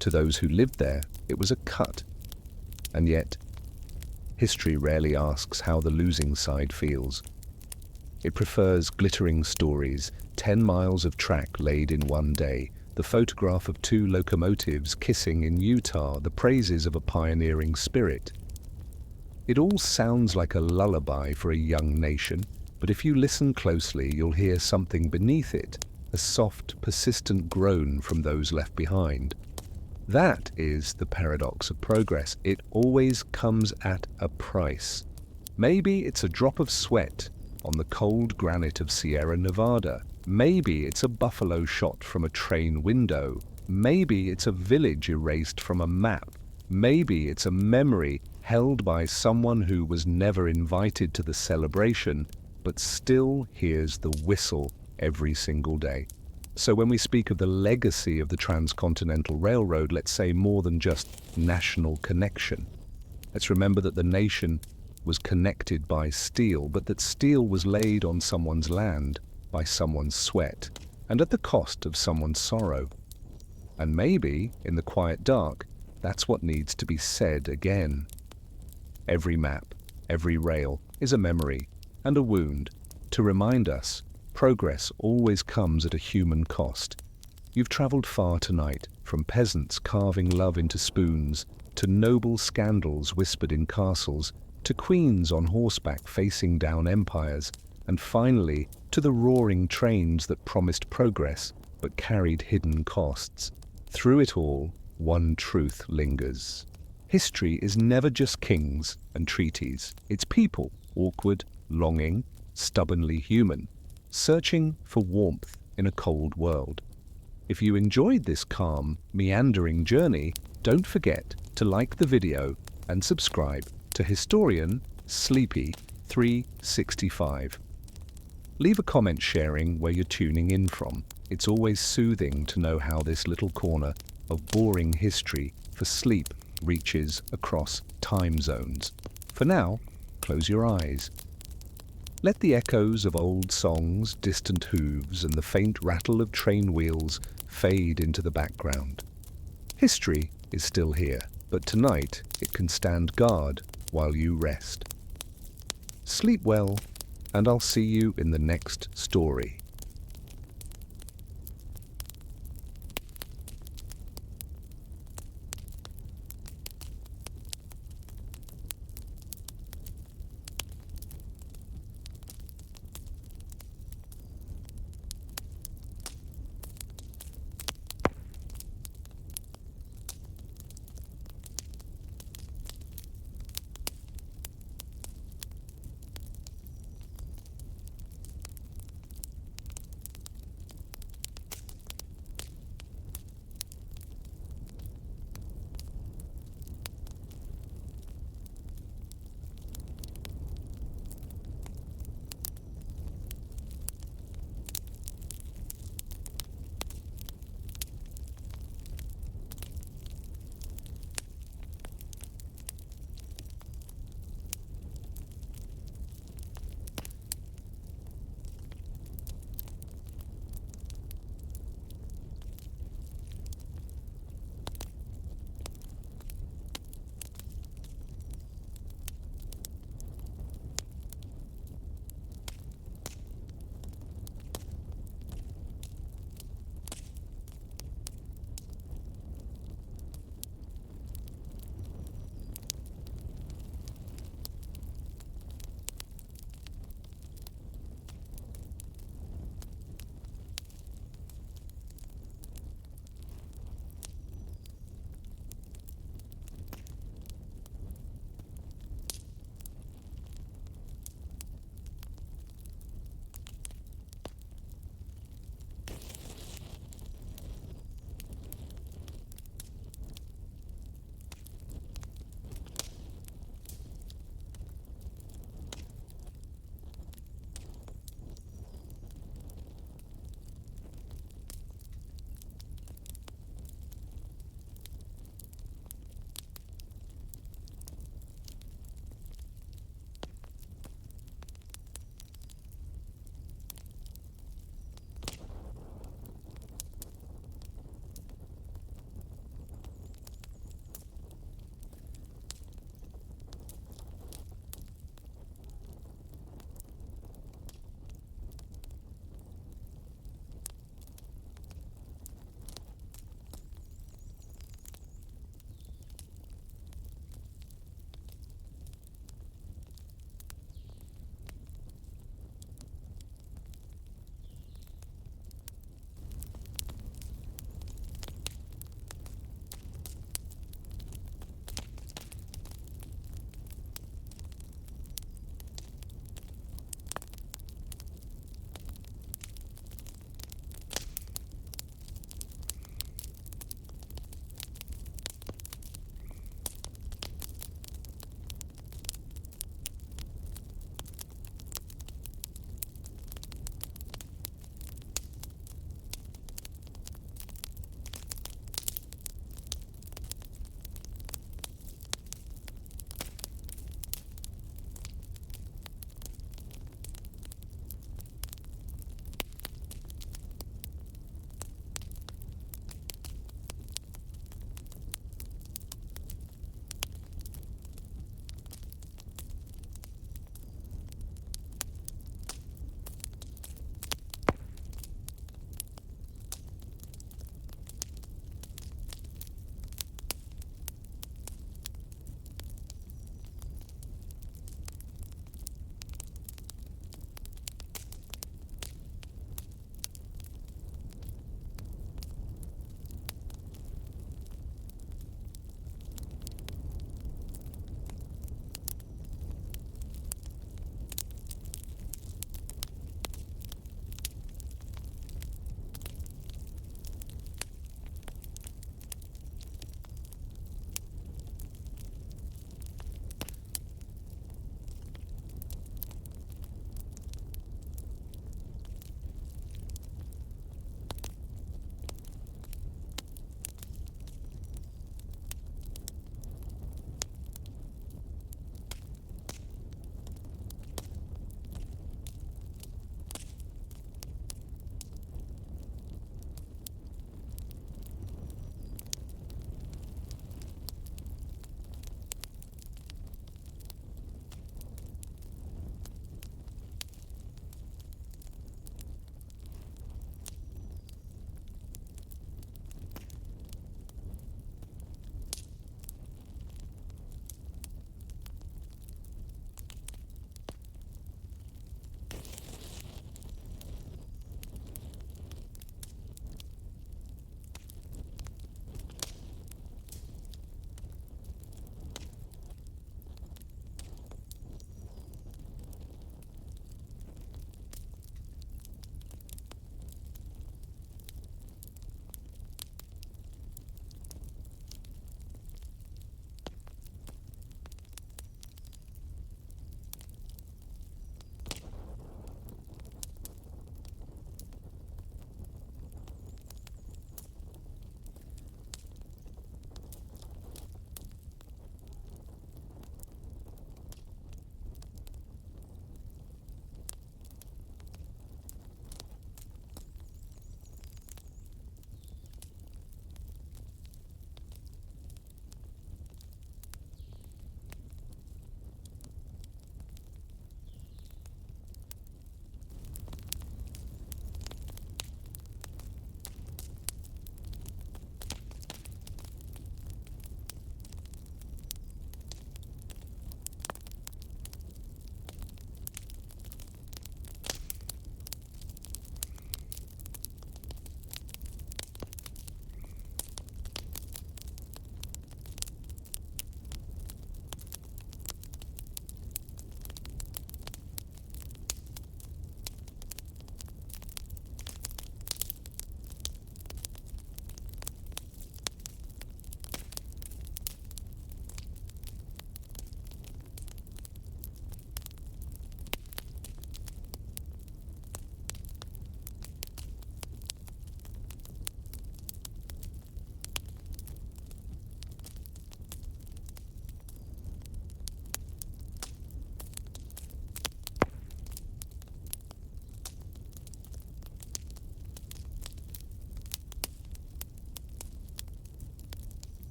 To those who lived there, it was a cut. And yet, history rarely asks how the losing side feels. It prefers glittering stories, 10 miles of track laid in one day, the photograph of 2 locomotives kissing in Utah, the praises of a pioneering spirit. It all sounds like a lullaby for a young nation, but if you listen closely, you'll hear something beneath it, a soft, persistent groan from those left behind. That is the paradox of progress. It always comes at a price. Maybe it's a drop of sweat on the cold granite of Sierra Nevada. Maybe it's a buffalo shot from a train window. Maybe it's a village erased from a map. Maybe it's a memory held by someone who was never invited to the celebration, but still hears the whistle every single day. So when we speak of the legacy of the Transcontinental Railroad, let's say more than just national connection. Let's remember that the nation was connected by steel, but that steel was laid on someone's land by someone's sweat and at the cost of someone's sorrow. And maybe, in the quiet dark, that's what needs to be said again. Every map, every rail is a memory and a wound to remind us progress always comes at a human cost. You've traveled far tonight, from peasants carving love into spoons, to noble scandals whispered in castles, to queens on horseback facing down empires, and finally to the roaring trains that promised progress but carried hidden costs. Through it all, one truth lingers. History is never just kings and treaties. It's people, awkward, longing, stubbornly human, searching for warmth in a cold world. If you enjoyed this calm, meandering journey, don't forget to like the video and subscribe to Historian Sleepy 365. Leave a comment sharing where you're tuning in from. It's always soothing to know how this little corner of boring history for sleep reaches across time zones. For now, close your eyes. Let the echoes of old songs, distant hooves, and the faint rattle of train wheels fade into the background. History is still here, but tonight it can stand guard while you rest. Sleep well, and I'll see you in the next story.